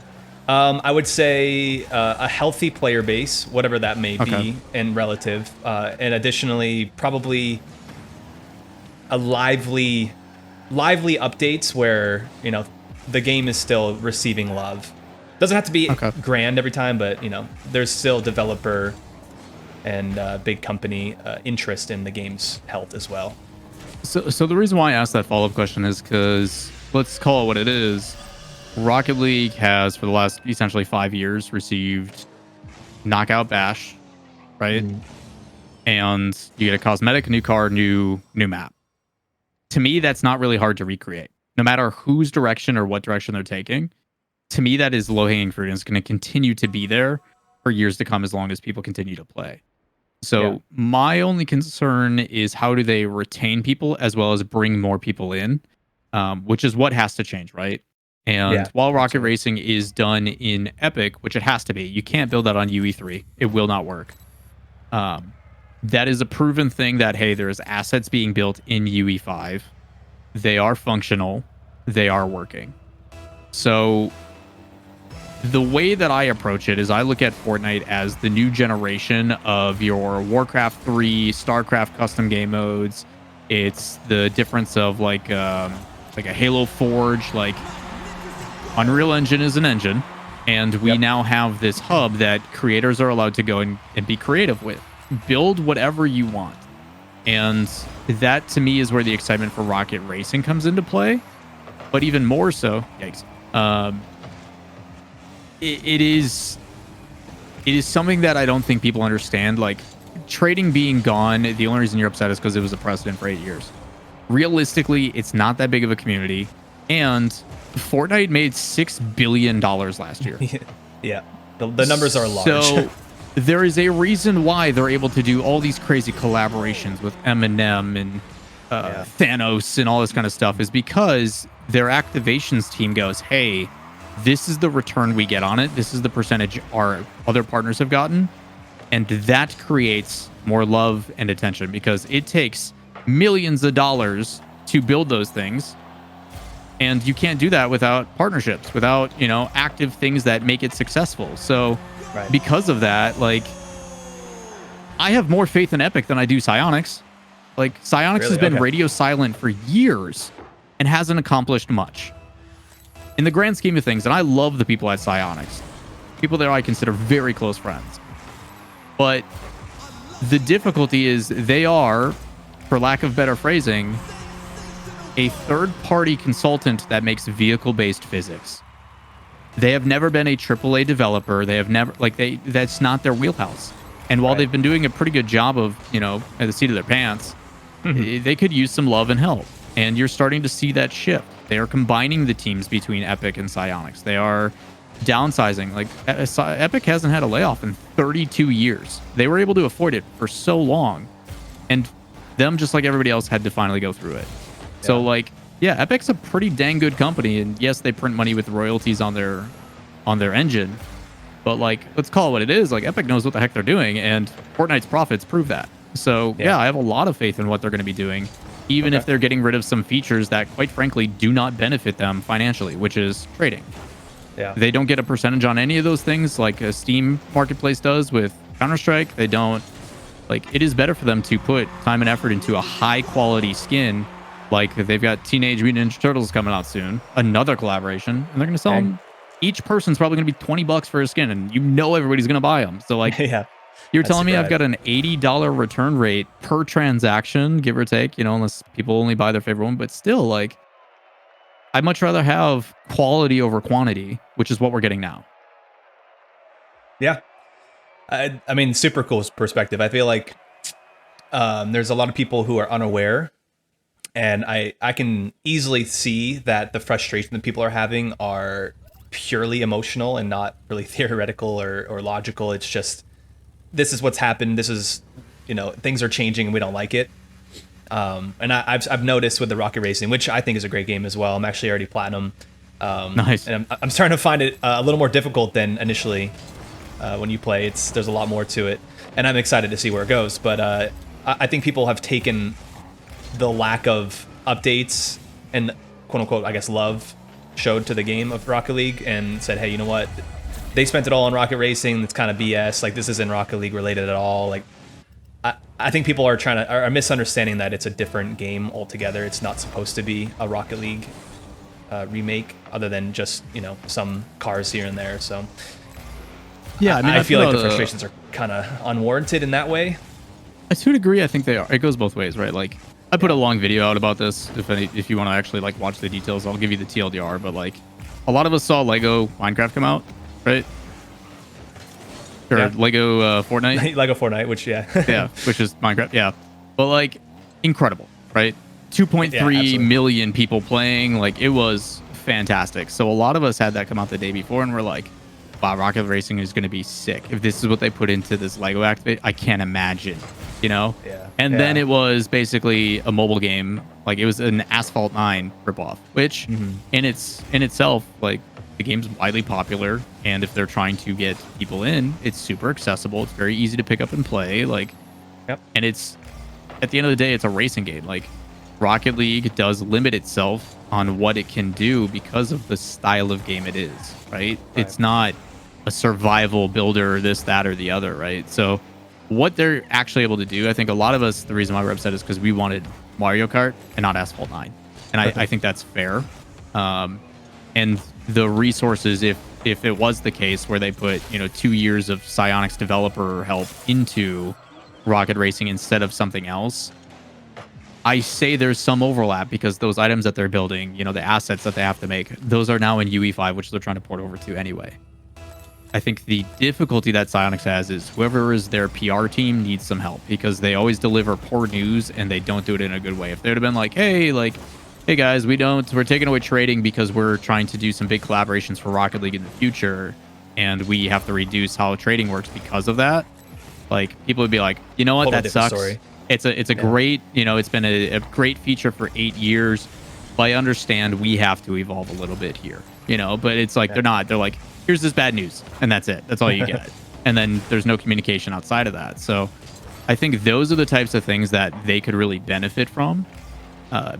I would say a healthy player base, whatever that may be, and relative. And additionally, probably a lively updates where, you know, the game is still receiving love. Doesn't have to be grand every time, but, you know, there's still developer and big company interest in the game's health as well. So the reason why I asked that follow-up question is because, let's call it what it is, Rocket League has, for the last essentially 5 years, received Knockout Bash, right? And you get a cosmetic, new card, new map. To me, that's not really hard to recreate. No matter whose direction or what direction they're taking, to me, that is low-hanging fruit and it's going to continue to be there for years to come as long as people continue to play. So my only concern is how do they retain people as well as bring more people in, which is what has to change, right? And while Rocket Racing is done in Epic, which it has to be, you can't build that on UE3. It will not work. That is a proven thing that, hey, there's assets being built in UE5. They are functional. They are working. So the way that I approach it is I look at Fortnite as the new generation of your Warcraft 3, StarCraft custom game modes. It's the difference of like a Halo Forge, like Unreal Engine is an engine, and we now have this hub that creators are allowed to go and be creative with. Build whatever you want. And that, to me, is where the excitement for Rocket Racing comes into play. But even more so, yikes, it is something that I don't think people understand. Like, trading being gone, the only reason you're upset is because it was a precedent for 8 years. Realistically, it's not that big of a community. And Fortnite made $6 billion last year. Yeah, the numbers are large. So there is a reason why they're able to do all these crazy collaborations with Eminem and Thanos and all this kind of stuff, is because their activations team goes, hey, this is the return we get on it. This is the percentage our other partners have gotten. And that creates more love and attention, because it takes millions of dollars to build those things. And you can't do that without partnerships, without, active things that make it successful. So because of that, like, I have more faith in Epic than I do Psyonix. Like, Psyonix has been radio silent for years and hasn't accomplished much. In the grand scheme of things, and I love the people at Psyonix. People there I consider very close friends. But the difficulty is they are, for lack of better phrasing, a third-party consultant that makes vehicle-based physics. They have never been a AAA developer. They have never, that's not their wheelhouse. And while they've been doing a pretty good job of, at the seat of their pants, they could use some love and help. And you're starting to see that shift. They are combining the teams between Epic and Psyonix. They are downsizing. Like, Epic hasn't had a layoff in 32 years. They were able to afford it for so long. And them, just like everybody else, had to finally go through it. So, Epic's a pretty dang good company, and yes, they print money with royalties on their engine, but let's call it what it is. Like, Epic knows what the heck they're doing, and Fortnite's profits prove that. So, I have a lot of faith in what they're going to be doing, even if they're getting rid of some features that, quite frankly, do not benefit them financially, which is trading. Yeah, they don't get a percentage on any of those things like a Steam Marketplace does with Counter-Strike. They don't. It is better for them to put time and effort into a high-quality skin. Like, they've got Teenage Mutant Ninja Turtles coming out soon, another collaboration, and they're going to sell them. Each person's probably going to be $20 for a skin, and everybody's going to buy them. So, you're telling me I've got an $80 return rate per transaction, give or take, unless people only buy their favorite one. But still, I'd much rather have quality over quantity, which is what we're getting now. Yeah. I mean, super cool perspective. I feel like there's a lot of people who are unaware. And I can easily see that the frustration that people are having are purely emotional and not really theoretical or logical. It's just, this is what's happened. This is, things are changing and we don't like it. And I've noticed with the Rocket Racing, which I think is a great game as well. I'm actually already platinum. Nice. And I'm starting to find it a little more difficult than initially when you play. There's a lot more to it. And I'm excited to see where it goes. But I think people have taken the lack of updates and quote unquote, I guess, love showed to the game of Rocket League and said, hey, you know what? They spent it all on Rocket Racing. It's kind of BS. This isn't Rocket League related at all. I think people are misunderstanding that it's a different game altogether. It's not supposed to be a Rocket League remake, other than just, some cars here and there. So yeah, I feel like the frustrations are kind of unwarranted in that way. To a degree, I think they are. It goes both ways, right? I put a long video out about this. If you want to actually watch the details, I'll give you the TLDR. But a lot of us saw Lego Minecraft come out, right? Or Yeah. Lego Fortnite. Lego Fortnite, which yeah, which is Minecraft. Yeah, but like incredible, right? 2.3 absolutely. million people playing. Like it was fantastic. So a lot of us had that come out the day before, and we're like, "Wow, Rocket Racing is going to be sick." If this is what they put into this Lego Activate, I can't imagine. You know? Yeah. And then it was basically a mobile game. Like it was an Asphalt 9 ripoff, which in itself, like the game's widely popular, and if they're trying to get people in, it's super accessible. It's very easy to pick up and play. Like, and it's at the end of the day, it's a racing game. Like Rocket League does limit itself on what it can do because of the style of game it is, right? It's not a survival builder, this, that, or the other, right? So what they're actually able to do, I think a lot of us, the reason why we're upset is because we wanted Mario Kart and not Asphalt 9. And I think that's fair. And the resources, if it was the case where they put, 2 years of Psyonix developer help into Rocket Racing instead of something else, I say there's some overlap because those items that they're building, the assets that they have to make, those are now in UE5, which they're trying to port over to anyway. I think the difficulty that Psyonix has is whoever is their PR team needs some help because they always deliver poor news and they don't do it in a good way. If they'd have been like, hey guys, we're taking away trading because we're trying to do some big collaborations for Rocket League in the future and we have to reduce how trading works because of that. Like people would be like, you know what, that sucks. Story. It's a great, it's been a great feature for 8 years. But I understand we have to evolve a little bit here, but it's like, they're like, here's this bad news. And that's it. That's all you get. And then there's no communication outside of that. So I think those are the types of things that they could really benefit from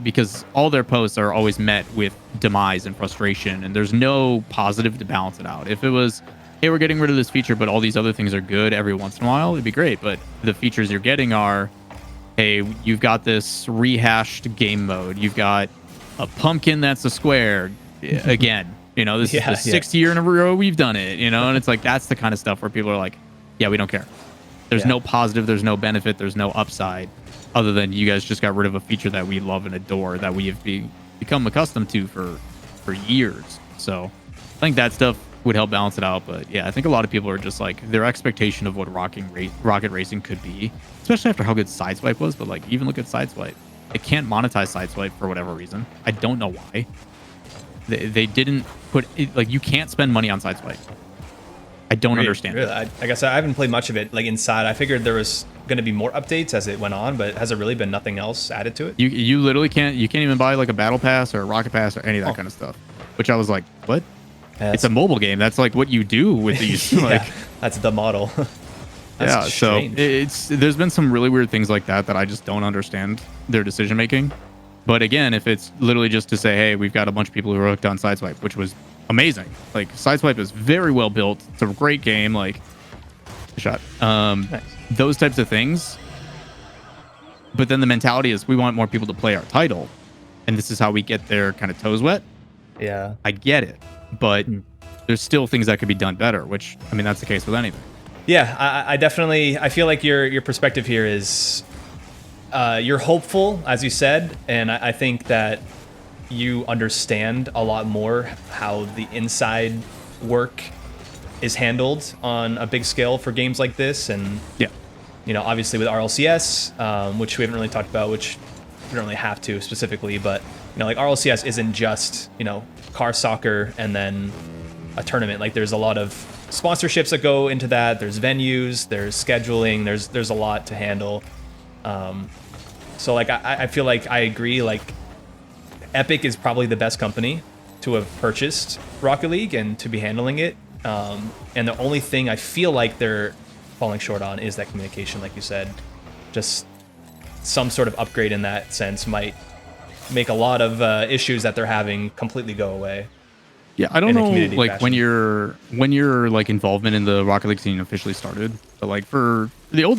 because all their posts are always met with demise and frustration. And there's no positive to balance it out. If it was, hey, we're getting rid of this feature, but all these other things are good every once in a while, it'd be great. But the features you're getting are, hey, you've got this rehashed game mode. You've got a pumpkin that's a square again. This is the sixth year in a row we've done it, and it's like that's the kind of stuff where people are like, yeah, we don't care. There's no positive, there's no benefit, there's no upside other than you guys just got rid of a feature that we love and adore that we have become accustomed to for years. So I think that stuff would help balance it out. But yeah, I think a lot of people are just like their expectation of what Rocket Racing could be, especially after how good Sideswipe was. But like even look at Sideswipe. It can't monetize Sideswipe for whatever reason. I don't know why. They didn't put like you can't spend money on Sideswipe. I don't understand. Really? I guess I haven't played much of it like inside. I figured there was going to be more updates as it went on, but has there really been nothing else added to it? You literally can't even buy like a battle pass or a rocket pass or any of that kind of stuff. Which I was like, what? It's a mobile game. That's like what you do with these. That's the model. That's strange. So there's been some really weird things like that I just don't understand their decision making. But again, if it's literally just to say, hey, we've got a bunch of people who are hooked on Sideswipe, which was amazing. Like Sideswipe is very well built. It's a great game. Like, shot. Nice. Those types of things. But then the mentality is we want more people to play our title, and this is how we get their kind of toes wet. Yeah, I get it, but there's still things that could be done better. Which I mean, that's the case with anything. Yeah, I definitely feel like your perspective here is. You're hopeful, as you said, and I think that you understand a lot more how the inside work is handled on a big scale for games like this. And, obviously with RLCS, which we haven't really talked about, which we don't really have to specifically, but, like RLCS isn't just, car soccer and then a tournament. Like there's a lot of sponsorships that go into that. There's venues, there's scheduling, there's a lot to handle. So like I feel like I agree, like Epic is probably the best company to have purchased Rocket League and to be handling it. And the only thing I feel like they're falling short on is that communication, like you said. Just some sort of upgrade in that sense might make a lot of issues that they're having completely go away. Yeah, I don't know, like when your like involvement in the Rocket League scene officially started, but like for the old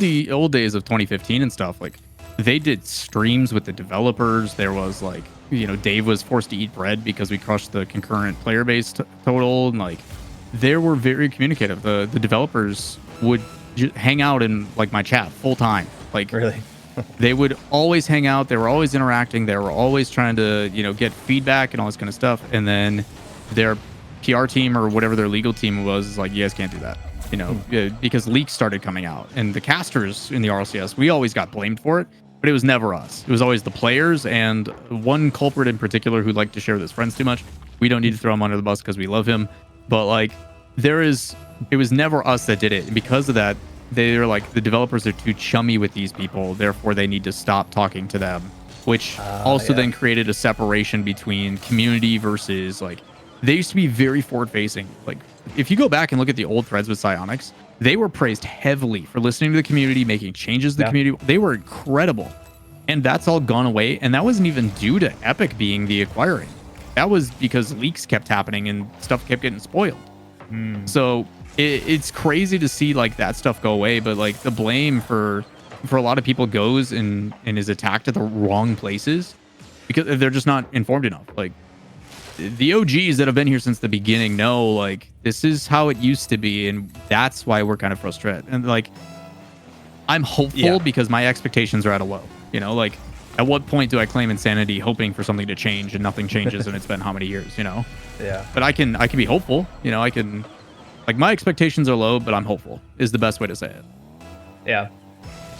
days of 2015 and stuff, like they did streams with the developers. There was like, Dave was forced to eat bread because we crushed the concurrent player base total, and like they were very communicative. The developers would hang out in like my chat full time. Like really, they would always hang out. They were always interacting. They were always trying to get feedback and all this kind of stuff. And then their PR team or whatever their legal team was like, you guys can't do that. You know, because leaks started coming out, and the casters in the RLCS, we always got blamed for it, but it was never us. It was always the players, and one culprit in particular who liked to share with his friends too much. We don't need to throw him under the bus because we love him, but like it was never us that did it, and because of that, they were like, the developers are too chummy with these people, therefore they need to stop talking to them, which also then created a separation between community versus like, they used to be very forward facing. Like, if you go back and look at the old threads with Psyonix, they were praised heavily for listening to the community, making changes to the community. They were incredible. And that's all gone away. And that wasn't even due to Epic being the acquiring. That was because leaks kept happening and stuff kept getting spoiled. So it's crazy to see like that stuff go away. But like the blame for a lot of people goes and is attacked at the wrong places because they're just not informed enough. Like, the OGs that have been here since the beginning know like this is how it used to be, and that's why we're kind of frustrated. And like, I'm hopeful because my expectations are at a low. You know, like, at what point do I claim insanity hoping for something to change and nothing changes and it's been how many years? You know. Yeah. But I can be hopeful. You know, I can, like, my expectations are low, but I'm hopeful is the best way to say it. Yeah.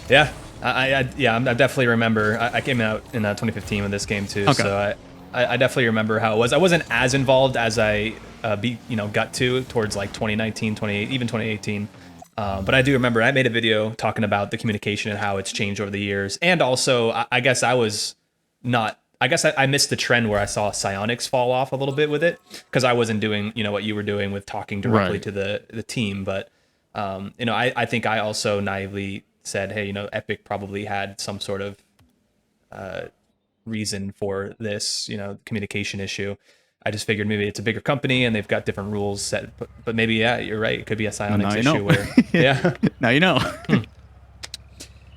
Yeah. I definitely remember. I came out in 2015 with this game too. Okay. So I definitely remember how it was. I wasn't as involved as I got towards like 2019, 2018, even 2018. But I do remember I made a video talking about the communication and how it's changed over the years. And also, I guess I missed the trend where I saw Psyonix fall off a little bit with it because I wasn't doing, what you were doing with talking directly to the team. But, I think I also naively said, hey, Epic probably had some sort of reason for this, communication issue. I just figured maybe it's a bigger company and they've got different rules set, but maybe, you're right. It could be a Psyonix issue where, now you know.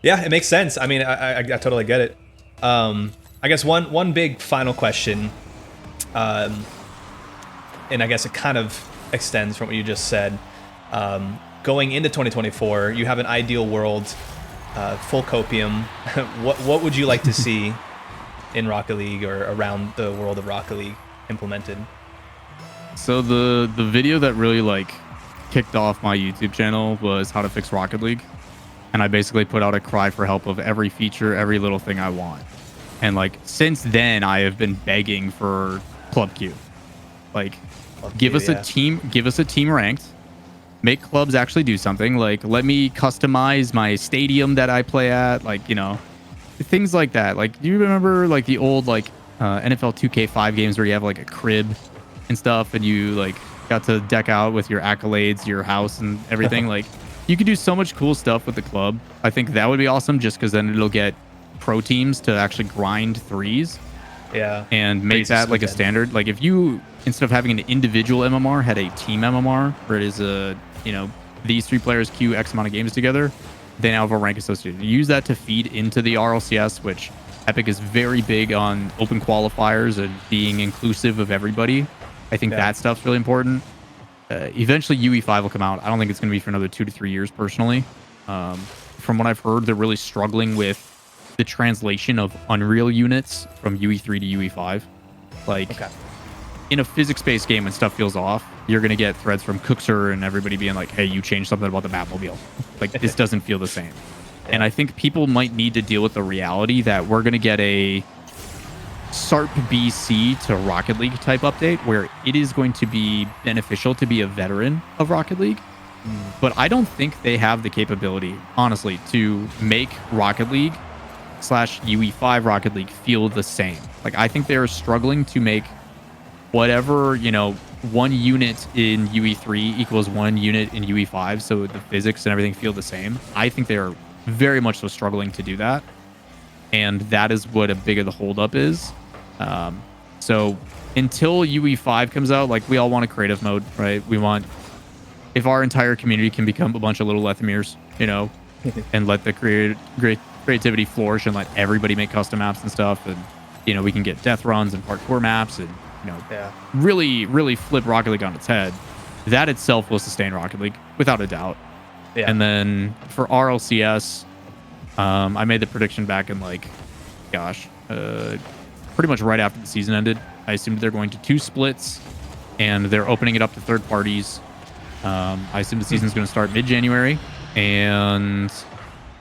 Yeah, it makes sense. I mean, I totally get it. I guess one big final question, and I guess it kind of extends from what you just said. Going into 2024, you have an ideal world, full copium. What would you like to see in Rocket League or around the world of Rocket League implemented? So the video that really kicked off my YouTube channel was how to fix Rocket League, and I basically put out a cry for help of every feature, every little thing I want. And since then I have been begging for Club Q. Give us a team ranked, make clubs actually do something. Let me customize my stadium that I play at, things like that. Do you remember the old NFL 2K5 games where you have a crib and stuff, and you got to deck out with your accolades, your house and everything? You could do so much cool stuff with the club. I think that would be awesome, just because then it'll get pro teams to actually grind threes. Yeah. And make that a standard. If you, instead of having an individual MMR, had a team MMR, where it is these three players queue X amount of games together, they now have a rank associated. Use that to feed into the RLCS, which Epic is very big on open qualifiers and being inclusive of everybody. I think that stuff's really important. Eventually UE5 will come out. I don't think it's going to be for another 2 to 3 years personally. From what I've heard, they're really struggling with the translation of Unreal units from UE3 to UE5. In a physics-based game, when stuff feels off, you're going to get threads from Cookser and everybody being like, hey, you changed something about the Batmobile. This doesn't feel the same. And I think people might need to deal with the reality that we're going to get a SARP BC to Rocket League type update where it is going to be beneficial to be a veteran of Rocket League. But I don't think they have the capability, honestly, to make Rocket League / UE5 Rocket League feel the same. I think they're struggling to make whatever, 1 unit in UE3 equals 1 unit in UE5, so the physics and everything feel the same. I think they're very much so struggling to do that, and that is what a big of the holdup is. So until UE5 comes out, we all want a creative mode, right? We want, if our entire community can become a bunch of little Lethemirs, and let the creativity flourish and let everybody make custom maps and stuff, and we can get death runs and parkour maps and really, really flip Rocket League on its head. That itself will sustain Rocket League without a doubt. Yeah. And then for RLCS, I made the prediction back in pretty much right after the season ended. I assumed they're going to 2 splits and they're opening it up to third parties. I assume the season's going to start mid-January, and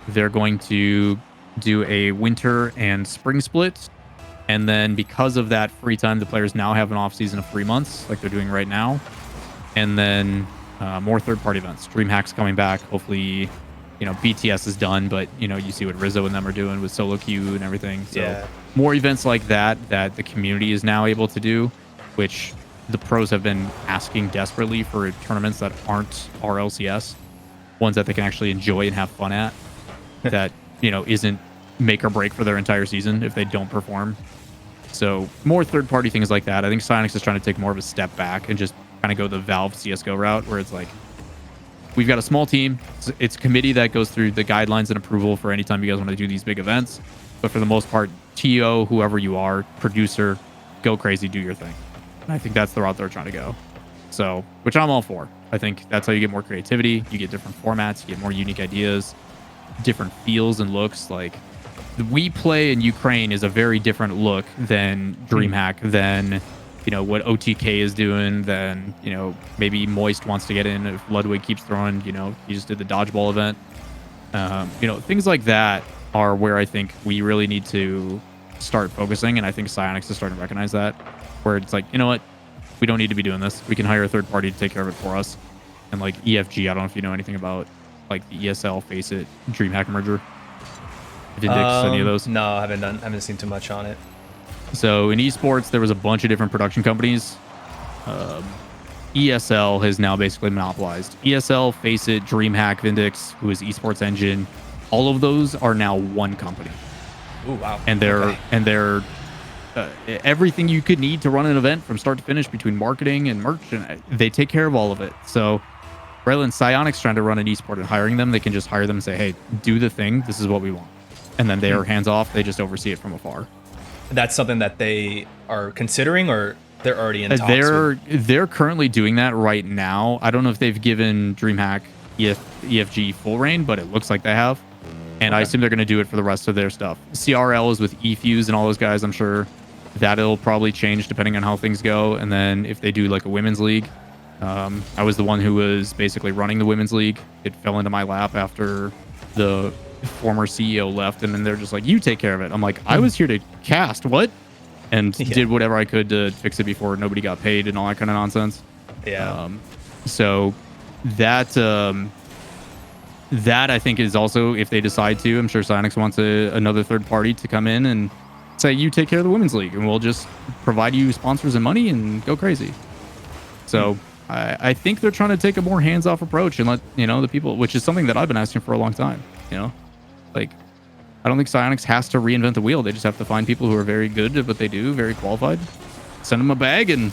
they're going to do a winter and spring split. And then because of that free time, the players now have an off season of 3 months, like they're doing right now. And then more third-party events. DreamHack's coming back. Hopefully, BTS is done, but you see what Rizzo and them are doing with solo queue and everything. So more events like that the community is now able to do, which the pros have been asking desperately for tournaments that aren't RLCS, ones that they can actually enjoy and have fun at, that isn't make or break for their entire season if they don't perform. So more third-party things like that. I think Psyonix is trying to take more of a step back and just kind of go the Valve CSGO route, where it's like, we've got a small team. It's a committee that goes through the guidelines and approval for any time you guys want to do these big events. But for the most part, TO, whoever you are, producer, go crazy, do your thing. And I think that's the route they're trying to go. So, which I'm all for. I think that's how you get more creativity. You get different formats. You get more unique ideas, different feels and looks. Like, the We Play in Ukraine is a very different look than DreamHack, than what OTK is doing, than maybe Moist wants to get in if Ludwig keeps throwing. He just did the dodgeball event. Things like that are where I think we really need to start focusing, and I think Psyonix is starting to recognize that, where it's like, what, we don't need to be doing this. We can hire a third party to take care of it for us. And like EFG, I don't know if you know anything about like the ESL, Faceit, DreamHack merger. Vindix, any of those? No, I haven't seen too much on it. So in esports, there was a bunch of different production companies. ESL has now basically monopolized. ESL, Faceit, DreamHack, Vindix, who is Esports Engine, all of those are now one company. Ooh, wow. And they're everything you could need to run an event from start to finish, between marketing and merch, and they take care of all of it. So rather than Psyonix trying to run an esport and hiring them, they can just hire them and say, hey, do the thing. This is what we want. And then they are hands off. They just oversee it from afar. That's something that they are considering, or they're already in talks? They're currently doing that right now. I don't know if they've given DreamHack EFG full reign, but it looks like they have. And I assume they're going to do it for the rest of their stuff. CRL is with eFuse and all those guys. I'm sure that'll probably change depending on how things go. And then if they do like a women's league, I was the one who was basically running the women's league. It fell into my lap after the former CEO left, and then they're just like, you take care of it. I'm like, I was here to cast, what? And did whatever I could to fix it before nobody got paid and all that kind of nonsense. So that I think is also, if they decide to, I'm sure Psyonix wants another third party to come in and say, you take care of the women's league and we'll just provide you sponsors and money and go crazy. So I think they're trying to take a more hands-off approach and let the people, which is something that I've been asking for a long time. Like, I don't think Psyonix has to reinvent the wheel. They just have to find people who are very good at what they do, very qualified, send them a bag and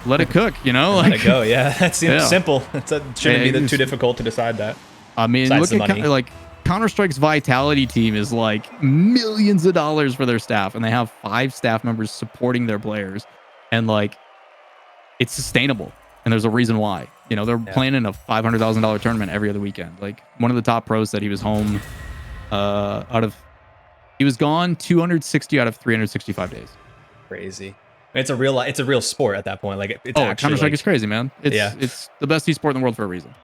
let it cook, Let it go. Yeah, that seems simple. It shouldn't be too difficult to decide that. I mean, look at Counter-Strike's Vitality team is like millions of dollars for their staff, and they have 5 staff members supporting their players, and like, it's sustainable, and there's a reason why. They're playing in a $500,000 tournament every other weekend. Like, one of the top pros said he was home he was gone 260 out of 365 days. Crazy. It's a real sport at that point. Like, it's actually Counter-Strike is crazy, man. It's the best esport in the world for a reason.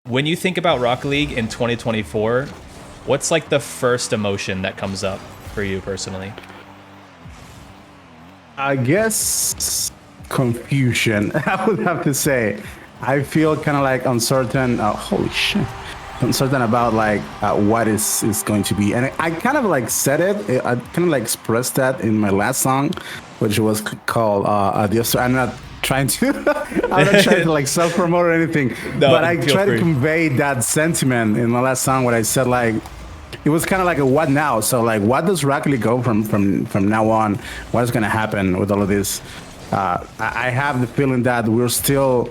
When you think about Rocket League in 2024, what's like the first emotion that comes up for you personally? I guess confusion. I would have to say. I feel kind of like uncertain. Holy shit. Uncertain about like what is going to be. And I kind of like said it. I kind of like expressed that in my last song, which was called Adios. I'm not trying to like self-promote or anything, but I try to convey that sentiment in my last song, where I said like, it was kind of like a what now. So like, what does Rocket League go from now on? What is going to happen with all of this? I have the feeling that we're still,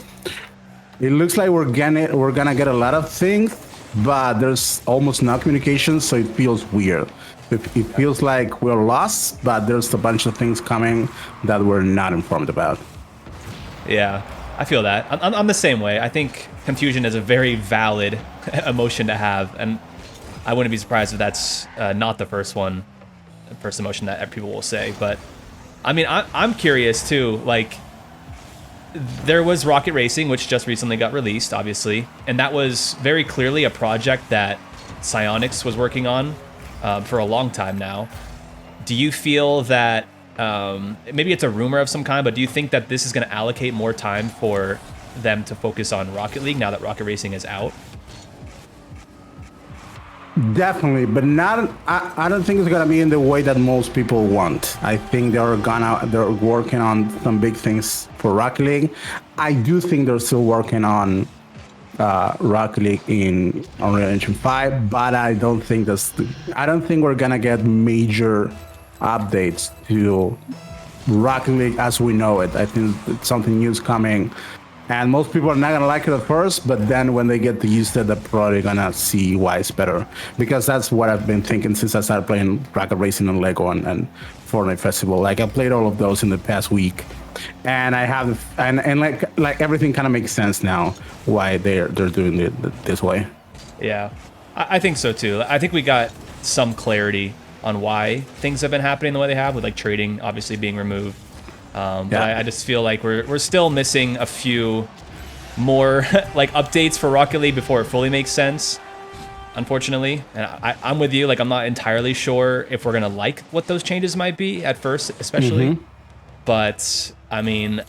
it looks like we're gonna get a lot of things, but there's almost no communication, so it feels weird. It feels like we're lost, but there's a bunch of things coming that we're not informed about. Yeah, I feel that. I'm the same way. I think confusion is a very valid emotion to have, and I wouldn't be surprised if that's not the first emotion that people will say. But I mean, I'm curious too. Like, there was Rocket Racing, which just recently got released, obviously, and that was very clearly a project that Psyonix was working on for a long time now. Do you feel that maybe it's a rumor of some kind, but do you think that this is going to allocate more time for them to focus on Rocket League now that Rocket Racing is out? Definitely, but not. I don't think it's gonna be in the way that most people want. I think they're working on some big things for Rocket League. I do think they're still working on Rocket League in Unreal Engine 5, but I don't think we're gonna get major updates to Rocket League as we know it. I think something new is coming. And most people are not gonna like it at first, but then when they get to use it, they're probably gonna see why it's better. Because that's what I've been thinking since I started playing Rocket Racing and Lego and Fortnite Festival. Like I played all of those in the past week, and I have and like everything kind of makes sense now why they're doing it this way. Yeah, I think so too. I think we got some clarity on why things have been happening the way they have, with like trading obviously being removed. But I just feel like we're still missing a few more like updates for Rocket League before it fully makes sense, unfortunately. And I'm with you. Like, I'm not entirely sure if we're gonna like what those changes might be at first, especially. But I mean,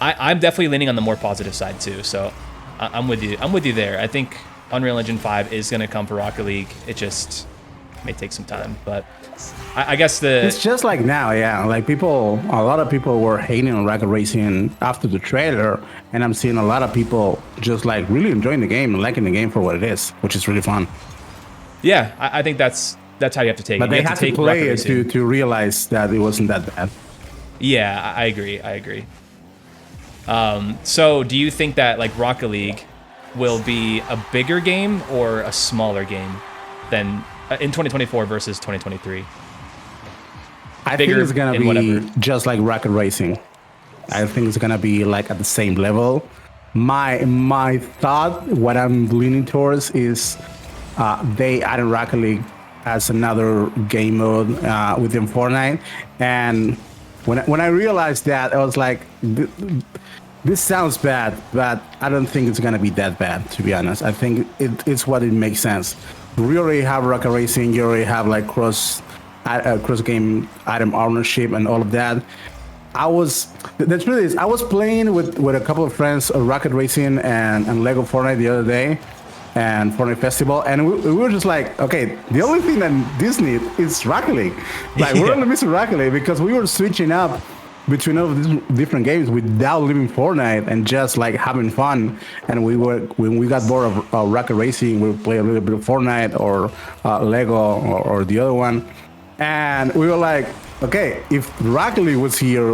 I'm definitely leaning on the more positive side too. So I'm with you. I'm with you there. I think Unreal Engine 5 is gonna come for Rocket League. It just may take some time, but I guess it's just like now, yeah. Like a lot of people were hating on Rocket Racing after the trailer, and I'm seeing a lot of people just like really enjoying the game and liking the game for what it is, which is really fun. Yeah, I think that's how you have to take it. But they have to play it to realize that it wasn't that bad. Yeah, I agree. So do you think that like Rocket League will be a bigger game or a smaller game than in 2024 versus 2023? I think it's gonna be just like Rocket Racing. I think it's gonna be like at the same level. My thought, what I'm leaning towards, is they added Rocket League as another game mode within Fortnite, and when I realized that, I was like, this sounds bad, but I don't think it's gonna be that bad, to be honest. I think it's what it makes sense. We already have Rocket Racing, you already have like cross game item ownership and all of that. I was playing with a couple of friends Rocket Racing and Lego Fortnite the other day, and Fortnite Festival, and we were just like, okay, the only thing that this needs is Rocket League. Like, we're only missing Rocket League because we were switching up between all of these different games without leaving Fortnite and just like having fun. And when we got bored of Rocket Racing, we would play a little bit of Fortnite or Lego or the other one. And we were like, okay, if Rocket League was here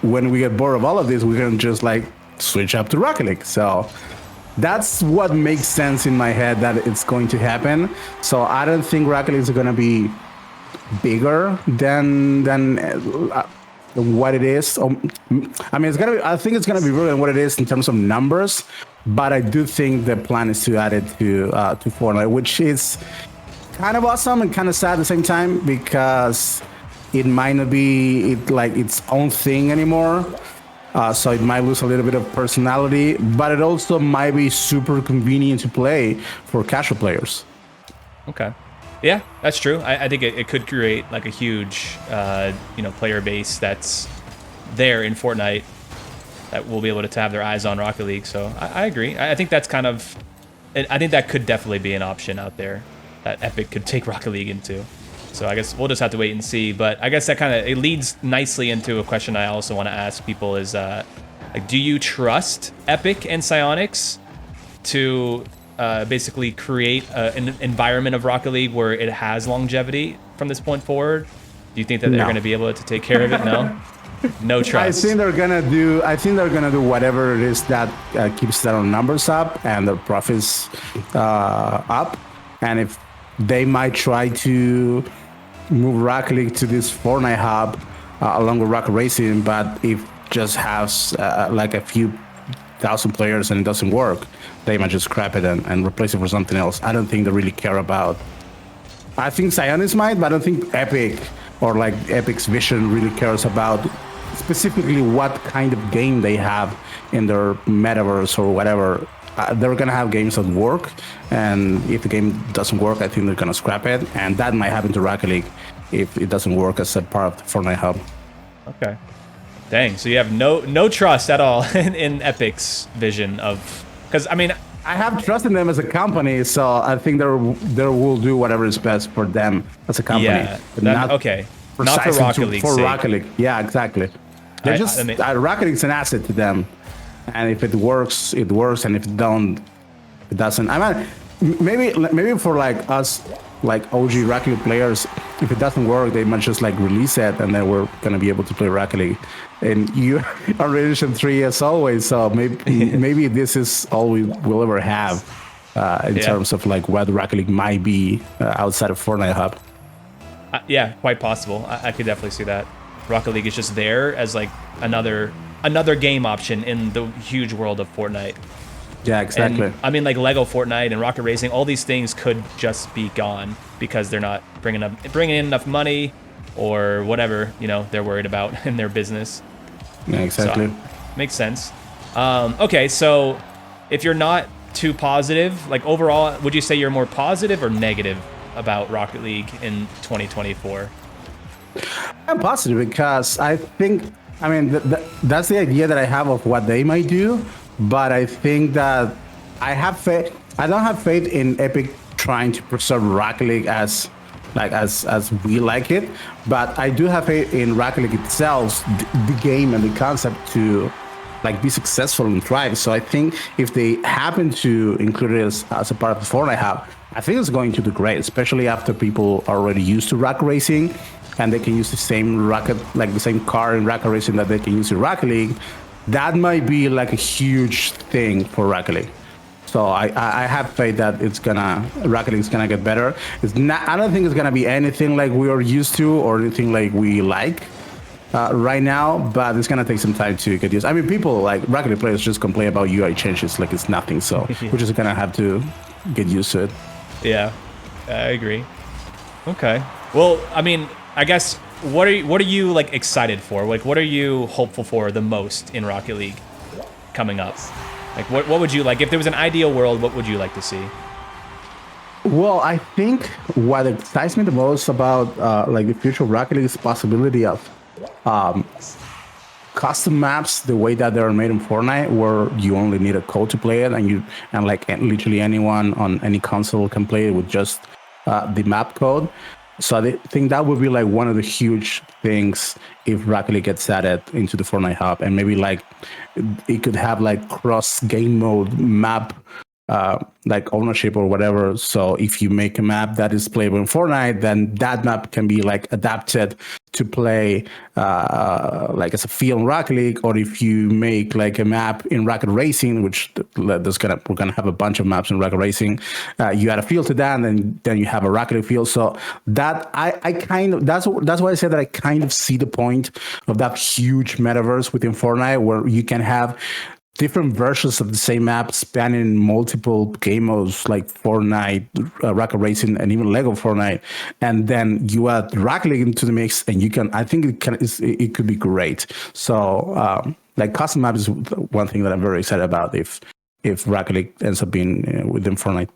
when we get bored of all of this, we can just like switch up to Rocket League. So that's what makes sense in my head that it's going to happen. So I don't think Rocket League is going to be bigger than what it is. I mean, I think it's gonna be bigger than what it is in terms of numbers, but I do think the plan is to add it to Fortnite, which is kind of awesome and kind of sad at the same time, because it might not be its own thing anymore. So it might lose a little bit of personality, but it also might be super convenient to play for casual players. Okay. Yeah, that's true. I think it could create like a huge, player base that's there in Fortnite that will be able to have their eyes on Rocket League. So I agree. I think that's I think that could definitely be an option out there that Epic could take Rocket League into. So I guess we'll just have to wait and see. But I guess that it leads nicely into a question I also want to ask people is, do you trust Epic and Psyonix to basically create an environment of Rocket League where it has longevity from this point forward? Do you think that they're going to be able to take care of it? No trust. I think they're gonna do whatever it is that keeps their numbers up and their profits up. And if they might try to move Rocket League to this Fortnite hub along with Rocket Racing, but if just has like a few thousand players and it doesn't work, they might just scrap it and replace it for something else. I don't think they really care about. I think Psyonix might, but I don't think Epic or like Epic's vision really cares about specifically what kind of game they have in their metaverse or whatever. They're gonna have games that work, and if the game doesn't work, I think they're gonna scrap it, and that might happen to Rocket League if it doesn't work as a part of the Fortnite hub. Okay. Dang. So you have no trust at all in Epic's vision of, because I mean, I have trust in them as a company, so I think they will do whatever is best for them as a company. Yeah. Okay. Not for Rocket League. For Rocket League. Yeah, exactly. They're just Rocket League's an asset to them, and if it works, it works, and if it don't, it doesn't. I mean, maybe for like us, like OG Rocket League players, if it doesn't work, they might just like release it, and then we're gonna be able to play Rocket League. And you are Edition 3 as always, so maybe this is all we will ever have in terms of like what Rocket League might be outside of Fortnite Hub. Yeah, quite possible. I could definitely see that. Rocket League is just there as like another game option in the huge world of Fortnite. Yeah, exactly. And, I mean, like Lego Fortnite and Rocket Racing, all these things could just be gone because they're not bringing in enough money or whatever, you know, they're worried about in their business. Yeah, exactly. So, makes sense. Okay, so if you're not too positive, like overall, would you say you're more positive or negative about Rocket League in 2024? I'm positive because I think, I mean, that's the idea that I have of what they might do, but I think that I have faith. I don't have faith in Epic trying to preserve Rocket League as we like it, but I do have faith in Rocket League itself, the game and the concept to like be successful and thrive. So I think if they happen to include it as a part of the Fortnite hub, I think it's going to do great, especially after people are already used to Rocket Racing and they can use the same rocket, like the same car in Rocket Racing that they can use in Rocket League. That might be like a huge thing for Rocket League. So I have faith that Rocket League's gonna get better. I don't think it's gonna be anything like we are used to or anything like we like right now, but it's gonna take some time to get used. I mean, people like Rocket League players just complain about UI changes like it's nothing. So we're just gonna have to get used to it. Yeah, I agree. Okay. Well, I mean, I guess what are you like excited for? Like, what are you hopeful for the most in Rocket League coming up? Like, what would you like if there was an ideal world? What would you like to see? Well, I think what excites me the most about like the future of Rocket League is the possibility of custom maps, the way that they're made in Fortnite, where you only need a code to play it, and literally anyone on any console can play it with just the map code. So I think that would be like one of the huge things if Rocket League gets added into the Fortnite hub, and maybe like it could have like cross game mode map like ownership or whatever. So if you make a map that is playable in Fortnite, then that map can be like adapted to play like as a field in Rocket League. Or if you make like a map in Rocket Racing, which we're gonna have a bunch of maps in Rocket Racing, you add a field to that, and then you have a Rocket League field. So that that's why I said that I kind of see the point of that huge metaverse within Fortnite, where you can have different versions of the same map spanning multiple game modes like Fortnite, Rocket Racing, and even Lego Fortnite. And then you add Rocket League into the mix, and I think it could be great. So like custom maps is one thing that I'm very excited about if Rocket League ends up being within Fortnite.